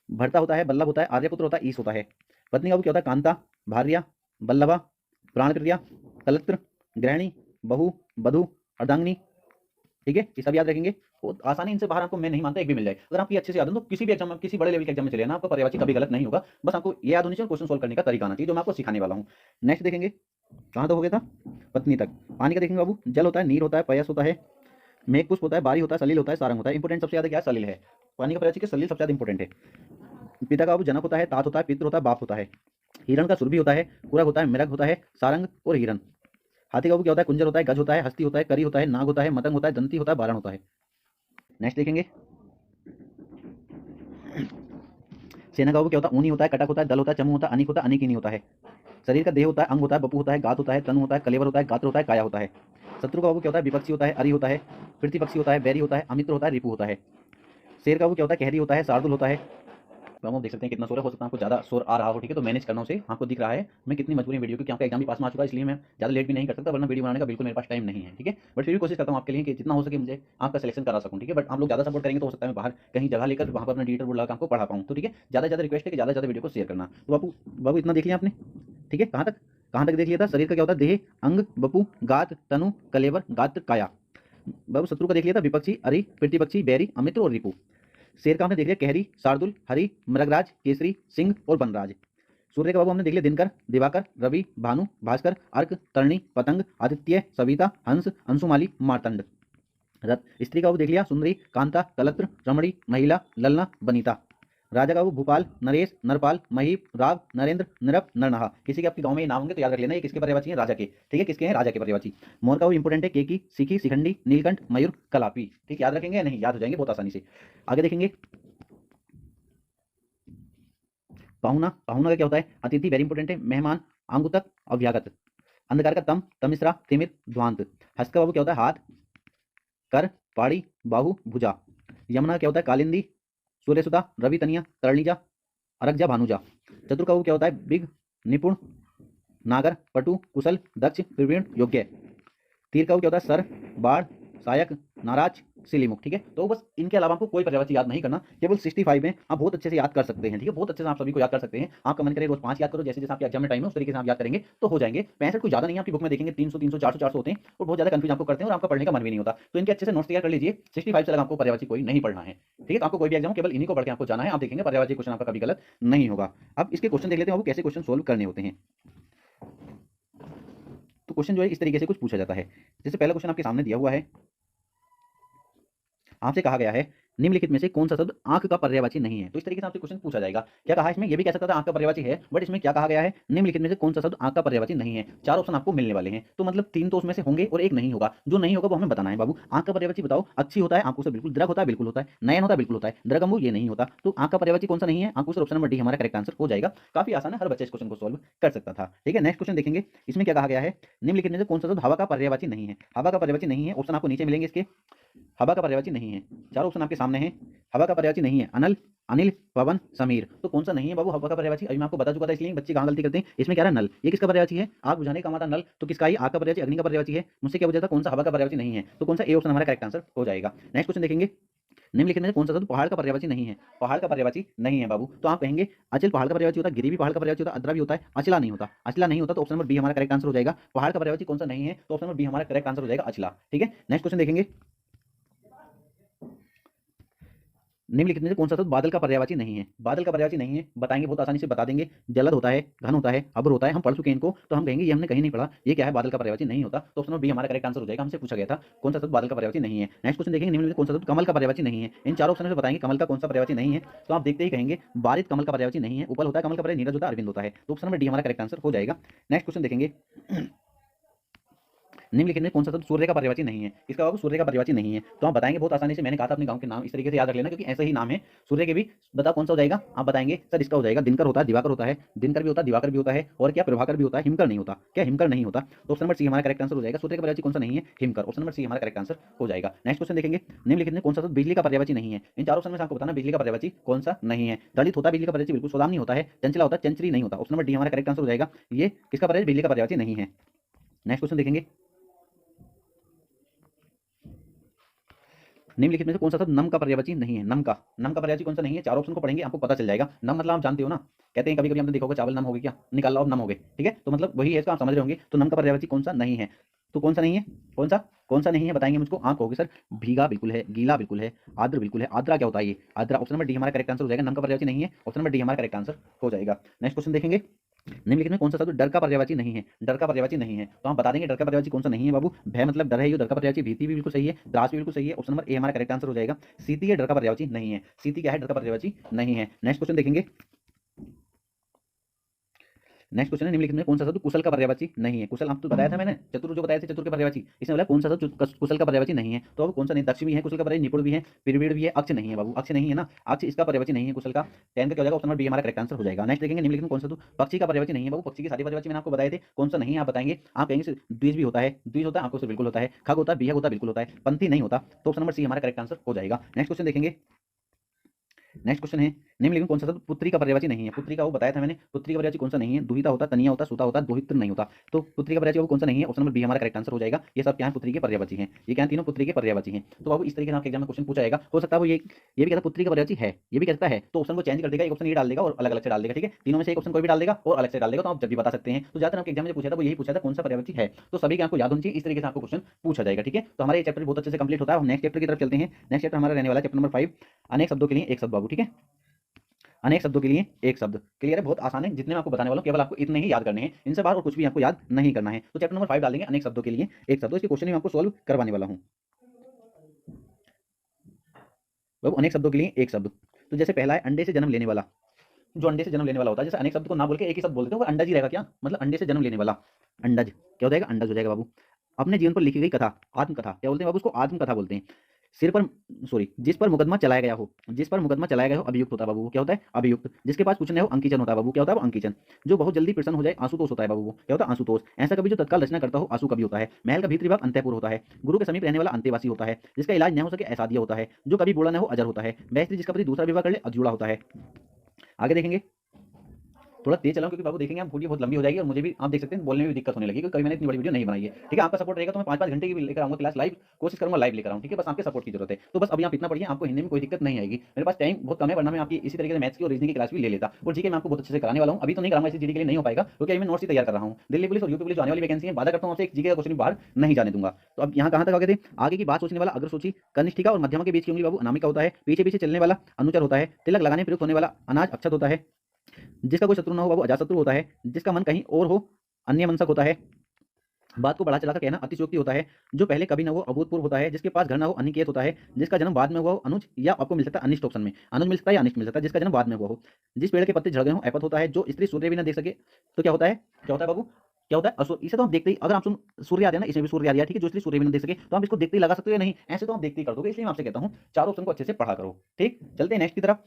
भरता होता है, बल्लभ होता है, आर्यपुत्र होता है, ईश होता है। पत्नी का वो क्या होता है? कांता, भार्या, बल्लभा, प्राणप्रिया, कलत्र, गृहिणी, बहू, बधू, अर्धांगिनी, ठीक है, ये सब याद रखेंगे। वो आसानी इनसे बाहर आपको मैं नहीं मानता एक भी मिल जाए, अगर आपकी अच्छे से याद हो तो किसी भी एग्जाम में, किसी बड़े लेवल के एग्जाम में चले ना, आपका पर्यायवाची कभी गलत नहीं होगा, बस आपको ये याद होनी चाहिए, क्वेश्चन सोल्व करने का तरीका आना चाहिए, जो मैं आपको सिखाने वाला हूँ। नेक्स्ट देखेंगे, कहाँ तक हो गया था? पत्नी तक। पानी का देखेंगे बाबू, जल होता है, नीर होता है, पयस होता है, मेघ पुष्प होता है, बारी होता है, सलील होता है, सारंग होता है। इंपोर्टेंट सबसे ज्यादा क्या है? सलील है। पानी का पर्यायवाची सलील सबसे ज्यादा इंपोर्टेंट है। पिता का बाबू जनक होता है, तात होता है, पितृ होता है, बाप होता है। हिरण का सुरभि होता है, कुरक होता है, मृग होता है, सारंग और हिरण। हाथी का बाबू क्या होता है? कुंजर होता है, गज होता है, हस्ती होता है, करी होता है, नाग होता है, मतंग होता है, दंती होता है, बारण होता है। नेक्स्ट देखेंगे, सेना का बाबू क्या होता है? ऊनी होता है, कटक होता है, दल होता है, चमू होता है, अनिक होता है, अनिकिनी होता है। शरीर का देह होता है, अंग होता है, बपू होता है, गात होता है, तनु होता है, कलेवर होता है, गात्र होता है, काया होता है। शत्रु का बाबू क्या होता है? विपक्षी होता है, अरि होता है, प्रतिपक्षी होता है, बैरी होता है, अमित्र होता है, रिपु होता है। शेर का बाबू क्या होता है? कहरी होता है, शार्दुल होता है। तो हम देख सकते हैं कितना शोर हो सकता है, आपको ज़्यादा शोर आ रहा हो, ठीक है, तो मैनेज करना उसे, आपको दिख रहा है मैं कितनी मजबूरी वीडियो, क्योंकि आपका एग्जाम भी पास में आ चुका है, इसलिए मैं ज़्यादा लेट भी नहीं कर सकता, वरना वीडियो बनाने का बिल्कुल मेरे पास टाइम नहीं है, ठीक है, बट फिर भी कोशिश करता हूँ आपके लिए कि जितना हो सके मुझे आपका सिलेक्शन करा सकूँ, ठीक है, बट आप लोग ज़्यादा सपोर्ट करेंगे तो हो सकता है मैं बाहर कहीं जगह लेकर वहाँ पर अपना डिजिटल बोर्ड लगा आपको पढ़ा पाऊँ, तो ठीक है, ज़्यादा ज़्यादा रिक्वेस्ट है कि ज़्यादा ज़्यादा वीडियो को शेयर करना। तो बाबू बाबू इतना देख लिया आपने, ठीक है, कहाँ तक देख लिया था? शरीर का क्या होता है? देह, अंग, बपू, गात, तनु, कलेवर, गात्र, काया। बाबू शत्रु का देख लिया था? विपक्षी, अरि, प्रतिपक्षी, बैरी, अमित्र और रिपु। शेर का हमने देख लिया कहरी, शार्दुल, हरि, मृगराज, केसरी, सिंह और बनराज। सूर्य का बाबू हमने देख लिया दिनकर, दिवाकर, रवि, भानु, भास्कर, अर्क, तरणी, पतंग, आदित्य, सविता, हंस, अंशुमाली, मार्तंड। रथ स्त्री का बाबू देख लिया सुंदरी, कांता, कलत्र, रमणी, महिला, ललना, बनीता। राजा का बाबू भूपाल, नरेश, नरपाल, महीप, राव, नरेंद्र, नरप, नरनहा। किसी के आपके गांव में ये नाम होंगे तो याद रख लेना, ये किसके पर्यायवाची हैं? राजा के, ठीक है, किसके हैं? राजा के पर्यायवाची। मोर का वो इंपोर्टेंट है, केकी, सीखी, शिखंडी, नीलकंठ, मयूर, कलापी, ठीक, याद रखेंगे या नहीं? याद हो जाएंगे बहुत आसानी से। आगे देखेंगे, पाहुना, पाहुना का क्या होता है? अतिथि, वेरी इंपॉर्टेंट है, मेहमान, आंगुतक, अव्यागत। अंधकार का तम, तमिश्रा, तिमिर, ध्वांत। हस्त का बाबू क्या होता है? हाथ, कर, पाड़ी, बाहु, भुजा। यमुना क्या होता है? कालिंदी, सूर्यसुता, रवि, तनिया, तरणीजा, अरगजा, भानुजा। चतुर का वो क्या होता है? बिग, निपुण, नागर, पटु, कुशल, दक्ष, प्रवीण, योग्य। तीर का वो क्या होता है? सर, बाढ़, सहायक, नाराज, सिलीमुख। ठीक है, तो बस इनके अलावा आपको कोई पर्यायवाची याद नहीं करना, केवल 65 में आप बहुत अच्छे से याद कर सकते हैं। ठीक है, बहुत अच्छे से आप सभी को याद कर सकते हैं। आपका मन करे रोज 5 याद करो, जैसे जैसे आपके एग्जाम में टाइम है उस तरीके से आप याद करेंगे तो हो जाएंगे। 65 कोई ज्यादा नहीं है, आपकी बुक में देखेंगे 300 300 400 400 होते हैं और बहुत ज्यादा कंफ्यूज आपको करते हैं और आपका पढ़ने का मन भी नहीं होता। तो इनके अच्छे से नोट्स तैयार कर लीजिए। 65 से अलग आपको पर्यायवाची कोई नहीं पढ़ना है। ठीक है, तो आपको कोई भी एग्जाम केवल इन्हीं को पढ़ के आपको जाना है, आप देखेंगे पर्यायवाची क्वेश्चन आपका कभी गलत नहीं होगा। अब इसके क्वेश्चन देख लेते हैं वो कैसे क्वेश्चन सोल्व करने होते हैं। तो क्वेश्चन जो है इस तरीके से कुछ पूछा जाता है। जैसे पहला क्वेश्चन आपके सामने दिया हुआ है, आपसे कहा गया है निम्नलिखित में से कौन सा शब्द आंख का पर्यायवाची नहीं है। तो इस तरीके से आपसे क्वेश्चन पूछा जाएगा। क्या कहा इसमें? ये भी कह सकता था आंख का पर्यायवाची है, बट इसमें क्या कहा गया है? निम्नलिखित में से कौन सा शब्द आंख का पर्यायवाची नहीं है। 4 ऑप्शन आपको मिलने वाले हैं, तो मतलब 3 तो उसमें से होंगे और एक नहीं होगा। जो नहीं होगा वो हमें बताना है। बाबू आंख का पर्यायवाची बताओ। अच्छी होता है, आंखों से बिल्कुल। दृग होता है, बिल्कुल होता है। नयन होता है, बिल्कुल होता है। दृगम्बु ये नहीं होता। तो आंख का पर्यायवाची कौन सा नहीं है? आंखों से। ऑप्शन नंबर डी हमारा करेक्ट आंसर हो जाएगा। काफी आसान है, हर बच्चे इस क्वेश्चन को सोल्व कर सकता था। ठीक है, नेक्स्ट क्वेश्चन देखेंगे। इसमें क्या कहा गया है? निम्नलिखित में से कौन सा शब्द हवा का पर्यायवाची नहीं है। हवा का पर्यायवाची नहीं है, ऑप्शन आपको नीचे मिलेंगे इसके। हवा का पर्यायवाची नहीं है, 4 ऑप्शन आपके सामने हैं। हवा का पर्यायवाची नहीं है अनल, अनिल, पवन, समीर। तो कौन सा नहीं है बाबू हवा का पर्यायवाची? अभी मैं आपको बता चुका था, इसलिए बच्चे कहाँ गलती करते हैं। इसमें क्या है? नल। ये किसका पर्यायवाची है? आग बुझाने का हमारा नल। तो किसका? ही आग का पर्यायवाची अग्नि का पर्यायवाची है। मुझसे क्या पूछा था? कौन सा हवा का पर्यायवाची नहीं है? तो कौन सा? ए ऑप्शन हमारा करेक्ट आंसर हो जाएगा। नेक्स्ट क्वेश्चन देखेंगे। निम्नलिखित में से कौन सा शब्द पहाड़ का पर्यायवाची नहीं है? पहाड़ का पर्यायवाची नहीं है बाबू। तो आप कहेंगे अचल पहाड़ का पर्यायवाची होता है, गिरी भी पहाड़ का पर्यायवाची होता है, अद्रा भी होता है, अचला नहीं होता। अचला नहीं होता तो ऑप्शन नंबर बी हमारा करेक्ट आंसर हो जाएगा। पहाड़ का पर्यायवाची कौन सा नहीं है? तो ऑप्शन नंबर बी हमारा करेक्ट आंसर हो जाएगा, अचला। ठीक है, नेक्स्ट क्वेश्चन देखेंगे। निम्नलिखित में से कौन सा शब्द बादल का पर्यायवाची नहीं है? बादल का पर्यायवाची नहीं है, बताएंगे, बहुत आसानी से बता देंगे। जलद होता है, घन होता है, अब्र होता है। हम पढ़ चुके हैं इनको, तो हम कहेंगे ये हमने कहीं नहीं पढ़ा, ये क्या है? बादल का पर्यायवाची नहीं होता। तो ऑप्शन नंबर बी हमारा करेक्ट आंसर हो जाएगा। हमसे पूछा गया था कौन सा शब्द बादल का पर्यायवाची नहीं है। नेक्स्ट क्वेश्चन देखेंगे। निम्नलिखित कौन सा शब्द कमल का पर्यायवाची नहीं है? इन 4 ऑप्शन से बताएंगे कमल का कौन सा पर्यायवाची नहीं है। तो आप देखते ही कहेंगे बारित कमल का पर्यायवाची नहीं है। उपल होता है कमल का पर्याय, नीरज होता है, अरविंद होता है। तो ऑप्शन नंबर डी हमारा करेक्ट आंसर हो जाएगा। नेक्स्ट क्वेश्चन देखेंगे। निम्नलिखित में कौन सा शब्द सूर्य का पर्यायवाची नहीं है? इसका बाबू सूर्य का पर्यायवाची नहीं है। तो आप बताएंगे बहुत आसानी से। मैंने कहा था अपने गांव के नाम इस तरीके से याद रख लेना, क्योंकि ऐसे ही नाम है सूर्य के भी। बताओ कौन सा हो जाएगा? आप बताएंगे सर इसका हो जाएगा दिनकर होता है, दिवाकर होता है। दिनकर भी होता है, दिवाकर भी होता है, और क्या प्रभाकर भी होता है। हिमकर नहीं होता। क्या? हिमकर नहीं होता। तो ऑप्शन नंबर सी हमारा करेक्ट आंसर हो जाएगा। सूर्य का पर्यायवाची कौन सा नहीं है? हिमकर। ऑप्शन नंबर सी हमारा करेक्ट आंसर हो जाएगा। नेक्स्ट क्वेश्चन देखेंगे। निम्नलिखित में कौन सा शब्द बिजली का पर्यायवाची नहीं है? इन 4 ऑप्शन में से आपको बताना बिजली का पर्यायवाची कौन सा नहीं है। दलित होता है बिजली का पर्यायवाची, बिल्कुल। सोदामनी होता है, चंचला होता है, चंचरी नहीं होता। ऑप्शन नंबर डी हमारा करेक्ट आंसर हो जाएगा। ये किसका पर्याय? बिजली का पर्यायवाची नहीं है। नेक्स्ट क्वेश्चन देखेंगे। निम्नलिखित में से कौन सा शब्द नम का पर्यायवाची नहीं है? नम का पर्यायवाची कौन सा नहीं है? 4 ऑप्शन को पढ़ेंगे आपको पता चल जाएगा। नम मतलब आप जानते हो ना, कहते हैं कभी कभी हमने देखा होगा चावल नम हो गए, क्या निकाल लो अब नम हो गए। ठीक है, तो मतलब वही है, इसका आप समझ रहे होंगे। तो नम का पर्यायवाची कौन सा नहीं है? तो कौन सा नहीं है? कौन सा नहीं है बताएंगे मुझको। आंख होगी सर। भीगा बिल्कुल है, गीला बिल्कुल है, आर्द्र बिल्कुल है। आर्द्रा क्या होता है? ये आर्द्रा। ऑप्शन नंबर डी हमारा करेक्ट आंसर हो जाएगा। नम का पर्यायवाची नहीं है, ऑप्शन नंबर डी हमारा करेक्ट आंसर हो जाएगा। नेक्स्ट क्वेश्चन देखेंगे। निम्नलिखित में कौन सा शब्द डर का पर्यायवाची नहीं है? डर का पर्यायवाची नहीं है, तो हम बता देंगे डर का पर्यायवाची कौन सा नहीं है बाबू। भय मतलब डर है, ये डर का पर्यायवाची। भीति भी बिल्कुल सही है, त्रास भी बिल्कुल सही है। ऑप्शन नंबर ए हमारा करेक्ट आंसर हो जाएगा। सीती है डर का पर्यायवाची नहीं है। सीती क्या है? डर का पर्यायवाची नहीं है। नेक्स्ट क्वेश्चन देखेंगे। नेक्स्ट क्वेश्चन है। निम्नलिखित में कौन सा शब्द कुशल का पर्यायवाची नहीं है? कुशल आप तो बताया था मैंने, चतुर जो बताया था, चतुर के पर्यायवाची। इसमें बोला कौन सा शब्द कुशल का पर्यायवाची नहीं है। तो अब कौन सा नहीं? दक्ष भी है कुशल का पर्याय, निपुण भी है, प्रवीण भी है, अक्ष नहीं है बाबू। अक्ष नहीं है ना, अक्ष इसका पर्यायवाची नहीं है कुशल का। 10 का क्या हो जाएगा? ऑप्शन नंबर बी हमारा करेक्ट आंसर हो जाएगा। नेक्स्ट देखेंगे। निम्नलिखित में कौन सा पक्षी का पर्यायवाची नहीं है बाबू। पक्षी की सारी पर्यायवाची मैंने आपको बताए थे, कौन सा नहीं है आप बताएंगे। आप कहेंगे द्विज भी होता है, द्विज होता है, आंखों से बिल्कुल होता है। खग होता है, बिहग होता है, बिल्कुल होता है। पंथी नहीं होता। तो ऑप्शन नंबर सी हमारा करेक्ट आंसर हो जाएगा। नेक्स्ट क्वेश्चन देखेंगे। नेक्स्ट क्वेश्चन है। निम्नलिखित में कौन सा शब्द पुत्री का पर्यायवाची नहीं है? पुत्री का वो बताया था मैंने। पुत्री का पर्यायवाची कौन सा नहीं है? दुहिता होता, तनिया होता, सुता होता, दोहित्र नहीं होता। तो पुत्री का पर्यायवाची वो कौन सा नहीं है? ऑप्शन नंबर बी हमारा करेक्ट आंसर हो जाएगा। ये सब क्या है? पुत्री के पर्यायवाची हैं। ये क्या है? तीनों पुत्री के पर्यायवाची हैं। तो बाबू इस तरीके से आपके एग्जाम में क्वेश्चन पूछा जाएगा। हो सकता है वो ये भी कहता पुत्री का पर्यायवाची है, ये भी कहता है, तो ऑप्शन को चेंज कर देगा, एक ऑप्शन ये डाल देगा और अलग अलग से डाल देगा। ठीक है, तीनों में से एक ऑप्शन कोई भी डाल देगा और अलग से डाल देगा, तो आप जब भी बता सकते हैं। तो ज्यादातर आपके एग्जाम में पूछा था वो यही पूछा था कौन सा पर्यायवाची है। तो सभी के आपको याद होनी चाहिए, इस तरीके से आपको क्वेश्चन पूछा जाएगा। ठीक है, तो हमारा ये चैप्टर बहुत अच्छे से कंप्लीट होता है। हम नेक्स्ट चैप्टर की तरफ चलते हैं। नेक्स्ट चैप्टर हमारा रहने वाला चैप्टर नंबर 5, अनेक शब्दों के लिए एक शब्द बाबू। ठीक है, अनेक शब्दों के लिए एक शब्द। क्लियर है? बहुत आसान है, जितने मैं आपको बताने वाला हूं केवल आपको इतने ही याद करने हैं, इनसे बाहर और कुछ भी आपको याद नहीं करना है। तो चैप्टर नंबर 5 डालेंगे अनेक शब्दों के लिए एक शब्द। इसके क्वेश्चन मैं आपको सोल्व करवाने वाला हूं। बाबू अनेक शब्दों के लिए एक शब्द। तो जैसे पहला है अंडे से जन्म लेने वाला। जो अंडे से जन्म लेने वाला होता है, जैसे अनेक शब्द को ना बोल के एक ही शब्द बोल देते हैं, वो अंडज ही रहेगा। क्या मतलब? अंडे से जन्म लेने वाला अंडज क्या हो जाएगा? अंडज हो जाएगा बाबू। अपने जीवन पर लिखी गई कथा, आत्मकथा क्या बोलते हैं बाबू? उसको आत्मकथा बोलते हैं। सिर पर सॉरी जिस पर मुकदमा चलाया गया हो, जिस पर मुकदमा चलाया गया हो अभियुक्त होता है बाबू, वो क्या होता है अभियुक्त। जिसके पास कुछ न हो अंकीचन होता है बाबू, क्या होता है वो अंकीचन। जो बहुत जल्दी प्रसन्न हो जाए आशुतोष होता है बाबू, वो क्या होता है आशुतोष। ऐसा कभी जो तत्काल रचना करता हो आशु कवि होता है। महल का भीतरी भाग अंतःपुर होता है। गुरु के समीप रहने वाला अंतेवासी होता है। जिसका इलाज न हो सके असाध्य होता है। जो कभी बूढ़ा न हो अजर होता है। वह स्त्री जिसका पति दूसरा विवाह कर ले अधूरा होता है। आगे देखेंगे, थोड़ा तेज चलाऊं क्योंकि बाबू देखेंगे आप वीडियो बहुत लंबी हो जाएगी और मुझे भी आप देख सकते हैं बोलने में भी दिक्कत होने लगी, क्योंकि कभी मैंने इतनी बड़ी वीडियो नहीं बनाई है। ठीक है, आपका सपोर्ट रहेगा तो मैं 5-5 घंटे की भी लेकर आऊंगा क्लास, लाइव कोशिश करूंगा लाइव लेकर आऊं। ठीक है, बस आपके सपोर्ट की जरूरत है। तो बस अभी आप इतना पढ़िए, आपको हिंदी में कोई दिक्कत नहीं आएगी। मेरे पास टाइम बहुत कम है, वरना मैं आपकी इसी तरीके से मैथ्स की और रीजनिंग की क्लास भी ले लेता। और ठीक है, मैं आपको बहुत अच्छे से कराने वाला हूं। अभी तो नहीं कराऊंगा, इसी जीडी के लिए नहीं हो पाएगा, क्योंकि अभी मैं नोट्स ही तैयार कर रहा हूं। दिल्ली पुलिस और यूपी पुलिस जो आने वाली वैकेंसी है, वादा करता हूं आपसे एक जीके का क्वेश्चन बाहर नहीं जाने दूंगा। तो अब यहाँ कहां तक आ गए थे, आगे की बात सोचने वाला अग्र सोची कनिष्ठिका और मध्यमा के बीच की उंगली बाबू अनामिका होता है। पीछे पीछे चलने वाला अनुचर होता है। तिलक लगाने प्रयुक्त होने वाला अनाज अक्षत होता है। जिसका कोई शत्रु न हो बाबू अजाशत्रु होता है। जिसका मन कहीं और हो अन्य मनसक होता है। बात को बढ़ा चलाकर कहना अतिशयोक्ति होता है। जो पहले कभी न हो अभूतपूर्व होता है। जिसके पास घर न हो अनिकेत होता है। जिसका जन्म बाद में हुआ हो अनुज, या आपको मिल सकता है अनिष्ट ऑप्शन में, अनुज मिल सकता है या अनिष्ट मिल सकता है। जिसका जन्म बाद में हुआ हो। जिस पेड़ के पत्ते झड़ गए हो ऐपत होता है। जो स्त्री सूर्य भी न देख सके तो क्या होता है, क्या होता है बाबू, क्या होता है असुर। इसे तो आप देखते ही, अगर आप सुन सूर्य आ जाए ना, इसमें भी सूर्य आ गया, ठीक है, जो स्त्री सूर्य भी न देख सके तो आप इसको देखते ही लगा सकते हो या नहीं, ऐसे तो आप देखते ही कर दोगे। इसलिए मैं आपसे कहता हूँ चारों ऑप्शन को अच्छे से पढ़ा करो। ठीक, चलते हैं नेक्स्ट की तरफ।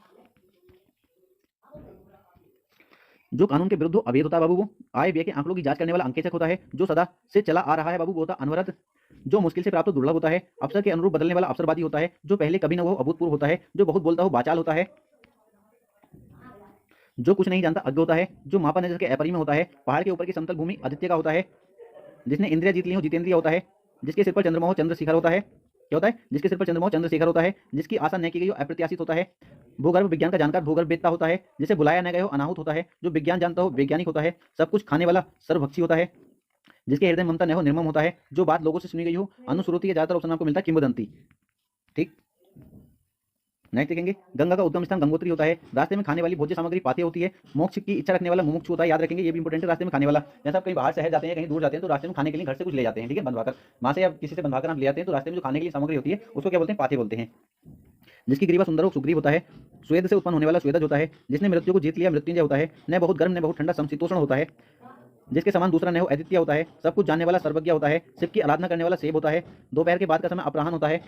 जो कानून के विरुद्ध अवैध होता है बाबू, वो आय व्यय के आंकड़ों की जांच करने वाला अंकेचक होता है। जो सदा से चला आ रहा है बाबू, वो होता है अनवरत। जो मुश्किल से प्राप्त हो दुर्लभ होता है। अवसर के अनुरूप बदलने वाला अवसरवादी होता है। जो पहले कभी न हो अभूतपूर्व होता है। जो बहुत बोलता हो बाचाल होता है। जो कुछ नहीं जानता अज्ञ होता है। जो मापा नजर के अपरिमेय होता है। पहाड़ के ऊपर की समतल भूमि आदित्य का होता है। जिसने इंद्रिया जीत ली हो जितेंद्रिय होता है। जिसके सिर पर चंद्रमा हो चंद्रशिखर होता है। क्या होता है, जिसके सिर पर चंद्रमा हो चंद्रशिखर होता है। जिसकी आशा न की गई हो अप्रत्याशित होता है। भूगर्भ विज्ञान का जानकार भूगर्भ वेत्ता होता है। जिसे बुलाया न गया हो अनाहुत होता है। जो विज्ञान जानता हो वैज्ञानिक होता है। सब कुछ खाने वाला सर्वभक्षी होता है। जिसके हृदय में ममता न हो निर्मम होता है। जो बात लोगों से सुनी गई हो अनुश्रुति के ज्यादातर ऑप्शन आपको मिलता है किंवदंती। ठीक, नेक्स्ट देखेंगे, गंगा का उद्गम स्थान गंगोत्री होता है। रास्ते में खाने वाली भोज्य सामग्री पाते होती है। मोक्ष की इच्छा रखने वाला मुमुक्षु होता है। याद रखेंगे, ये भी इंपॉर्टेंट है। रास्ते में खाने वाला, जैसे आप कहीं बाहर शहर जाते हैं, कहीं दूर जाते हैं, तो रास्ते में खाने के लिए घर से कुछ ले जाते हैं, ठीक है, बनवाकर वहां से आप किसी से बनवाकर आप ले जाते हैं, तो रास्ते में जो खाने के लिए सामग्री होती है उसको क्या बोलते हैं, पाते बोलते हैं। जिसकी ग्रीवा सुंदर हो सुग्रीव होता है। स्वेद से उत्पन्न होने वाला स्वेदज होता है। जिसने मृत्यु को जीत लिया मृत्युंजय होता है। न बहुत गर्म न बहुत ठंडा समशीतोष्ण होता है। जिसके समान दूसरा न हो अद्वितीय होता है। सब कुछ जानने वाला सर्वज्ञ होता है। शिव की आराधना करने वाला सेब होता है। दोपहर के बाद का समय अपराह्न होता है।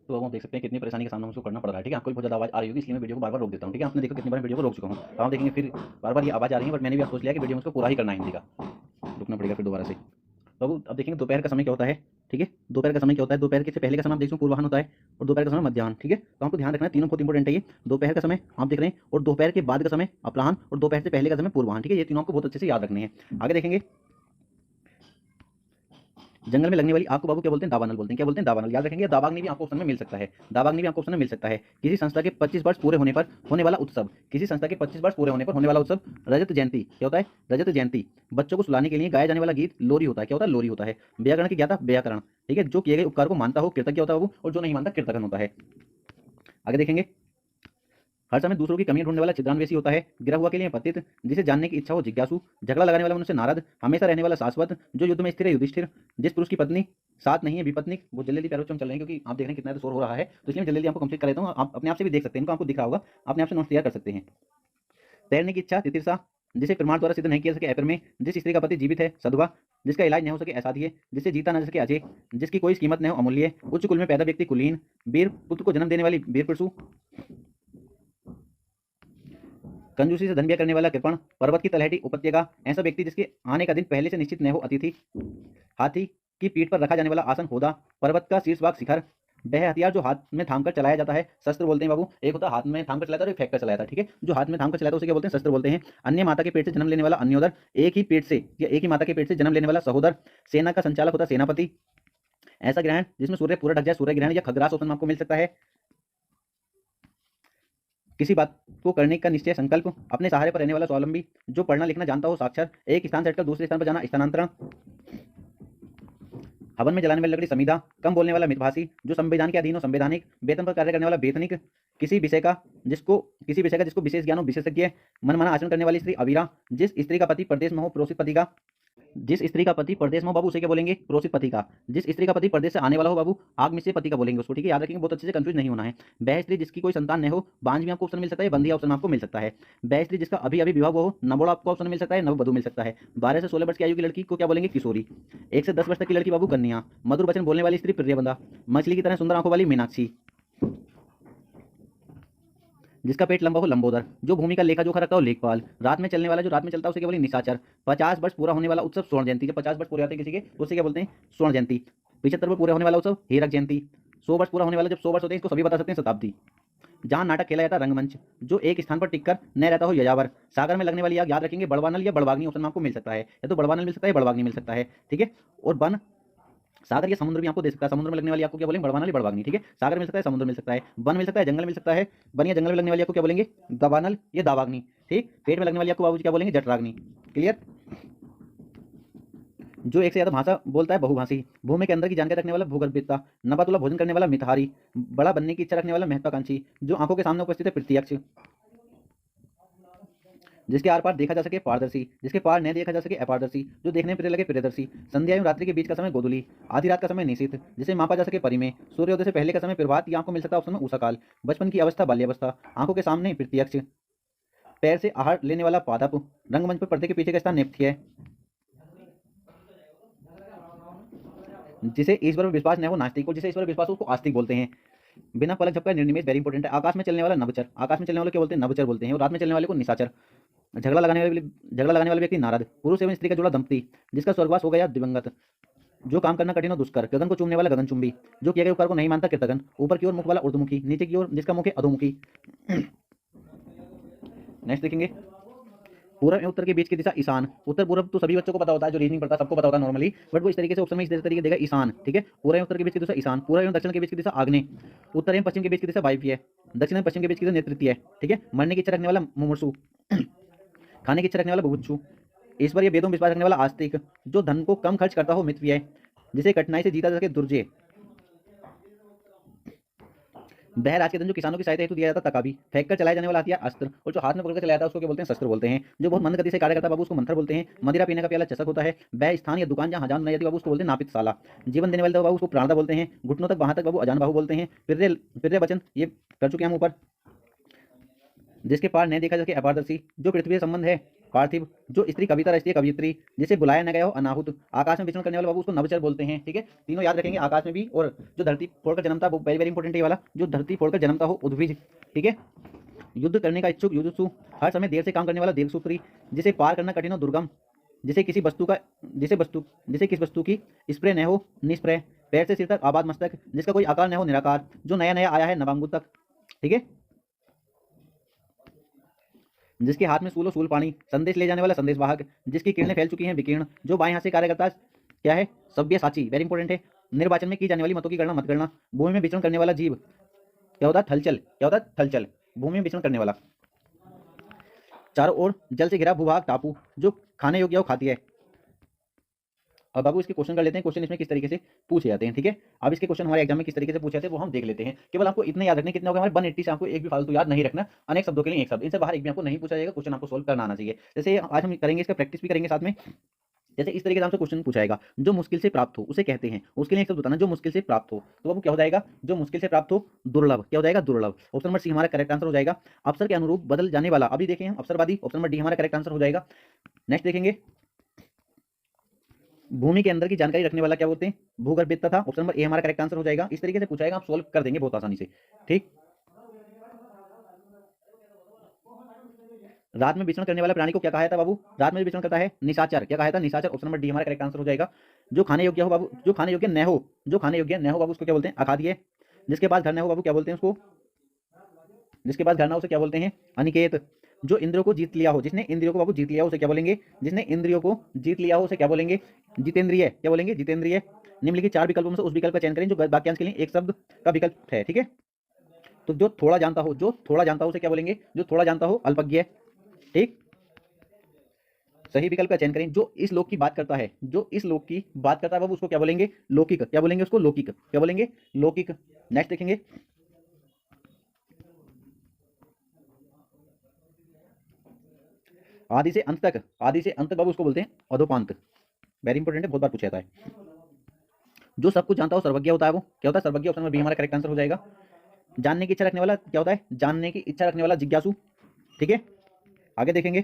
तो अब आप देख सकते हैं कितनी परेशानी का सामना मुझको करना पड़ रहा है। ठीक है, आपको भी बहुत ज़्यादा आवाज़ आ रही होगी, इसलिए मैं वीडियो को बार-बार रोक देता हूँ। ठीक है, आपने देखा कितनी बार वीडियो को रोक चुका हूँ। अब आप देखेंगे फिर बार-बार ये आवाज़ आ रही है, बट मैंने भी आप सोच लिया कि वीडियो मुझको पूरा ही करना है हिंदी का, रुकना पड़ेगा फिर दोबारा से। तो अब देखेंगे दोपहर का समय क्या होता है। ठीक है, दोपहर का समय क्या होता है, दोपहर के से पहले का समय आप देखो पूर्वाह्न होता है, और दोपहर का समय मध्याह्न। ठीक है, तो आपको ध्यान रखना है, तीनों बहुत इंपॉर्टेंट है ये। दोपहर का समय आप देख रहे हैं, और दोपहर के बाद का समय अपराह्न, और दोपहर से पहले का समय पूर्वाह्न। ठीक है, ये तीनों आपको बहुत अच्छे से याद रखने हैं। आगे देखेंगे, जंगल में लगने वाली आग को बाबू क्या बोलते हैं, दावानल बोलते हैं। क्या बोलते हैं, दावानल। याद रखेंगे, दावाग्नि भी आपको ऑप्शन में मिल सकता है। दावाग्नि भी आपको ऑप्शन में मिल सकता है। किसी संस्था के 25 वर्ष पूरे होने पर होने वाला उत्सव। किसी संस्था के 25 वर्ष पूरे होने पर होने वाला उत्सव। रजत जयंती। क्या होता है, रजत जयंती। बच्चों को सुलाने के लिए गाया जाने वाला गीत लोरी होता है। क्या होता है, लोरी होता है। व्याकरण की ज्ञाता व्याकरण। ठीक है, जो किए गए उपकार को मानता हो कृतज्ञ होता है बाबू, और जो नहीं मानता कृतघ्न होता है। आगे देखेंगे, हर समय दूसरों की कमियां ढूंढने वाला छिद्रान्वेषी होता है। गिरा हुआ के लिए पतित। जिसे जानने की इच्छा हो जिज्ञासु। झगड़ा लगाने वाला मनुष्य नारद। हमेशा रहने वाला शाश्वत। जो युद्ध में स्थिर है युधिष्ठिर। जिस पुरुष की पत्नी साथ नहीं है विपत्निक। वो जल्दी प्यारों चल रहे हैं, क्योंकि आप देख रहे हैं कितना शोर हो रहा है, तो इसलिए मैं जल्दी आपको कंप्लीट कर लेता हूँ। आप अपने आप से भी देख सकते हैं, इनको आपको दिख रहा होगा, अपने आप से नोट तैयार कर सकते हैं। तैरने की इच्छा तितिरसा। जिसे प्रमाण द्वारा सिद्ध नहीं किया सके अपर में। जिस स्त्री का पति जीवित है सधवा। जिसका इलाज न हो सके असाध्य। जिससे जीता न सके अजय। जिसकी कोई कीमत न हो अमूल्य। उच्च कुल में पैदा व्यक्ति कुलीन। वीर पुत्र को जन्म देने वाली वीर परशु। कंजूसी से धन व्यय करने वाला कृपण। पर्वत की तलहटी उपत्यका। ऐसा व्यक्ति जिसके आने का दिन पहले से निश्चित न हो अतिथि। हाथी की पीठ पर रखा जाने वाला आसन होदा। पर्वत का शीर्ष भाग शिखर। वह हथियार जो हाथ में थामकर चलाया जाता है शस्त्र बोलते हैं बाबू। एक होता है हाथ में थामकर चलाता है और एक फेंक कर चलाता है। ठीक है, जो हाथ में थामकर चलाता है उसे क्या बोलते हैं, शस्त्र बोलते हैं। अन्य माता के पेट से जन्म लेने वाला अन्योदर। एक ही पेट से या एक ही माता के पेट से जन्म लेने वाला सहोदर। सेना का संचालक होता है सेनापति। ऐसा ग्रहण जिसमें सूर्य पूरा ढक जाए सूर्य ग्रहण, या खग्रास ऑप्शन में आपको मिल सकता है। किसी बात को करने का निश्चय संकल्प। अपने सहारे पर रहने वाला स्वावलंबी। जो पढ़ना लिखना जानता हो साक्षर। एक स्थान से हटकर दूसरे स्थान पर जाना स्थानांतरण। हवन में जलाने वाली लकड़ी समीधा। कम बोलने वाला मितभाषी। जो संविधान के अधीन हो संवैधानिक। वेतन पर कार्य करने वाला वेतनिक। किसी विषय का जिसको विशेष ज्ञान हो विशेषज्ञ। मनमाना आचरण करने वाली स्त्री अवीरा। जिस स्त्री का पति प्रदेश में हो प्रोसित पति का। जिस स्त्री का पति परदेश में हो बाबू उसे क्या बोलेंगे, क्रोशित पति का। जिस स्त्री का पति परदेश से आने वाला हो बाबू, आगमिश्य पति का बोलेंगे उसको, ठीक है, याद रखेंगे, बहुत अच्छे से कंफ्यूज नहीं होना है। वह स्त्री जिसकी कोई संतान न हो, बांझ भी आपको ऑप्शन मिल सकता है, बंधिया ऑप्शन आपको मिल सकता है। वह स्त्री जिसका अभी अभी विवाह हुआ हो, नवोढ़ा आपको ऑप्शन मिल सकता है, नववधू मिल सकता है। 12 से 16 वर्ष की आयु की लड़की को क्या बोलेंगे, किशोरी। 1 से 10 वर्ष तक की लड़की बाबू कन्या। मधुर वचन बोलने वाली स्त्री प्रियवंदा। मछली की तरह सुंदर आंखों वाली मीनाक्षी। जिसका पेट लंबा हो लंबोदर। जो भूमि का लेखा जोखा रखता हो लेखपाल। रात में चलने वाला, जो रात में चलता है उसे क्या बोलेंगे, निशाचर। 50 वर्ष पूरा होने वाला उत्सव स्वर्ण जयंती। जब 50 वर्ष पूरे होते हैं किसी के तो उसे क्या बोलते हैं, स्वर्ण जयंती। 75 वर्ष पूरे होने वाला उत्सव हीरक जयंती। 100 वर्ष पूरा होने वाला, जब 100 वर्ष होते हैं इसको सभी बता सकते हैं, शताब्दी। जहाँ नाटक खेला जाता है रंगमंच। जो एक स्थान पर टिककर न रहता हो यजावर। सागर में लगने वाली आग, याद रखेंगे बड़वानल या बड़वाग्नि ऑप्शन में आपको मिल सकता है, या तो बड़वानल मिल सकता है, बड़वाग्नि मिल सकता है, ठीक है। और वन, सागर या समुद्र भी आपको दे सकता है, समुद्र में लगने वाली आपको क्या बोलेंगे, बड़वानल या बड़वाग्नि, ठीक है। सागर मिल सकता है, समुद्र मिल सकता है, वन मिल सकता है, जंगल मिल सकता है, वन या जंगल में लगने वाली आपको क्या बोलेंगे, दवानल या दावाग्नि, ठीक। पेट में लगने वाली आपको बाबूजी क्या बोलेंगे, जठराग्नि। क्लियर। जो एक से ज्यादा भाषा बोलता है बहुभाषी। भूमि के अंदर की जानकारी रखने वाला भूगर्भविद्ता। नबातुला भोजन करने वाला मिताहारी। बड़ा बनने की इच्छा रखने वाला महत्वाकांक्षी। जो आंखों के सामने उपस्थित है प्रत्यक्ष। जिसके आर पार देखा जा सके पारदर्शी। जिसके पार न देखा जा सके अपारदर्शी। जो देखने में प्रिय लगे प्रियदर्शी। संध्या एवं रात्रि के बीच का समय गोधूली। आधी रात का समय निशित। जिसे मापा जा सके परिमेय। सूर्योदय से पहले का समय प्रभात, या आपको मिल सकता है ऑप्शन में उषा काल। बचपन की अवस्था बाल्यावस्था। आंखों के सामने प्रत्यक्ष। पैर से आहार लेने वाला पादप। रंगमंच पर पर्दे के पीछे का स्थान नेपथ्य है। जिसे ईश्वर पर विश्वास न हो नास्तिक, और जिसे ईश्वर पर विश्वास हो उसको आस्तिक बोलते हैं। बिना पलक झपका निर्निमेष, वेरी इंपॉर्टेंट है। आकाश में चलने वाला नभचर। आकाश में चलने वाले क्या बोलते हैं, नभचर बोलते हैं। और रात में चलने वाले को निशाचर। झगड़ा लगाने वाले व्यक्ति नारद। पुरुष एवं स्त्री का जोड़ा दंपति। जिसका स्वर्गवास हो गया दिवंगत। जो काम करना कठिन हो दुष्कर। गगन को चूमने वाला गगनचुंबी। जो किए गए उपकार को नहीं मानता कृतघ्न। ऊपर की ओर मुख वाला ऊर्ध्वमुखी। नीचे की ओर जिसका मुख है अधोमुखी। नेक्स्ट देखेंगे, पूर्व एवं उत्तर के बीच की दिशा ईशान। उत्तर पूर्व तो सभी बच्चों को पता होता है, जो रीजनिंग पढ़ता है सबको पता होता है नॉर्मली, बट वो इस तरीके से ऑप्शन में इस तरीके देगा ईशान, ठीक है। पूर्व एवं उत्तर के बीच की दिशा ईशान। पूर्व एवं दक्षिण के बीच की दिशा आग्नेय। उत्तर एवं पश्चिम के बीच की दिशा वायव्य। दक्षिण एवं पश्चिम के बीच की दिशा नेतृत्य, ठीक है। मरने की इच्छा रखने वाला मुमुक्षु। खाने की इच्छा रखने वाला बुभुक्षु। ईश्वर या वेदों में विश्वास रखने वाला आस्तिक। जो धन को कम खर्च करता हो मितव्यय। जिसे कठिनाई से जीता जा सके दुर्जय। वह राज के धन जो किसानों की सहायता हेतु दिया जाता तकाबी। फेंक कर चलाया जाने वाला हथियार अस्त्र। और जो हाथ में पकड़कर चलाया जाता है उसको क्या बोलते हैं, शस्त्र बोलते हैं। जो बहुत मंद गति से कार्य करता है बाबू उसको मंथर बोलते हैं। मदिरा पीने का प्याला चषक होता है। वह स्थान या दुकान जहाँ हजाम नहीं जाती बाबू उसको बोलते हैं नापितशाला। जीवन देने वाले बाबू उसको प्राणदा बोलते हैं। घुटनों तक वहां तक बाबू अजान बाहु बोलते हैं। प्रिय वचन ये कर चुके हम ऊपर। जिसके पार नहीं देखा जाके अपारदर्शी। जो पृथ्वी से संबंध है पार्थिव। जो स्त्री कविता रचती है कवियत्री। जिसे बुलाया न गया हो अनाहुत। आकाश में विचरण करने वाले बाबू उसको नवचर बोलते हैं, ठीक है। तीनों याद रखेंगे, आकाश में भी, और जो धरती फोड़कर जन्मता वो वेरी वेरी इंपॉर्टेंट है ये वाला, जो धरती फोड़कर जन्मता हो उद्भिज, ठीक है। युद्ध करने का इच्छुक युद्धसु। हर समय देर से काम करने वाला दीर्घसूत्री। जिसे पार करना कठिन हो दुर्गम। जिसे किसी वस्तु का जिसे किस वस्तु की स्प्रे न हो निस्प्रे। पैर से सिर तक आबाद मस्तक। जिसका कोई आकार न हो निराकार। जो नया नया आया है नवांगुत तक, ठीक है। जिसके हाथ में सूल हो सूल पानी। संदेश ले जाने वाला संदेश वाहक। जिसकी किरणें फैल चुकी हैं विकीर्ण। जो बाएं हाथ से कार्य करता है क्या है, सभ्य साची, वेरी इंपॉर्टेंट है। निर्वाचन में की जाने वाली मतों की गणना मत करना। भूमि में विचरण करने वाला जीव क्या होता है, थलचल। क्या होता है, थलचल। भूमि में विचरण करने वाला। चारों ओर जल से घिरा भूभाग टापू। जो खाने योग्य हो खाती है। अब बाबू इसके क्वेश्चन कर लेते हैं, क्वेश्चन इसमें किस तरीके से पूछे जाते हैं, ठीक है। अब इसके क्वेश्चन हमारे एग्जाम में किस तरीके से पूछे जाते हैं वो हम देख लेते हैं। केवल आपको इतने याद रखने, कितने हो गए हमारे 180 से, आपको एक भी फालतू याद नहीं रखना। अनेक शब्दों के लिए एक शब्द, इनसे बाहर एक भी आपको नहीं पूछा जाएगा। क्वेश्चन आपको सोल्व करना आना चाहिए। जैसे आज हम करेंगे, इसका प्रैक्टिस भी करेंगे साथ में। जैसे इस तरीके से हमसे क्वेश्चन पूछा जाएगा, जो मुश्किल से प्राप्त हो उसे कहते हैं। उसके लिए एक शब्द बताना, जो मुश्किल से प्राप्त हो। तो बाबू क्या हो जाएगा, जो मुश्किल से प्राप्त हो दुर्लभ। क्या हो जाएगा, दुर्लभ। ऑप्शन नंबर सी हमारा करेक्ट आंसर हो जाएगा। अवसर के अनुरूप बदल जाने वाला, अभी देखें हम अवसरवादी। ऑप्शन नंबर डी हमारा करेक्ट आंसर हो जाएगा। नेक्स्ट देखेंगे, भूमि के अंदर की जानकारी रखने वाला क्या बोलते हैं, भूगर्भविद था। ऑप्शन नंबर ए हमारा करेक्ट आंसर हो जाएगा। इस तरीके से पूछाएगा, आप सोल्व कर देंगे बहुत आसानी से, ठीक। रात में विचरण करने वाला प्राणी को क्या कहा था बाबू, रात में विचरण करता है निशाचर। क्या कहा था, निशाचर। ऑप्शन नंबर डी हमारा करेक्ट आंसर हो जाएगा। जो खाने योग्य हो बाबू, जो खाने योग्य न हो, जो खाने योग्य न हो बाबू उसको क्या बोलते हैं, अखाद्य। जिसके पास घर न हो बाबू क्या बोलते हैं उसको, जिसके पास घर ना हो उसे क्या बोलते हैं, अनिकेत। जो इंद्रियों को जीत लिया हो, जिसने इंद्रियों को बाबू जीत लिया हो उसे क्या बोलेंगे, जिसने इंद्रियों को जीत लिया हो उसे क्या बोलेंगे, जितेंद्रिय। क्या बोलेंगे, जितेंद्रिय। निम्नलिखित 4 विकल्पों में से उस विकल्प का चयन करें जो वाक्यांश के लिए एक शब्द का विकल्प है, ठीक है। तो जो थोड़ा जानता हो, जो थोड़ा जानता हो उसे क्या बोलेंगे, जो थोड़ा जानता हो अल्पज्ञ, ठीक। सही विकल्प का चयन करें। जो इस लोक की बात करता है, जो इस लोक की बात करता है बाबू उसको क्या बोलेंगे, लौकिक। क्या बोलेंगे उसको, लौकिक। क्या बोलेंगे, लौकिक। नेक्स्ट देखेंगे, आदि से अंत तक, आदि से अंत तक बाबू उसको बोलते हैं अधोपांत। वेरी इंपॉर्टेंट है, बहुत बार पूछा जाता है। जो सब कुछ जानता हो सर्वज्ञ होता है, वो क्या होता है? सर्वज्ञ। ऑप्शन नंबर बी हमारा करेक्ट आंसर हो जाएगा। जानने की इच्छा रखने वाला क्या होता है? जानने की इच्छा रखने वाला जिज्ञासु। ठीक है, आगे देखेंगे।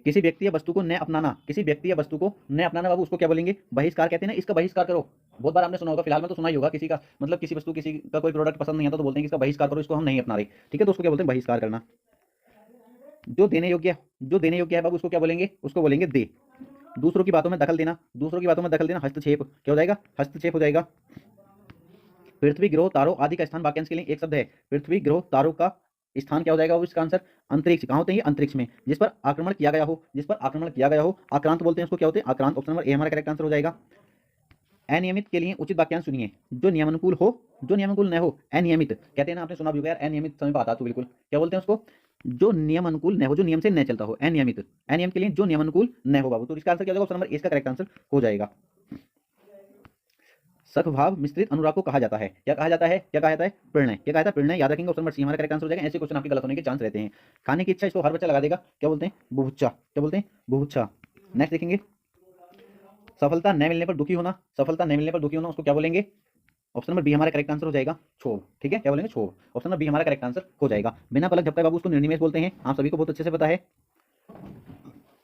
किसी व्यक्ति या वस्तु को न अपनाना, किसी व्यक्ति या वस्तु को न अपनाना बाबू उसको क्या बोलेंगे? बहिष्कार कहते हैं ना, इसका बहिष्कार करो। बहुत बार आपने सुना होगा, फिलहाल में तो सुना ही होगा, किसी का मतलब किसी वस्तु, किसी का कोई प्रोडक्ट पसंद नहीं आता तो बोलते हैं कि इसका बहिष्कार करो, इसको हम नहीं अपना रहे। ठीक है, तो उसको क्या बोलते हैं? बहिष्कार करना। जो देने योग्य, जो देने योग्य है बाबू उसको क्या बोलेंगे? उसको बोलेंगे दे। दूसरों की बातों में दखल देना, दूसरों की बातों में दखल देना हस्तक्षेप। क्या हो जाएगा? हस्तक्षेप हो जाएगा। पृथ्वी, ग्रह, तारों आदि का स्थान, वाक्यांश के लिए एक शब्द है। पृथ्वी, ग्रह, तारों का स्थान क्या हो जाएगा? वो इसका आंसर अंतरिक्ष। कहाँ होते हैं ये? अंतरिक्ष में। जिस पर आक्रमण किया गया हो, जिस पर आक्रमण किया गया हो, आक्रांत बोलते हैं उसको। क्या होते हैं? आक्रांत। ऑप्शन नंबर ए हमारा करेक्ट आंसर हो जाएगा। अनियमित के लिए उचित वाक्यांश सुनिए। जो नियमानुकूल हो, जो नियमानुकूल न हो। अनियमित कहते हैं ना, आपने सुना भी होगा यार, अनियमित समय पर आता तो बिल्कुल क्या बोलते हैं उसको? जो नियम अनुकूल न हो, जो नियम से न चलता हो, अनियमित। अनियम के लिए जो नियम अनुकूल न हो बाबू, तो इसका आंसर क्या हो जाएगा? ऑप्शन नंबर ए इसका करेक्ट आंसर हो जाएगा। सद्भाव मिश्रित अनुराग को कहा जाता है। क्या कहा जाता है? क्या कहा जाता है? प्रणय। क्या कहा जाता है? प्रणय। याद रखेंगे, ऑप्शन नंबर सी हमारा करेक्ट आंसर हो जाएगा। ऐसे क्वेश्चन आपके गलत होने के चांस रहते हैं। खाने की इच्छा, इसको हर बच्चा लगा देगा। क्या बोलते हैं? बुभुक्षा। क्या बोलते हैं? बुभुक्षा। नेक्स्ट देखेंगे। सफलता न मिलने पर दुखी होना, सफलता न मिलने पर दुखी होना उसको क्या बोलेंगे? ऑप्शन नंबर बी हमारा करेक्ट आंसर हो जाएगा। क्षोभ। ठीक है, क्या बोलेंगे? क्षोभ। ऑप्शन नंबर बी हमारा करेक्ट आंसर हो जाएगा। बिना पलक झपकाए बाबू उसको निर्निमेष बोलते हैं, आप सभी को बहुत अच्छे से पता है।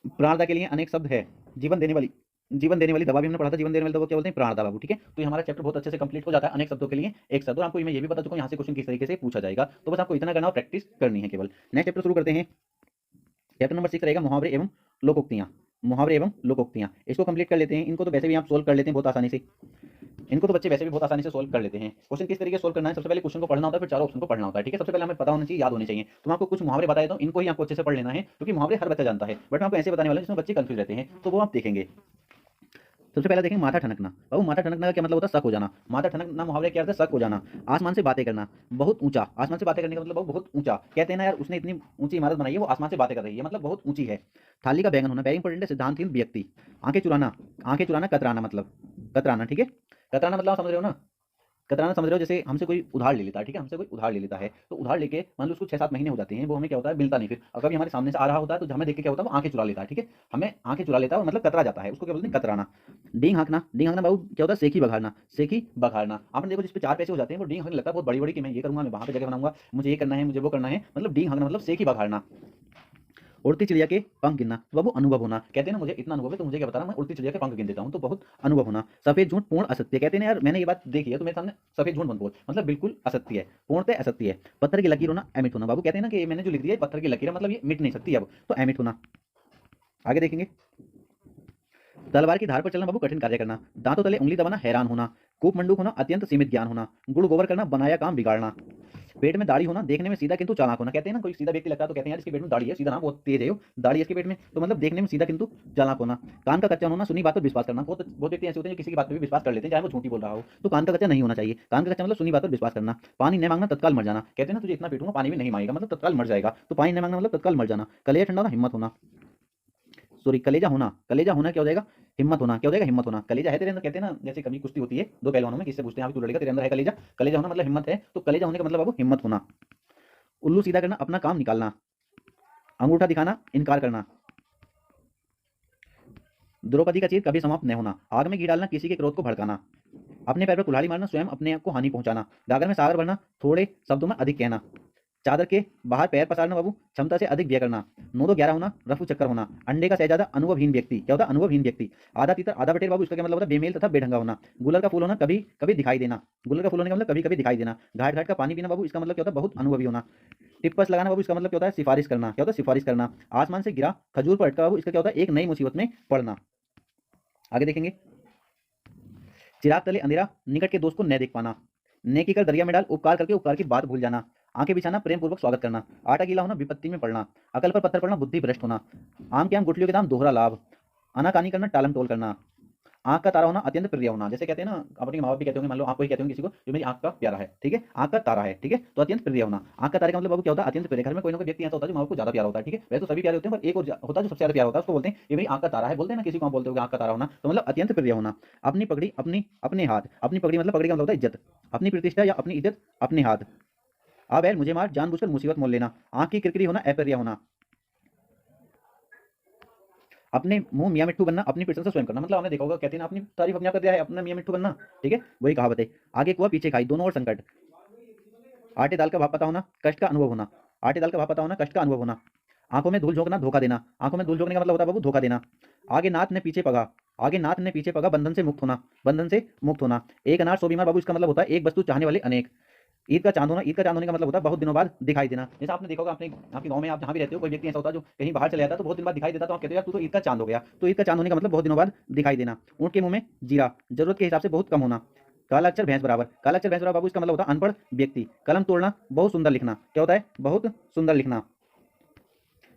प्राणता के लिए अनेक शब्द है। जीवन देने वाली, जीवन देने वाली दवा भी हमने पढ़ा था। जीवन देने वाली दवा क्या बोलते हैं? प्राणता बाबू। ठीक है, तो ये हमारा चैप्टर बहुत अच्छे से कंप्लीट हो जाता है। अनेक शब्दों के लिए एक शब्द। और आपको मैं ये भी बता चुका हूं यहाँ से क्वेश्चन किस तरीके से पूछा जाएगा, तो बस आपको इतना करना और प्रैक्टिस करनी है केवल। नेक्स्ट चैप्टर शुरू करते हैं। चैप्टर नंबर 6 रहेगा मुहावरे एवं लोकोक्तियां। मुहावरे एवं लोकोक्तियां, इसको कंप्लीट कर लेते हैं। इनको तो वैसे भी आप सोल्व कर लेते हैं बहुत आसानी से, इनको तो बच्चे वैसे भी बहुत आसानी से सोल्व कर लेते हैं। क्वेश्चन किस तरीके से सोल्व करना है? सबसे पहले क्वेश्चन को पढ़ना होता है, फिर चारों ऑप्शन को पढ़ना होता है। ठीक है, सबसे पहले हमें पता होना चाहिए, याद होने चाहिए। तो मैं आपको कुछ मुहावरे बताया तो इनको ही आपको अच्छे से पढ़ लेना है, क्योंकि मुहावरे हर बच्चा जानता है, बट मैं आपको ऐसे बताने वाला हूं जिसमें बच्चे कंफ्यूज रहते हैं, तो वो आप देखेंगे। सबसे पहले देखेंगे माथा ठनकना। बाबू माथा ठनकना का क्या मतलब होता है? शक हो जाना। माथा ठनकना मुहावरे क्या अर्थ है? शक हो जाना। आसमान से बातें करना, बहुत ऊंचा। आसमान से बातें करने का मतलब बाबू बहुत ऊंचा। कहते हैं ना यार, उसने इतनी ऊंची इमारत बनाई है, वो आसमान से बातें कर रही है, मतलब बहुत ऊंची है। थाली का बैंगन होना, वेरी इंपॉर्टेंट है। सिद्धांतहीन व्यक्ति। आंखें चुराना, आंखें चुराना, कतराना, मतलब कतराना। ठीक है, कतराना मतलब आप समझ रहे हो ना? कतराना समझ रहे हो? जैसे हमसे कोई उधार ले लेता है, ठीक है, हमसे कोई उधार ले लेता है, तो उधार लेके मान लो उसको 6-7 महीने हो जाते हैं, वो हमें क्या होता है? मिलता नहीं फिर। और कभी हमारे सामने से आ रहा होता है तो हमें देख के क्या होता है? वो आंखें चुरा लेता है। ठीक है, हमें आंखें चुरा लेता है और मतलब कतरा जाता है, उसको क्या बोलते हैं? कतराना। डींग हाँकना, डींग हाँकना बाबू क्या होता है? सेखी बघाड़ना, सेखी बघाड़ना। आपने देखो जिस पे 4 पैसे हो जाते हैं वो डींग हाँकने लगता है बहुत बड़ी बड़ी, कि मैं ये करूंगा, मैं वहां पे जगह बनाऊंगा, मुझे ये करना है, मुझे वो करना है, मतलब डींग हाँकना मतलब सेखी बघाड़ना। उड़ती चिड़िया के पंख गिनना, तो बाबू अनुभव होना। कहते हैं ना मुझे इतना अनुभव है तो मुझे क्या बताना, मैं उड़ती चिड़िया के पंख गिन देता हूं, तो बहुत अनुभव होना। सफेद झूठ पूर्ण असत्य। कहते हैं ना यार, मैंने ये बात देखी है तो मेरे सामने सफेद झूठ मत बोल, मतलब बिल्कुल असत्य है, पूर्णतः असत्य है। पत्थर की लकीर होना, अमिट होना। बाबू कहते हैं ना कि मैंने जो लिख दिया है पत्थर की लकीर है, मतलब ये मिट नहीं सकती अब, तो अमिट होना। आगे देखेंगे। तलवार की धार पर चलना बाबू कठिन कार्य करना। दांतों तले उंगली दबाना, हैरान होना। कूप मंडूक होना, अत्यंत सीमित ज्ञान होना। गुड़ गोबर करना, बनाया काम बिगाड़ना। पेट में दाढ़ी होना, देखने में सीधा किंतु चालाक होना। कहते हैं ना कोई सीधा व्यक्ति लगता है तो कहते हैं यार इसके पेट में दाढ़ी है, सीधा ना, बहुत तेज है, दाढ़ी है इसके पेट में, तो मतलब देखने में सीधा किंतु चालाक होना। कान का कच्चा होना, सुनी बात पर विश्वास करना। बहुत बहुत व्यक्ति ऐसे होते हैं जो किसी की बात पर भी विश्वास कर लेते हैं, चाहे वो झूठी बोल रहा हो, तो कान का कच्चा नहीं होना चाहिए। कान का कच्चा मतलब सुनी बात पर विश्वास करना। पानी न मांगना, तत्काल मर जाना। कहते हैं ना तुझे इतना पेटूंगा, पानी भी नहीं मांगेगा, मतलब तत्काल मर जाएगा, तो पानी न मांगना मतलब तत्काल मर जाना। कलेजा ठंडा होना, हिम्मत होना, सॉरी कलेजा होना, कलेजा होना क्या हो जाएगा? हिम्मत होना। क्या हो जाएगा? हिम्मत होना। कलेजा है तेरे अंदर, कहते हैं ना जैसे कभी कुश्ती होती है दो पहलवानों में, किससे पूछते हैं आप, तू लड़ेगा, तेरे अंदर है कलेजा। कलेजा होना मतलब हिम्मत है, तो कलेजा होने का मतलब बाबू हिम्मत होना। उल्लू सीधा करना, अपना काम निकालना। अंगूठा दिखाना, इनकार करना। द्रौपदी का चीर कभी समाप्त न होना। आग में घी डालना, किसी के क्रोध को भड़काना। अपने पैर पर कुल्हाड़ी मारना, स्वयं अपने आप को हानि पहुंचाना। गागर में सागर भरना, थोड़े शब्दों में अधिक कहना। चादर के बाहर पैर पसारना बाबू, क्षमता से अधिक व्यय करना। 9-2-11 होना, रफू चक्कर होना। अंडे का शहजादा, अनुभवहीन व्यक्ति। क्या होता है? अनुभवहीन व्यक्ति। आधा तीतर आधा बटेर बाबू, इसका क्या मतलब होता है? बेमेल तथा बेढंगा होना। गुलर का फूल होना, कभी कभी दिखाई देना। गुलर का फूल होने का मतलब कभी कभी दिखाई देना। घाट घाट का पानी पीना बाबू, इसका मतलब क्या होता है? बहुत अनुभवी होना। टिप्पस लगाना बाबू, इसका मतलब क्या होता है? सिफारिश करना। क्या होता है? सिफारिश करना। आसमान से गिरा खजूर पर अटका बाबू, इसका क्या होता है? एक नई मुसीबत में पड़ना। आगे देखेंगे। चिराग तले अंधेरा, निकट के दोस्त को न देख पाना। नेकी कर दरिया में डाल, उपकार करके उपकार की बात भूल जाना। आंखें बिछाना, प्रेम पूर्वक स्वागत करना। आटा गीला होना, विपत्ति में पड़ना। अकल पर पत्थर पड़ना, बुद्धि भ्रष्ट होना। आम के आम गुठलियों के दाम, दोहरा लाभ। आनाकानी करना, टालम टोल करना। आंख का तारा होना, अत्यंत प्रिय होना। जैसे कहते हैं ना, अपने माँ बाप भी कहते होंगे, मान लो आपको ही कहते होंगे किसी को, जो मेरी आंख का प्यारा है, ठीक है, आंख का तारा है, ठीक है, तो अत्यंत प्रिय होना। आंख का तारे का मतलब बाबू क्या होता है? अत्यंत प्रिय। घर में कोई ना कोई व्यक्ति ऐसा होता है जो माँ बाप को ज्यादा प्यारा होता है, ठीक है, वैसे तो सभी प्यारे होते हैं, पर एक और होता है जो सबसे ज्यादा प्यारा होता है, उसको बोलते हैं ये मेरी आंख का तारा है। बोलते हैं ना किसी को, आप बोलते हो आंख का तारा होना, तो मतलब अत्यंत प्रिय होना। अपनी पगड़ी अपनी अपने हाथ, अपनी पगड़ी मतलब पगड़ी का मतलब होता है इज्जत, अपनी प्रतिष्ठा या अपनी इज्जत अपने हाथ। अब यार मुझे मार, जानबूझकर मुसीबत मोल लेना। आंख की किरकिरी होना, अप्रिय होना। अपने मुंह मियाँ मिट्ठू बनना, अपनी प्रशंसा स्वयं करना। मतलब आपने देखा होगा, कहते हैं ना अपनी तारीफ अपने आप कर दिया है, अपना मियाँ मिट्ठू बनना, ठीक है, वही कहावत है। आगे कुआ पीछे खाई, दोनों ओर संकट। आटे दाल का भाव पता होना, कष्ट का अनुभव होना। आटे दाल का भाव पता होना, कष्ट का अनुभव होना। आंखों में धूल झोंकना, धोखा देना। आंखों में धूल झोंकने का मतलब होता है बाबू धोखा देना। आगे नाथ ने पीछे पगा, आगे नाथ ने पीछे पगा, बंधन से मुक्त होना, बंधन से मुक्त होना। एक अनार सौ बीमार बाबू, इसका मतलब होता है एक वस्तु चाहने वाले अनेक। ईद का चांद होना, ईद का चांद होने का मतलब होता है बहुत दिनों बाद दिखाई देना। जैसे आपने देखा होगा अपने आपके गांव में, आप जहां भी रहते हो, कोई व्यक्ति ऐसा होता है जो कहीं बाहर चले जाता है तो बहुत दिन बाद दिखाई देता है, तो आप कहते हो यार तू तो ईद का चांद हो गया। तो ईद का चांद होने का मतलब बहुत दिनों बाद दिखाई देना। ऊंट के मुंह में जीरा, जरूरत के हिसाब से बहुत कम होना। काला अक्षर भैंस बराबर, काला अक्षर भैंस बराबर बाबू, इसका मतलब होता है अनपढ़ व्यक्ति। कलम तोड़ना, बहुत सुंदर लिखना। क्या होता है? बहुत सुंदर लिखना।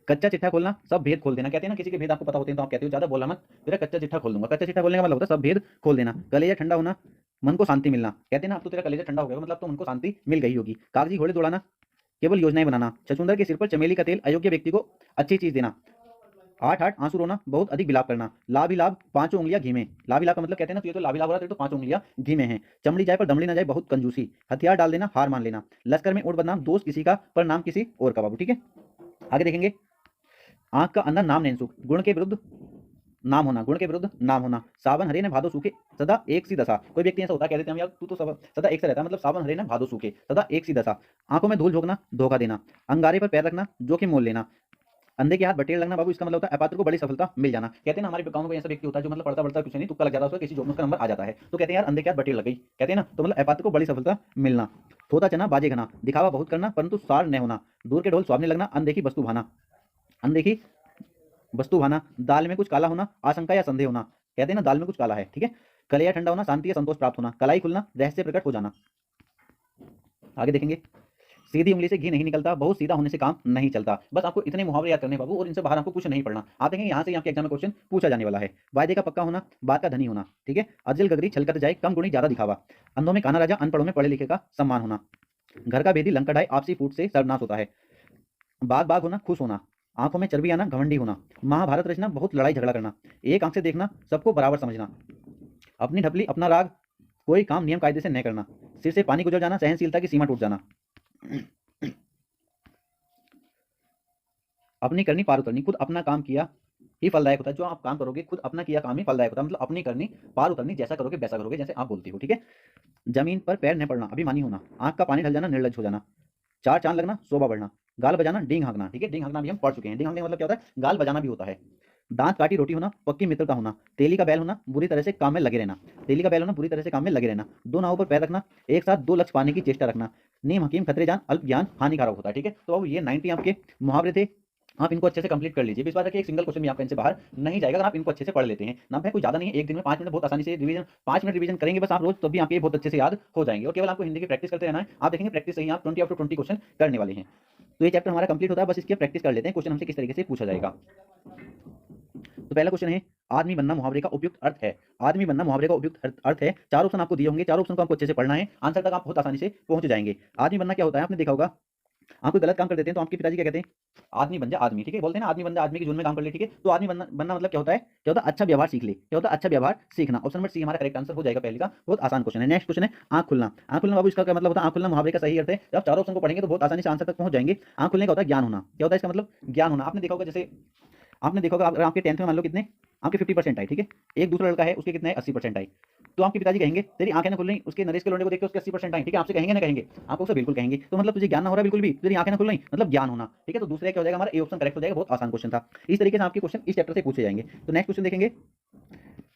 कच्चा चिट्ठा खोलना, सब भेद खोल देना। कहते हैं ना किसी के भेद आपको पता होते हैं तो आप कहते हो ज्यादा बोलना मत, तेरा कच्चा चिट्ठा खोल दूंगा। कच्चा चिट्ठा खोलने का मतलब होता है सब भेद खोल देना। कलेजा ठंडा होना, मन को शांति मिलना। कहते हैं ना अब तो तेरा कलेजा ठंडा हो गया, मतलब तो मन को शांति मिल गई होगी। कागजी घोड़े दौड़ाना, केवल योजनाएं बनाना। छछूंदर के सिर पर चमेली का तेल, अयोग्य व्यक्ति को अच्छी चीज देना। आठ आठ आंसू रोना, बहुत अधिक विलाप करना। लाभ ही लाभ, पांचों उंगलियां घी में। लाभ ही लाभ का मतलब कहते हैं ना तो ये तो लाभ ही लाभ हो रहा है, तो पांचों उंगलियां घी में है। चमड़ी जाए पर दमड़ी ना जाए, बहुत कंजूसी। हथियार डाल देना, हार मान लेना। लश्कर में उड़ बदनाम, दोस्त किसी का पर नाम किसी और का बाबू, ठीक है। आगे देखेंगे, आंख का अंदर नाम नैन सुख, गुण के विरुद्ध नाम होना, गुण के विरुद्ध नाम होना। सावन हरे ने भादो सूखे, सदा एक सी दशा। कोई व्यक्ति ऐसा होता है, कह देते हैं हम यार तू तो सदा एक सा रहता है, मतलब सावन हरे ने भादो सूखे, सदा एक सी दशा। आंखों में धूल झोंकना, धोखा देना। अंगारे पर पैर रखना, जोखिम मोल लेना। अंधे के हाथ बटेर लगना बाबू, इसका मतलब होता है अपात्र को बड़ी सफलता मिल जाना। कहते हैं ना हमारे गांव में ऐसा व्यक्ति होता है जो मतलब पढ़ता पढ़ता कुछ नहीं, तुक्का लग जाता है उसका, किसी जॉब में उसका नंबर आ जाता है, तो कहते हैं यार अंधे के हाथ बटेर लग गई, कहते हैं ना, तो मतलब अपात्र को बड़ी सफलता मिलना। थोथा चना बाजे घना, दिखावा बहुत करना परंतु सार न होना। दूर के ढोल स्वामी लगना, अनदेखी वस्तु भाना, अनदेखी वस्तु भाना। दाल में कुछ काला होना, आशंका या संदेह होना। कहते हैं ना दाल में कुछ काला है, ठीक है। कलेजा ठंडा होना, शांति या संतोष प्राप्त होना। कलाई खुलना, रहस्य प्रकट हो जाना। आगे देखेंगे, सीधी उंगली से घी नहीं निकलता, बहुत सीधा होने से काम नहीं चलता। बस आपको इतने मुहावरे याद करने हैं बाबू, और इनसे बाहर आपको कुछ नहीं पढ़ना। आप देखेंगे यहाँ से आपके एग्जाम में क्वेश्चन पूछा जाने वाला है। वायदे का पक्का होना, बात का धनी होना, ठीक है। अजल गगरी छलकत जाए, कम गुणी ज्यादा दिखावा। अंधों में काना राजा, अनपढ़ों में पढ़े लिखे का सम्मान होना। घर का भेदी लंका ढाई, आपसी फूट से सर्वनाश होता है। बाग बाग होना, खुश होना। आंखों में चर्बी आना, घमंडी होना। महाभारत रचना, बहुत लड़ाई झगड़ा करना। एक आंख से देखना, सबको बराबर समझना। अपनी ढपली अपना राग, कोई काम नियम कायदे से न करना। सिर से पानी गुजर जाना, सहनशीलता की सीमा टूट जाना। अपनी करनी पार उतरनी, खुद अपना काम किया ही फलदायक होता है। जो आप काम करोगे खुद अपना किया काम ही फलदायक होता है, मतलब अपनी करनी पार उतरनी, जैसा करोगे वैसा करोगे, जैसे आप बोलते हो, ठीक है। जमीन पर पैर न पड़ना, अभिमानी होना। आंख का पानी ढल जाना, निर्लज हो जाना। चार चांद लगना, शोभा बढ़ना। गाल बजाना, डींग हाँकना, ठीक है। डींग हाँकना भी हम पढ़ चुके हैं। डींग हाँकने का मतलब क्या होता है? गाल बजाना भी होता है। दांत काटी रोटी होना, पक्की मित्रता होना। तेली का बैल होना, बुरी तरह से काम में लगे रहना। तेली का बैल होना, बुरी तरह से काम में लगे रहना। दो नावों पर पैर रखना, एक साथ दो लक्ष्य पाने की चेष्टा रखना। नीम हकीम खतरे जान, अल्प ज्ञान हानिकारक होता है, ठीक है। तो अब ये 90 आपके मुहावरे थे, आप इनको अच्छे से कंप्लीट कर लीजिए। विश्वास रखिए एक सिंगल क्वेश्चन भी आपका इनसे बाहर नहीं जाएगा अगर आप इनको अच्छे से पढ़ लेते हैं। ना भाई कोई ज्यादा नहीं है, एक दिन में 5 मिनट बहुत आसानी से रिवीजन, 5 मिनट रिवीजन करेंगे बस आप रोज, तो भी आपके बहुत अच्छे से याद हो जाएंगे। और केवल आपको हिंदी की प्रैक्टिस करते रहना है। आप देखेंगे प्रैक्टिस से ही आप 20 आउट ऑफ 20 क्वेश्चन करने वाले हैं। तो ये चैप्टर हमारा कंप्लीट होता है, बस इसकी प्रैक्टिस कर लेते हैं, क्वेश्चन हमसे किस तरीके से पूछा जाएगा। तो पहला क्वेश्चन है, आदमी बनना मुहावरे का उपयुक्त अर्थ है। आदमी बनना मुहावरे का उपयुक्त अर्थ है। चार ऑप्शन आपको दिए होंगे, चार ऑप्शन को आपको अच्छे से पढ़ना है, आंसर तक आप बहुत आसानी से पहुंच जाएंगे। आदमी बनना क्या होता है? आपने देखा होगा, आप कोई गलत काम कर देते हैं तो आपके पिताजी क्या कहते हैं? आदमी बन जा आदमी, ठीक है। बोलते हैं ना आदमी बन जा आदमी के जुर्म में काम कर ले, ठीक है। तो आदमी बनना मतलब क्या होता है? क्या होता है? अच्छा व्यवहार सीख ले। क्या होता है? अच्छा व्यवहार सीखना। ऑप्शन नंबर सी हमारा करेक्ट आंसर हो जाएगा पहले का। बहुत आसान क्वेश्चन है। नेक्स्ट क्वेश्चन है, आंख खुलना। आंख खुलना बाबू, इसका क्या मतलब होता है? आंख खुलना मुहावरे का सही अर्थ है। जब चारों ऑप्शन को पढ़ेंगे तो बहुत आसानी से आंसर तक पहुंच जाएंगे। आंख खुलने का होता है ज्ञान होना। क्या होता है इसका मतलब? ज्ञान होना। आपने देखा होगा, जैसे आपने देखा होगा अगर आपके 10th में मान लो कितने आपके 50% आए, ठीक है। एक दूसरा लड़का है उसके कितने 80% आए, तो आपके पिताजी कहेंगे तेरी आंखें ना खुल रही, उसके नरेश के लौंडे को देख के उसके 80% आए, ठीक है। आपसे कहेंगे ना? कहेंगे। आप उससे बिल्कुल कहेंगे। तो मतलब तुझे ज्ञान ना हो रहा बिल्कुल भी, तेरी आंखें ना खुल रही, मतलब ज्ञान होना, ठीक है। तो दूसरे क्या हो जाएगा हमारा? ए ऑप्शन करेक्ट हो जाएगा। बहुत आसान क्वेश्चन था। इस तरीके से आपके क्वेश्चन इस चैप्टर से पूछे जाएंगे। तो नेक्स्ट क्वेश्चन देखेंगे,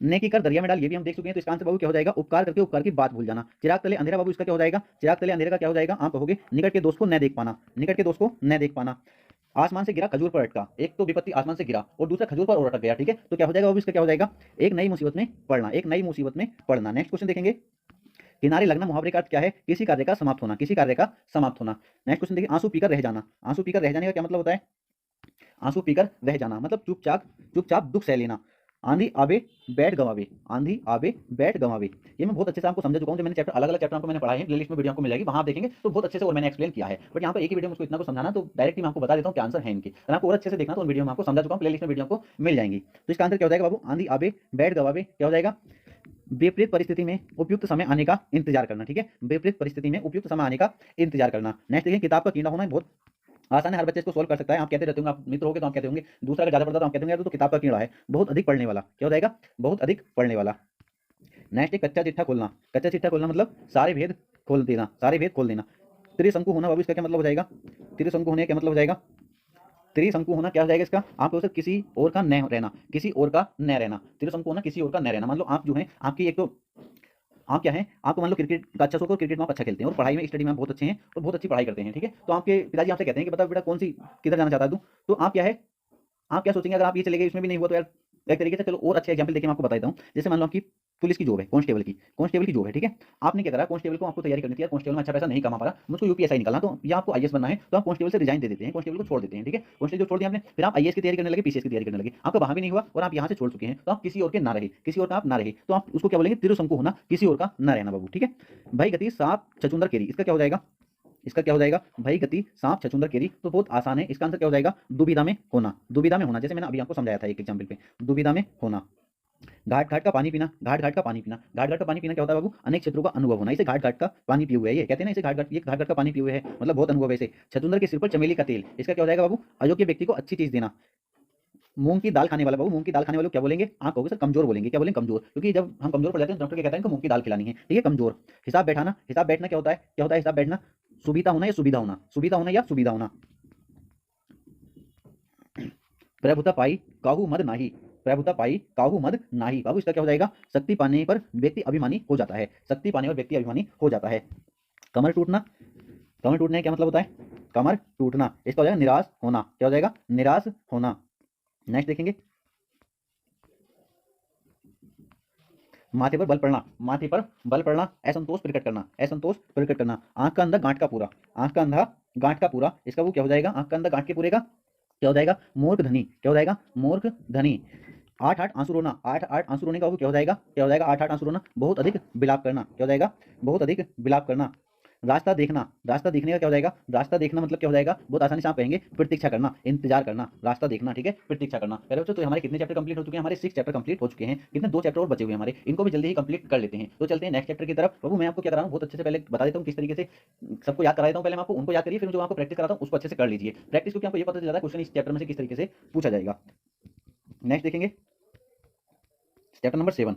नेकी कर दरिया में डाल, ये भी हम देख चुके हैं। तो इसका आंसर बाबू क्या हो जाएगा? उपकार करके उपकार की बात भूल जाना। चिराग तले अंधेरा बाबू, इसका क्या हो जाएगा? चिराग तले अंधेरे का क्या हो जाएगा? आप कहोगे निकट के दोस्त को न देख पाना। निकट के दोस्त को न देख पाना। आसमान से गिरा खजूर पर अटका, एक तो विपत्ति आसमान से गिरा और दूसरा खजूर पर और अटक गया, ठीक है। तो क्या हो जाएगा बाबू? इसका क्या हो जाएगा? एक नई मुसीबत में पड़ना। एक नई मुसीबत में पड़ना। नेक्स्ट क्वेश्चन देखेंगे, किनारे लगना मुहावरे का अर्थ क्या है? किसी कार्य का समाप्त होना। किसी कार्य का समाप्त होना। नेक्स्ट क्वेश्चन देखिए, आंसू पीकर रह जाना। आंसू पीकर रह जाने का क्या मतलब होता है? आंसू पीकर रह जाना मतलब चुपचाप चुपचाप दुख सह लेना। आंधी आवे बैठ गवावे, आंधी आवे बैठ गवावे। ये मैं बहुत अच्छे से आपको समझा चुका हूं। जो मैंने चैप्टर अलग अलग चैप्टर आपको मैंने पढ़ाए हैं, प्लेलिस्ट में वीडियो आपको मिल जाएगी, वहां आप देखेंगे तो बहुत अच्छे से और मैंने एक्सप्लेन किया है। बट यहाँ पर एक ही वीडियो में उसको इतना को समझाना, तो डायरेक्टली मैं आपको बता देता हूँ क्या आंसर है इनके। अगर आपको और अच्छे से देखना तो उन वीडियो में आपको समझा चुका हूँ, प्लेलिस्ट में वीडियो आपको मिल जाएंगी। तो इसका आंसर क्या हो जाएगा बाबू? आंधी आवे बैठ गवावे क्या हो जाएगा? विपरीत परिस्थिति में उपयुक्त समय आने का इंतजार करना, ठीक है। विपरीत परिस्थिति में उपयुक्त समय आने का इंतजार करना। नेक्स्ट देखिए, किताब का कीड़ा होना बहुत आसान है, हर बच्चे इसको सोल्व कर सकता है। आप कहते रहते होंगे, आप मित्र होगे तो आप कहते होंगे, दूसरा अगर ज्यादा पढ़ता तो आप कहते होंगे यार तो किताब का कीड़ा है, बहुत अधिक पढ़ने वाला। क्या हो जाएगा? बहुत अधिक पढ़ने वाला। नेक्स्ट, एक कच्चा चिट्ठा खोलना। कच्चा चिट्ठा खोलना मतलब सारे भेद खोल देना, सारे भेद खोल देना। त्रिशंकु होना बाबू, इसका क्या मतलब हो जाएगा? त्रिशंकु होने का क्या मतलब हो जाएगा? त्रिशंकु होना क्या हो जाएगा इसका? आपको सिर्फ किसी और का न रहना, किसी और का न रहना। त्रिशंकु होना किसी और का न रहना। मान लो आप जो है, आपकी एक तो आप क्या है, आपको मान लो क्रिकेट का अच्छा शौक है और क्रिकेट में आप अच्छा खेलते हैं और पढ़ाई में स्टडी में आप बहुत अच्छे हैं और बहुत अच्छी पढ़ाई करते हैं, ठीक है। तो आपके पिताजी आपसे कहते हैं कि बता बेटा कौन सी, किधर जाना चाहता है तू, तो आप क्या है, आप क्या सोचेंगे? अगर आप ये चले गए, इसमें भी नहीं हुआ तो यार एक तरीके से, चलो और अच्छे एग्जाम्पल देखिए मैं आपको बता देता हूँ। जैसे मान लो आपकी पुलिस की जॉब है, कांस्टेबल की जॉब है, ठीक है। आपने क्या करा, कांस्टेबल को आपको तैयारी करनी थी, कांस्टेबल में अच्छा पैसा नहीं कमा पा रहा, मुझको यूपीएसआई निकालना, तो या आपको आईएएस बनना है, तो आप कांस्टेबल से रिजाइन दे देते हैं, कांस्टेबल को छोड़ देते हैं, ठीक है। कांस्टेबल जो छोड़ दिया आपने, फिर आप आईएएस की तैयारी करने लगे, पीसीएस की तैयारी करने लगे, आपका वहां भी नहीं हुआ और आप यहाँ से छोड़ चुके हैं, तो आप किसी और के ना रहे, किसी और का आप ना रहे, तो आप उसको क्या बोलेंगे? त्रिशंकु होना, किसी और का ना रहना बाबू, ठीक है। भाई गति सांप छछूंदर केरी, इसका क्या हो जाएगा? इसका क्या हो जाएगा? भाई गति सांप छछूंदर केरी, तो बहुत आसान है, इसका आंसर क्या हो जाएगा? दुविधा में होना। दुविधा में होना, जैसे मैंने अभी आपको समझाया था एक एग्जाम्पल पे, दुविधा में होना। घाट घाट का पानी पीना, घाट घाट का पानी पीना, घाट घाट का पानी पीना क्या होता है बाबू? अनेक क्षेत्रों का अनुभव होना। इसे घाट घाट का पानी पिए हुए है, ये कहते हैं ना, इसे घाट घाट, ये घाट घाट का पानी पिए हुए है, मतलब बहुत अनुभव है इसे। छछूंदर के सिर पर चमेली का तेल, इसका क्या हो जाएगा बाबू? अयोग्य व्यक्ति को अच्छी चीज देना। मूंग की दाल खाने वाला बाबू, मूंग की दाल खाने वाले को क्या बोलेंगे? आप कहोगे सर कमजोर बोलेंगे, क्या बोलेंगे? कमजोर, क्योंकि जब हम कमजोर पड़ जाते हैं तो डॉक्टर क्या कहता है? इनको मूंग की दाल खिलानी है, ठीक है, कमजोर। हिसाब बैठाना, हिसाब बैठना क्या होता है? क्या होता है हिसाब बैठना? सुविधा होना या सुविधा होना, सुविधा होना या सुविधा होना। प्रभुता पाई काहू मद नाही, प्रभुता पाई काहू मद नाही बाबू, इसका क्या हो जाएगा? शक्ति पाने पर व्यक्ति अभिमानी हो जाता है, शक्ति पाने पर व्यक्ति अभिमानी हो जाता है। कमर टूटना, कमर टूटने का क्या मतलब होता है? कमर टूटना, इसका हो जाएगा निराश होना। क्या हो जाएगा? निराश होना। नेक्स्ट देखेंगे, माथे पर बल पड़ना, माथे पर बल पड़ना, असंतोष प्रकट करना, असंतोष प्रकट करना। आंख का अंधा गांठ का पूरा, आंख का अंधा गांठ का पूरा, इसका वो क्या हो जाएगा? आंख का अंधा गांठ के पूरे का क्या हो जाएगा? मूर्ख धनी। क्या हो जाएगा? मूर्ख धनी। आठ आठ आंसू रोना, आठ आठ आंसू रोने का वो क्या हो जाएगा? क्या हो जाएगा? आठ आठ आंसू रोना, बहुत अधिक विलाप करना। क्या हो जाएगा? बहुत अधिक विलाप करना। रास्ता देखना, रास्ता देखने का क्या हो जाएगा? रास्ता देखना मतलब क्या हो जाएगा? बहुत आसानी से आप कहेंगे प्रतीक्षा करना, इंतजार करना, रास्ता देखना, ठीक है, प्रतीक्षा करना। पहले बच्चों तो हमारे कितने चैप्टर कंप्लीट हो चुके हैं? हमारे 6 चैप्टर कंप्लीट हो चुके हैं। कितने? 2 चैप्टर और बचे हुए हैं हमारे, इनको भी जल्दी ही कंप्लीट कर लेते हैं। तो चलते हैं नेक्स्ट चैप्टर की तरफ। बाबू मैं आपको क्या करा रहा हूँ, बहुत अच्छे से पहले बता देता हूँ किस तरीके से सबको याद करा देता हूँ। पहले मैं आपको उनको याद करिए, फिर जो आपको प्रैक्टिस कराता हूँ उसको अच्छे से कर लीजिए। प्रैक्टिस क्योंकि आपको ये पता चल जाता है क्वेश्चन इस चैप्टर में से किस तरीके से पूछा जाएगा। नेक्स्ट देखेंगे चैप्टर नंबर 7,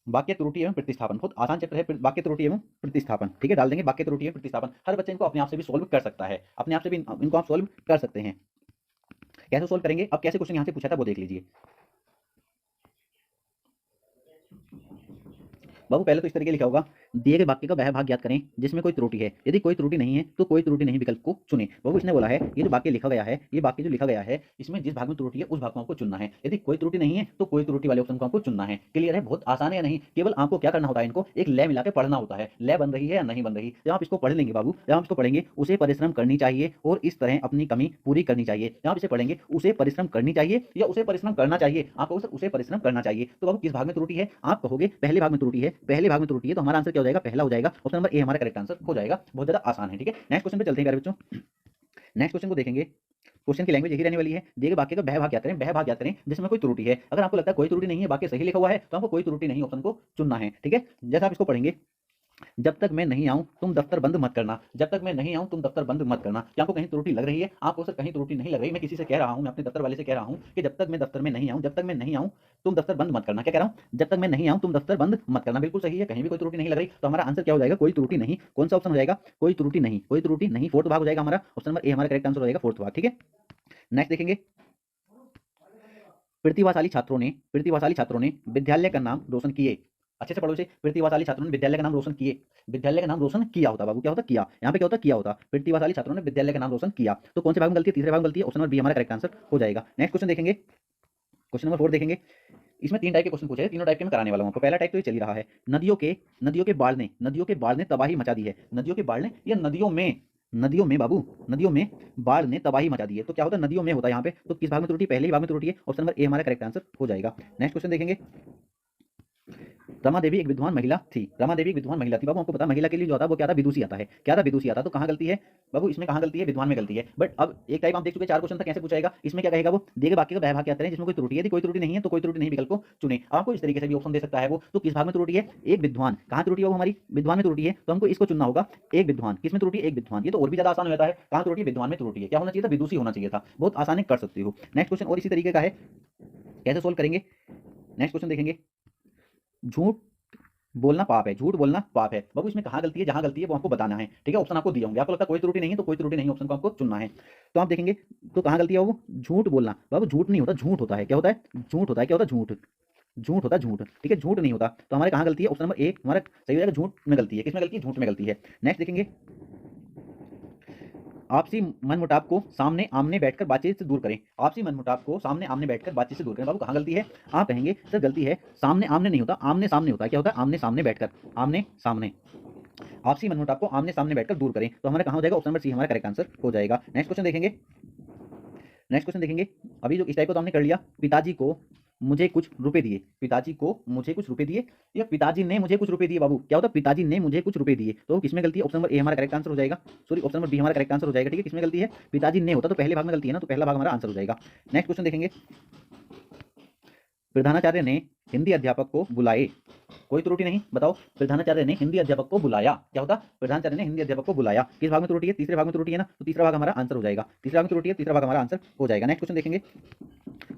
वाक्य त्रुटि एवं प्रतिस्थापन। बहुत आसान चैप्टर है, वाक्य त्रुटि एवं प्रतिस्थापन, ठीक है, डाल देंगे वाक्य त्रुटि एवं प्रतिस्थापन। हर बच्चे इनको अपने आप से भी सोल्व कर सकता है, अपने आप से भी इनको आप सोल्व कर सकते हैं। कैसे सोल्व करेंगे? अब कैसे क्वेश्चन यहाँ से पूछा था वो देख लीजिए बाबू। पहले तो इस तरीके लिखा होगा, दिए गए वाक्य का वह भाग ज्ञात करें जिसमें कोई त्रुटि है, यदि कोई त्रुटि नहीं है तो कोई त्रुटि नहीं विकल्प को चुने। बाबू इसने बोला है ये जो वाक्य लिखा गया है, ये वाक्य जो लिखा गया है, इसमें जिस भाग में त्रुटि है उस भाग को आपको चुनना है। यदि कोई त्रुटि नहीं है तो कोई त्रुटि वाले ऑप्शन को आपको चुनना है। क्लियर है? बहुत आसान है या नहीं? केवल आपको क्या करना होता है, इनको एक लय मिला के पढ़ना होता है, लय बन रही है या नहीं बन रही। जब आप इसको पढ़ लेंगे बाबू, जब आप इसको पढ़ेंगे उसे परिश्रम करनी चाहिए और इस तरह अपनी कमी पूरी करनी चाहिए। जब आप इसे पढ़ेंगे उसे परिश्रम करनी चाहिए या उसे परिश्रम करना चाहिए, आप कहोगे सर उसे परिश्रम करना चाहिए। तो बाबू किस भाग में त्रुटि है? आप कहोगे पहले भाग में त्रुटि है, पहले भाग में त्रुटि है, तो हमारा आंसर क्या हो जाएगा? पहला हो जाएगा, ऑप्शन नंबर ए हमारा करेक्ट आंसर हो जाएगा। बहुत ज्यादा आसान है, ठीक है। नेक्स्ट क्वेश्चन पे चलते हैं प्यारे बच्चों। नेक्स्ट क्वेश्चन को देखेंगे, क्वेश्चन की लैंग्वेज यही रहने वाली है। दिए गए वाक्य का वह भाग ज्ञात करें, वह भाग ज्ञात करें जिसमें कोई त्रुटि है। अगर आपको लगता है कोई त्रुटि नहीं है, वाक्य सही लिखा हुआ है, तो आपको कोई त्रुटि नहीं ऑप्शन को चुनना है, ठीक है। जैसा आप इसको पढ़ेंगे, जब तक मैं नहीं आऊं तुम दफ्तर बंद मत करना, जब तक मैं नहीं आऊं तुम दफ्तर बंद मत करना। क्या आपको कहीं त्रुटि लग रही है? आपको सर कहीं त्रुटि नहीं लग रही, मैं किसी से कह रहा हूं, मैं अपने दफ्तर वाले से कह रहा हूं कि जब तक मैं दफ्तर में नहीं आऊं, जब तक मैं नहीं आऊं तुम दफ्तर बंद मत करना। क्या कह रहा हूं? जब तक मैं नहीं आऊं तुम दफ्तर बंद मत करना, बिल्कुल सही है, कहीं भी कोई त्रुटि नहीं लग रही। तो हमारा आंसर क्या हो जाएगा? कोई त्रुटि नहीं। कौन सा ऑप्शन हो जाएगा? कोई त्रुटि नहीं, कोई त्रुटि नहीं, फोर्थ भाग हो जाएगा हमारा, ऑप्शन नंबर ए हमारा करेक्ट आंसर हो जाएगा, फोर्थ भाग, ठीक है। नेक्स्ट देखेंगे, प्रतिभाशाली छात्रों ने विद्यालय का नाम रोशन किए। अच्छे से पढ़ो इसे, प्रतिभाशाली छात्रों ने विद्यालय का नाम रोशन किए। विद्यालय का नाम रोशन किया होता बाबू, क्या होता? किया। यहाँ पे क्या होता? किया होता। प्रतिभाशाली छात्रों ने विद्यालय का नाम रोशन किया, तो कौन से भाग में गलती है? तीसरे भाग में गलती है, ऑप्शन नंबर बी हमारा करेक्ट आंसर हो जाएगा। नेक्स्ट क्वेश्चन देखेंगे, क्वेश्चन नंबर 4 देखेंगे। इसमें 3 टाइप के क्वेश्चन पूछे हैं, तीनों टाइप के मैं कराने वाला हूं आपको। पहला टाइप तो ये चल ही रहा है, नदियों के बाढ़ ने तबाही मचा दी है। नदियों के बाढ़ ने या नदियों में बाबू, नदियों में बाढ़ ने तबाही मचा दी है, तो क्या होता है? नदियों में होता है यहाँ पे, तो किस भाग में त्रुटि? पहले ही भाग में त्रुटि है, ऑप्शन नंबर ए हमारा करेक्ट आंसर हो जाएगा। नेक्स्ट क्वेश्चन देखेंगे, रमा देवी एक विद्वान महिला थी। रमा देवी एक विद्वान महिला थी। बाबू आपको पता महिला के लिए जो आता है वो क्या था, विदुषी आता है। क्या था, विदुषी आता। तो कहाँ गलती है बाबू, इसमें कहाँ गलती है, विद्वान में गलती है। बट अब एक टाइप आप देख चुके 4 क्वेश्चन तक कैसे पूछाएगा। इसमें क्या कहेगा वो, दिए गए वाक्य का वह भाग क्या करें जिसमें कोई त्रुटि है। यदि कोई त्रुटि नहीं है तो कोई त्रुटि नहीं विकल्प को चुने। आपको इस तरीके से भी ऑप्शन दे सकता है वो। तो किस भाग में त्रुटि है, एक विद्वान। कहाँ त्रुटि है वो, हमारी विद्वान में त्रुटि है, तो हमको इसको चुनना होगा। एक विद्वान, किसमें त्रुटि, एक विद्वान। ये तो और भी ज्यादा आसान हो जाता है। कहाँ त्रुटि, विद्वान में त्रुटि है। क्या होना चाहिए था, विदुषी होना चाहिए था। बहुत आसानी कर सकते हो। नेक्स्ट क्वेश्चन और इसी तरीके का है, कैसे सोल्व करेंगे। नेक्स्ट क्वेश्चन देखेंगे, झूठ बोलना पाप है। झूठ बोलना पाप है। बाबू इसमें कहाँ गलती है, जहां गलती है वो आपको बताना है। ठीक है, ऑप्शन आपको दिए होंगे। आपको लगता है कोई त्रुटि नहीं है तो कोई त्रुटि नहीं, ऑप्शन को आपको चुनना है। तो आप देखेंगे तो कहाँ गलती है वो, झूठ बोलना। बाबू झूठ नहीं होता, झूठ होता है। क्या होता है, झूठ होता है। क्या होता है, झूठ। झूठ होता है, झूठ। ठीक है, झूठ नहीं होता। तो हमारे कहाँ गलती है, ऑप्शन नंबर 1 हमारा सही हो जाएगा। झूठ में गलती है। किसमें गलती है, झूठ में गलती है। नेक्स्ट देखेंगे, आपसी मनमुटाव को सामने आमने बैठकर बातचीत से दूर करें। आपसी मनमुटाव को सामने आमने बैठकर बातचीत से दूर करें। बाबू कहाँ गलती है, आप कहेंगे सर गलती है सामने आमने नहीं होता, आमने सामने होता है। क्या होता है, आमने सामने बैठकर, आमने सामने। आपसी मनमुटाव को आमने सामने बैठकर दूर करें। तो हमारा कहाँ हो जाएगा, ऑप्शन नंबर सी हमारा करेक्ट आंसर हो जाएगा। नेक्स्ट क्वेश्चन देखेंगे, नेक्स्ट क्वेश्चन देखेंगे। अभी जो इस टाइप को तो हमने कर लिया, पिताजी को मुझे कुछ रुपए दिए। पिताजी को मुझे कुछ रुपए दिए, या पिताजी ने मुझे कुछ रुपए दिए। बाबू क्या होता है, पिताजी ने मुझे कुछ रुपए दिए। तो किसमें गलती है, ऑप्शन नंबर ए हमारा करेक्ट आंसर हो जाएगा। सॉरी, ऑप्शन नंबर बी हमारा करेक्ट आंसर हो जाएगा। ठीक है, किसमें गलती है, पिताजी ने होता तो पहले भाग में गलती है ना, तो पहला भाग हमारा आंसर हो जाएगा। नेक्स्ट क्वेश्चन देखेंगे, प्रधानाचार्य ने हिंदी अध्यापक को बुलाए। कोई त्रुटि नहीं, बताओ। प्रधानाचार्य ने हिंदी अध्यापक को बुलाया। क्या होता, प्रधानाचार्य ने हिंदी अध्यापक को बुलाया। किस भाग में त्रुटि है, तीसरे भाग में त्रुटि है ना, तो तीसरा भाग हमारा आंसर हो जाएगा। तीसरा भाग में त्रुटि है, तीसरा भाग हमारा आंसर हो जाएगा। नेक्स्ट क्वेश्चन देखेंगे,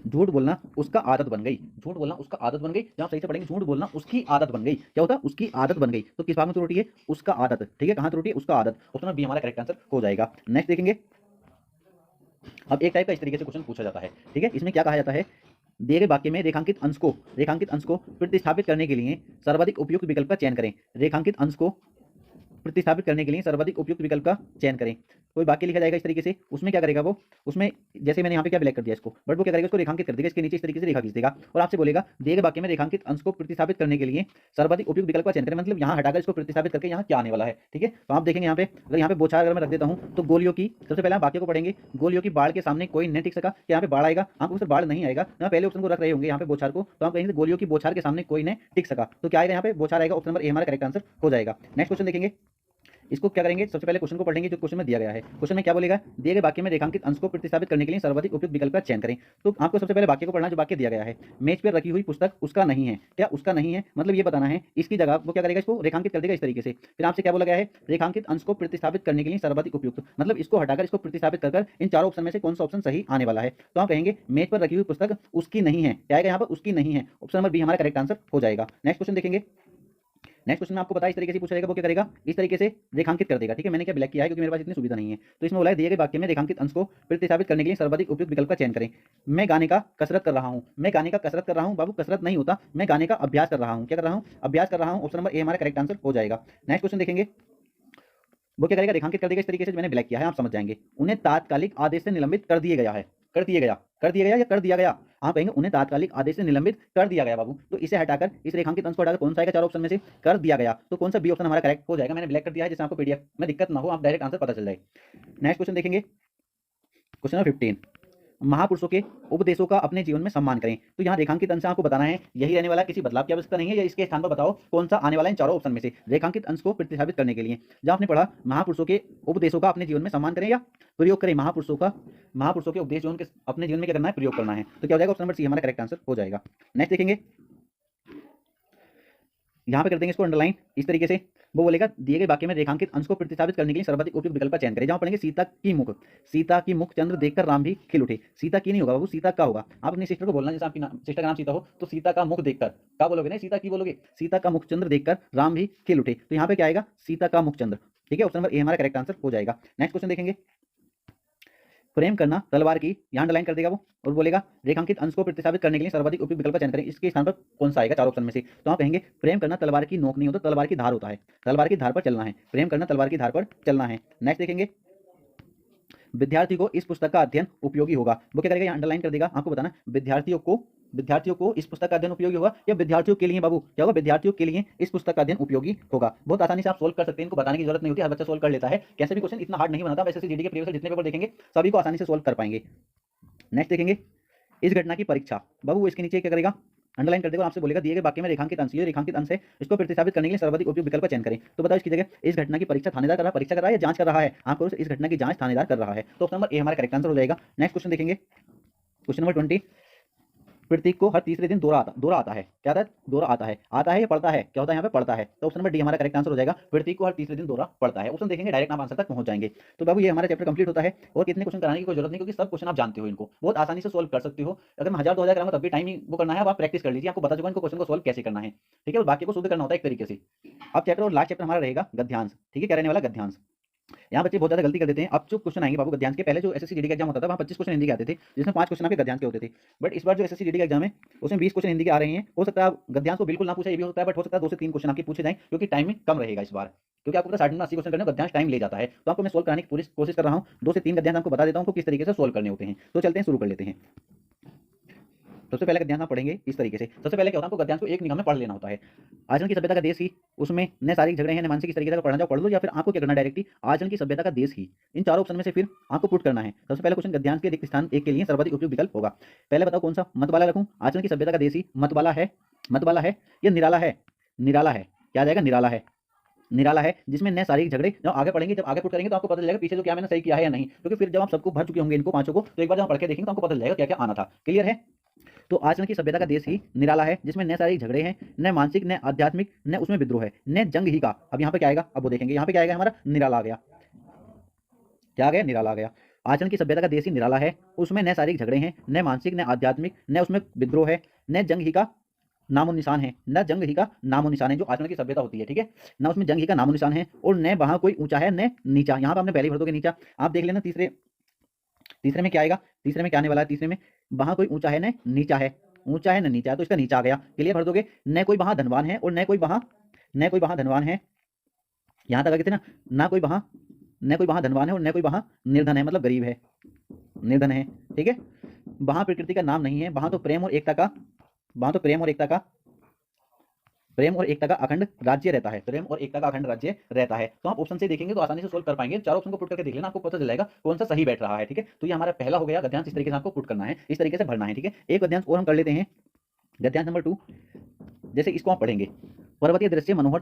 झूठ बोलना उसका आदत बन गई। झूठ बोलना उसका आदत बन गई। जब आप सही से पढ़ेंगे, झूठ बोलना उसकी आदत बन गई। क्या होता है, उसकी आदत बन गई। तो किस भाग में त्रुटि है, उसका आदत। ठीक है, कहाँ त्रुटि है, उसका आदत। ऑप्शन बी हमारा करेक्ट आंसर हो जाएगा। नेक्स्ट देखेंगे, अब एक टाइप का इस तरीके से क्वेश्चन पूछा जाता है। ठीक है, इसमें क्या कहा जाता है, दिए गए वाक्य में रेखांकित अंश को प्रतिस्थापित करने के लिए सर्वाधिक उपयुक्त विकल्प का चयन करें। रेखांकित अंश को प्रतिस्थापित करने के लिए सर्वाधिक उपयुक्त विकल्प का चयन करें। कोई वाक्य लिखा जाएगा इस तरीके से, उसमें क्या करेगा वो, उसमें जैसे मैंने यहाँ पे क्या ब्लैक कर दिया इसको, बट वो क्या करेगा, इसको रेखांकित कर देगा, इसके नीचे इस तरीके से रेखा खींच देगा और आपसे बोलेगा दिए गए वाक्य में रेखांकित अंश को प्रतिस्थापित करने के लिए सर्वाधिक उपयुक्त विकल्प का चयन करें। मतलब यहाँ हटाकर इसको प्रतिस्थापित करके यहाँ क्या आने वाला है। ठीक है, तो आप देखेंगे यहाँ पे, अगर यहाँ पे बोछार अगर मैं रख देता हूँ तो गोलियों की, सबसे पहले आप वाक्य को पढ़ेंगे, गोलियों की बाढ़ के सामने कोई नहीं टिक सका। यहाँ पे बाढ़ आएगा, आपको सिर्फ बाढ़ नहीं आएगा। यहाँ पहले ऑप्शन को रख रहे होंगे यहाँ पे बोछार को, तो आप कहेंगे गोलियों की बोछार के सामने कोई नहीं टिक सका। तो क्या आएगा, यहाँ पे बोछार आएगा। ऑप्शन नंबर ए हमारा करेक्ट आंसर हो जाएगा। नेक्स्ट क्वेश्चन देखेंगे, इसको क्या करेंगे, सबसे पहले क्वेश्चन को पढ़ेंगे जो क्वेश्चन में दिया गया है। क्वेश्चन में क्या बोलेगा, दिए गए वाक्य में रेखांकित अंश को प्रतिस्थापित करने के लिए सर्वाधिक उपयुक्त विकल्प का चयन करें। तो आपको सबसे पहले वाक्य को पढ़ना, जो वाक्य दिया गया है, मेज पर रखी हुई पुस्तक उसका नहीं है। क्या उसका नहीं है, मतलब ये बताना है इसकी जगह वो क्या करेगा, इसको रेखांकित कर देगा इस तरीके से। फिर आपसे क्या बोला गया है, रेखांकित अंश को प्रतिस्थापित करने के लिए सर्वाधिक उपयुक्त, मतलब इसको हटाकर इसको प्रतिस्थापित कर इन चारों ऑप्शन में से कौन सा ऑप्शन सही आने वाला है। तो आप कहेंगे मेज पर रखी हुई पुस्तक उसकी नहीं है। क्या आएगा यहाँ पर, उसकी नहीं है। ऑप्शन नंबर बी हमारा करेक्ट आंसर हो जाएगा। नेक्स्ट क्वेश्चन देखेंगे, नेक्स्ट क्वेश्चन में आपको पता है इस तरीके से पूछा जाएगा, वो क्या करेगा, इस तरीके से रेखांकित कर देगा। ठीक है, मैंने क्या ब्लैक किया है क्योंकि मेरे पास इतनी सुविधा नहीं है। तो इसमें बोला है दिए गए वाक्य में रेखांकित अंश को प्रतिस्थापित करने के लिए सर्वाधिक उपयुक्त विकल्प का चयन करें। मैं गाने का कसरत कर रहा हूँ। मैं गाने का कसरत कर रहा हूँ। बाबू कसरत नहीं होता, मैं गाने का अभ्यास कर रहा हूँ। क्या कर रहा हूँ, अभ्यास कर रहा हूँ। ऑप्शन नंबर ए हमारा करेक्ट आंसर हो जाएगा। नेक्स्ट क्वेश्चन देखेंगे, वो क्या करेगा, रेखांकित कर देगा इस तरीके से, जो मैंने ब्लैक किया है, आप समझ जाएंगे। उन्हें तात्कालिक आदेश से निलंबित कर दिया गया है। कर दिया गया, कर दिया गया या कर दिया गया, आप कहेंगे उन्हें तात्कालिक आदेश से निलंबित कर दिया गया। बाबू तो इसे हटाकर इस रेखांकित अंश को हटाकर कौन सा आएगा, चार ऑप्शन में से कर दिया गया, तो कौन सा बी ऑप्शन हमारा करेक्ट हो जाएगा। मैंने ब्लैक कर दिया है जिससे आपको पीडीएफ में दिक्कत ना हो, आप डायरेक्ट आंसर पता चल जाए। नेक्स्ट क्वेश्चन देखेंगे, क्वेश्चन नंबर 15, महापुरुषों के उपदेशों का अपने जीवन में सम्मान करें। तो यहाँ रेखांकित अंश आपको बताना है यही रहने वाला, किसी बदलाव की आवश्यकता नहीं है, या इसके स्थान पर बताओ कौन सा आने वाला इन चारों ऑप्शन में से। रेखांकित अंश को प्रतिस्थापित करने के लिए जब आपने पढ़ा महापुरुषों के उपदेशों का अपने जीवन में सम्मान करें या प्रयोग करें, महापुरुषों के उपदेश जो अपने जीवन में क्या करना है, प्रयोग करना है। तो क्या हो जाएगा, ऑप्शन नंबर सी हमारा करेक्ट आंसर हो जाएगा। नेक्स्ट देखेंगे, यहाँ पे कर देंगे इसको अंडरलाइन इस तरीके से, वो बोलेगा दिए गए वाक्य में रेखांकित अंश को प्रतिस्थापित करने के लिए सर्वाधिक उपयुक्त विकल्प का चयन करें। जहाँ पढ़ेंगे सीता की मुख चंद्र देखकर राम भी खिल उठे। सीता की नहीं होगा बाबू, सीता का होगा। आप अपनी सिस्टर को बोलना, जैसे आपकी सिस्टर का नाम सीता हो तो सीता का मुख देखकर क्या बोलोगे, नहीं सीता की बोलोगे, सीता का मुख चंद्र देखकर राम भी खिल उठे। तो यहाँ पे क्या आएगा, सीता का मुख चंद्र। ठीक है, ऑप्शन नंबर ए हमारा करेक्ट आंसर हो जाएगा। नेक्स्ट क्वेश्चन देखेंगे, प्रेम करना तलवार की, यहाँ अंडरलाइन कर देगा वो और बोलेगा रेखांकित अंश को प्रतिस्थापित करने के लिए सर्वाधिक उपयुक्त विकल्प का चयन करें। इसके स्थान पर कौन सा आएगा चार ऑप्शन में से। तो आप कहेंगे प्रेम करना तलवार की नोक नहीं होता, तलवार की धार होता है। तलवार की धार पर चलना है, प्रेम करना तलवार की धार पर चलना है। नेक्स्ट देखेंगे, विद्यार्थी को इस पुस्तक का अध्ययन उपयोगी होगा। वो क्या करेगा, यहाँ अंडरलाइन कर देगा, आपको बताना विद्यार्थियों को इस पुस्तक का अध्ययन उपयोगी होगा या विद्यार्थियों के लिए। बाबू क्या होगा, विद्यार्थियों के लिए इस पुस्तक का अध्ययन उपयोगी होगा। बहुत आसानी से आप सोल्व कर सकते हैं, इनको बताने की जरूरत नहीं होती, हर बच्चा सोल्व कर लेता है। कैसे भी क्वेश्चन इतना हार्ड नहीं बनाता, वैसे जीडी के प्रीवियस जितने पेपर देखेंगे सभी को आसानी से सोल्व कर पाएंगे। नेक्स्ट देखेंगे, इस घटना की परीक्षा, बाबू इसके नीचे क्या करेगा, अंडरलाइन कर देगा और आपसे बोलेगा दिए गए वाक्य में रेखांकित अंश, ये रेखांकित अंश है, इसको प्रतिस्थापित करने के लिए सर्वाधिक उपयुक्त विकल्प का चयन करें। तो बताओ इसकी जगह इस घटना की परीक्षा थानेदार कर रहा है, परीक्षा कर रहा है या जांच कर रहा है? आपको इस घटना की जांच थानेदार कर रहा है। तो ऑप्शन नंबर ए हमारा करेक्ट आंसर हो जाएगा। नेक्स्ट क्वेश्चन देखेंगे, क्वेश्चन नंबर 20। प्रतीक को हर तीसरे दिन दौरा आता है। क्या आता है? दौरा आता है या पड़ता है? क्या होता है यहाँ पे? पड़ता है। तो ऑप्शन नंबर डी हमारा करेक्ट आंसर हो जाएगा। प्रतीक को हर तीसरे दिन दौरा पड़ता है। ऑप्शन देखेंगे डायरेक्ट आप आंसर तक पहुंच जाएंगे। तो बाबू ये हमारा चैप्टर कंप्लीट होता है और कितने क्वेश्चन कराने की कोई जरूरत नहीं, क्योंकि सब क्वेश्चन आप जानते हो, इनको बहुत आसानी से सोल्व कर सकते हो। अगर मैं 1000 2000 कराऊंगा तब भी टाइम ही वो करना है, अब आप प्रैक्टिस कर लीजिए, आपको बता चुका इनको क्वेश्चन को सोल्व कैसे करना है। ठीक है, और बाकी को शुद्ध करना होता है एक तरीके से। अब चैप्टर और लास्ट चैप्टर हमारा रहेगा गद्यांश। ठीक है, क्या रहने वाला? गद्यांश। यहाँ बच्चे बहुत ज्यादा गलती कर देते हैं। अब जो क्वेश्चन आएंगे बाबू गद्यांश के, पहले जो एसएससी जीडी का एग्जाम होता था वहाँ 25 क्वेश्चन हिंदी के आते थे, जिसमें 5 क्वेश्चन आपके गद्यांश के होते थे। बट इस बार जो एसएससी जीडी का एग्जाम है उसमें 20 क्वेश्चन हिंदी के आ रहे हैं। हो सकता है आप गद्यांश को बिल्कुल ना पूछे, ये भी हो सकता है, बट हो सकता है 2 से 3 क्वेश्चन आपके पूछे जाएं, क्योंकि टाइम में कम रहेगा इस बार, क्योंकि आपको पता 60 में 80 क्वेश्चन करने में गद्यांश टाइम ले जाता है। तो आपको मैं सोल्व कराने की पूरी कोशिश कर रहा हूँ। 2 से 3 गद्यांश आपको बता देता हूँ किस तरीके से सोल्व करने होते हैं। तो चलते हैं, शुरू कर लेते हैं। सबसे पहले गद्यांश आप पढ़ेंगे इस तरीके से। सबसे पहले क्या होता है, आपको गद्यांश को एक निगाह में पढ़ लेना होता है। आचरण की सभ्यता का देश ही, उसमें न शारीरिक झगड़े हैं न मानसिक, इस तरीके से पढ़ना जाओ पढ़ लो, या फिर आपको क्या करना है डायरेक्टली आचरण की सभ्यता का देश ही, इन चारों ऑप्शन में से फिर आपको पुट करना है। सबसे पहले क्वेश्चन गद्यांश के रिक्त स्थान 1 के लिए सर्वाधिक उपयुक्त विकल्प होगा। पहले बताओ कौन सा? मतवाला रखूं? आचरण की सभ्यता का देश ही मतवाला है, मतवाला है या निराला है? निराला है। क्या आ जाएगा? निराला है। निराला है जिसमें न शारीरिक झगड़े। जब आगे पढ़ेंगे, जब आगे पुट करेंगे तो आपको पता चलेगा पीछे जो क्या मैंने सही किया है या नहीं, क्योंकि फिर जब आप सबको भर चुके होंगे इनको पांचों को, तो एक बार जब पढ़ के देखेंगे तो आपको पता चलेगा क्या क्या आना था। क्लियर है? तो आचरण की सभ्यता का देश ही निराला है जिसमें न शारीरिक झगड़े हैं, न मानसिक, न आध्यात्मिक, न उसमें विद्रोह है, न जंग ही का। अब यहाँ पे क्या आएगा? अब वो देखेंगे। यहाँ पे क्या आएगा? हमारा निराला आ गया। क्या आ गया? निराला आ गया। आचरण की सभ्यता का देश ही निराला है, उसमें न शारीरिक झगड़े हैं, न मानसिक, न आध्यात्मिक, न उसमें विद्रोह है, न जंग ही का नामो निशान है, न जंग ही का नामो निशान है। जो आचरण की सभ्यता होती है, ठीक है ना, उसमें जंग ही का नामो निशान है, और न वहां कोई ऊंचा है न नीचा। यहाँ पे आपने पहले भर दोगे नीचा। आप देख लेना तीसरे में क्या आएगा? तीसरे में क्या आने वाला है? तीसरे में वहां कोई ऊंचा है न नीचा है, ऊंचा है न नीचा है, तो इसका नीचा आ गया। क्लियर? भर दोगे। न कोई वहां धनवान है और न कोई वहां धनवान है। यहाँ तक आ गए थे ना? न कोई वहां धनवान है और न कोई वहां निर्धन है, मतलब गरीब है, निर्धन है। ठीक है, वहां प्रकृति का नाम नहीं है, वहां तो प्रेम और एकता का प्रेम और एकता का अखंड राज्य रहता है, प्रेम और एकता का अखंड राज्य रहता है। तो आप ऑप्शन से देखेंगे तो आसानी से सोल्व कर पाएंगे। चारों ऑप्शन को पुट करके देख लेना, आपको पता चल जाएगा कौन सा सही बैठ रहा है। ठीक है, तो ये हमारा पहला हो गया गद्यांश। इस तरीके से आपको पुट करना है, इस तरीके से भरना है। ठीक है, एक गद्यांश और हम कर लेते हैं, गद्यांश नंबर 2। जैसे इसको आप पढ़ेंगे, पर्वतीय दृश्य मनोहर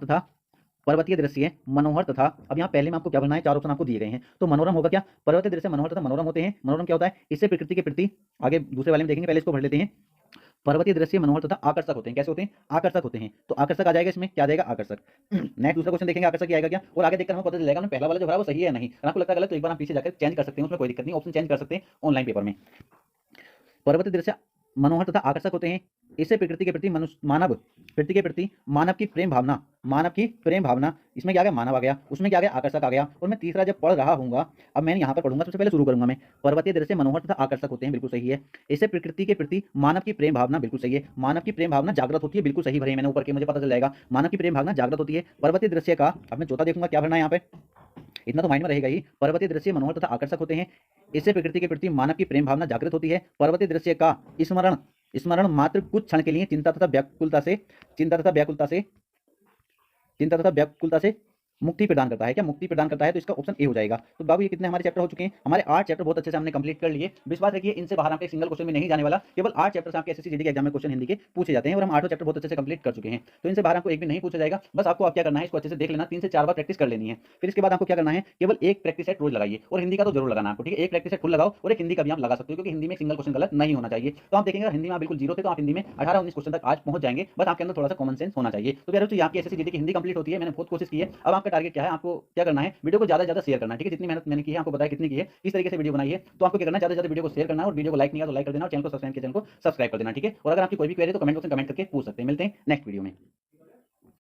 तथा अब यहाँ पहले में आपको क्या भरना है? 4 ऑप्शन आपको दिए गए हैं। तो मनोरम होगा क्या? पर्वतीय दृश्य मनोहर तथा मनोरम होते हैं। मनोरम क्या होता है? इससे प्रकृति के प्रति, आगे दूसरे वाले में देखेंगे, पहले इसको भर लेते हैं। पर्वतीय दृश्य मनोहर तथा आकर्षक होते हैं। कैसे होते हैं? आकर्षक होते हैं। तो आकर्षक आ जाएगा इसमें। क्या आ जाएगा? आकर्षक। नेक्स्ट दूसरा क्वेश्चन देखेंगे, आकर्षक आएगा क्या, और आगे देखकर हमें पता चल जाएगा पहला वाला जो है वो सही है या नहीं। अगर आपको लगता है गलत तो एक बार आप पीछे जाकर चेंज कर सकते हैं, उसमें कोई दिक्कत नहीं, ऑप्शन चेंज कर सकते हैं ऑनलाइन पेपर में। पर्वतीय दृश्य मनोहर तथा आकर्षक होते हैं, इससे प्रकृति के प्रति मानव की प्रेम भावना, इसमें क्या आ गया? मानव आ गया, उसमें क्या आ गया? आकर्षक आ गया। और मैं तीसरा जब पढ़ रहा हूँगा, अब मैं यहाँ पर पढ़ूंगा, सबसे पहले शुरू करूंगा मैं। पर्वतीय दृश्य मनोहर तथा आकर्षक होते हैं, बिल्कुल सही है। इससे प्रकृति के प्रति मानव की प्रेम भावना, बिल्कुल सही है। मानव की प्रेम भावना जागृत होती है, बिल्कुल सही भरी मैंने ऊपर के, मुझे पता चल जाएगा। मानव की प्रेम भावना जागृत होती है। पर्वतीय दृश्य का, अब मैं चौथा देखूंगा क्या भरना है यहाँ पे, इतना तो माइंड में रहेगा ही। पर्वतीय दृश्य मनोहर तथा आकर्षक होते हैं, इससे प्रकृति के प्रति मानव की प्रेम भावना जागृत होती है। पर्वतीय दृश्य का स्मरण मात्र कुछ क्षण के लिए चिंता तथा व्याकुलता से मुक्ति प्रदान करता है। क्या मुक्ति प्रदान करता है? तो इसका ऑप्शन ए हो जाएगा। तो बाबू ये कितने हमारे चैप्टर हो चुके हैं? हमारे 8 चैप्टर बहुत अच्छे से हमने कंप्लीट कर लिए। विश्वास रखिए इनसे बाहर आपके सिंगल क्वेश्चन में नहीं जाने वाला। केवल 8 चैप्टर से आपके एसएससी जीडी के एग्जाम में क्वेश्चन हिंदी के पूछे जाते हैं, और हम 8 चैप्टर बहुत अच्छे से कंप्लीट कर चुके हैं। तो इनसे बाहर आपको एक भी नहीं पूछा जाएगा। बस आपको क्या करना है, इसको अच्छे से देख लेना, 3 से 4 बार प्रैक्टिस कर लेनी है। फिर इसके बाद आपको क्या करना है, केवल एक प्रैक्टिस सेट रोज लगाइए, और हिंदी का तो जरूर लगाना आपको। ठीक है, एक प्रैक्टिस सेट फुल लगाओ, और एक हिंदी का भी आप लगा सकते हो, क्योंकि हिंदी में सिंगल क्वेश्चन गलत नहीं होना चाहिए। तो आप देखेंगे हिंदी में बिल्कुल जीरो थे, तो आप हिंदी में 18-19 क्वेश्चन तक आज पहुंच जाएंगे। बस आपके अंदर थोड़ा सा कॉमन सेंस होना चाहिए। तो प्यारे दोस्तों, आपकी एसएससी जीडी की हिंदी कंप्लीट होती है। मैंने बहुत कोशिश की है। अब आपका टारगेट क्या है? आपको क्या करना है, वीडियो को ज्यादा से ज्यादा शेयर करना है। ठीक है, जितनी मेहनत मैंने की है, आपको बताया कितनी की है, इस तरीके से वीडियो बनाई है। तो आपको क्या करना है, ज्यादा से ज्यादा वीडियो को शेयर करना है, और वीडियो को लाइक नहीं किया तो लाइक कर देना, और चैनल को सब्सक्राइब कर देना। ठीक है, और अगर आपकी कोई भी क्वेरी तो कमेंट बॉक्स में कमेंट करके पूछ सकते हैं। मिलते हैं नेक्स्ट वीडियो में।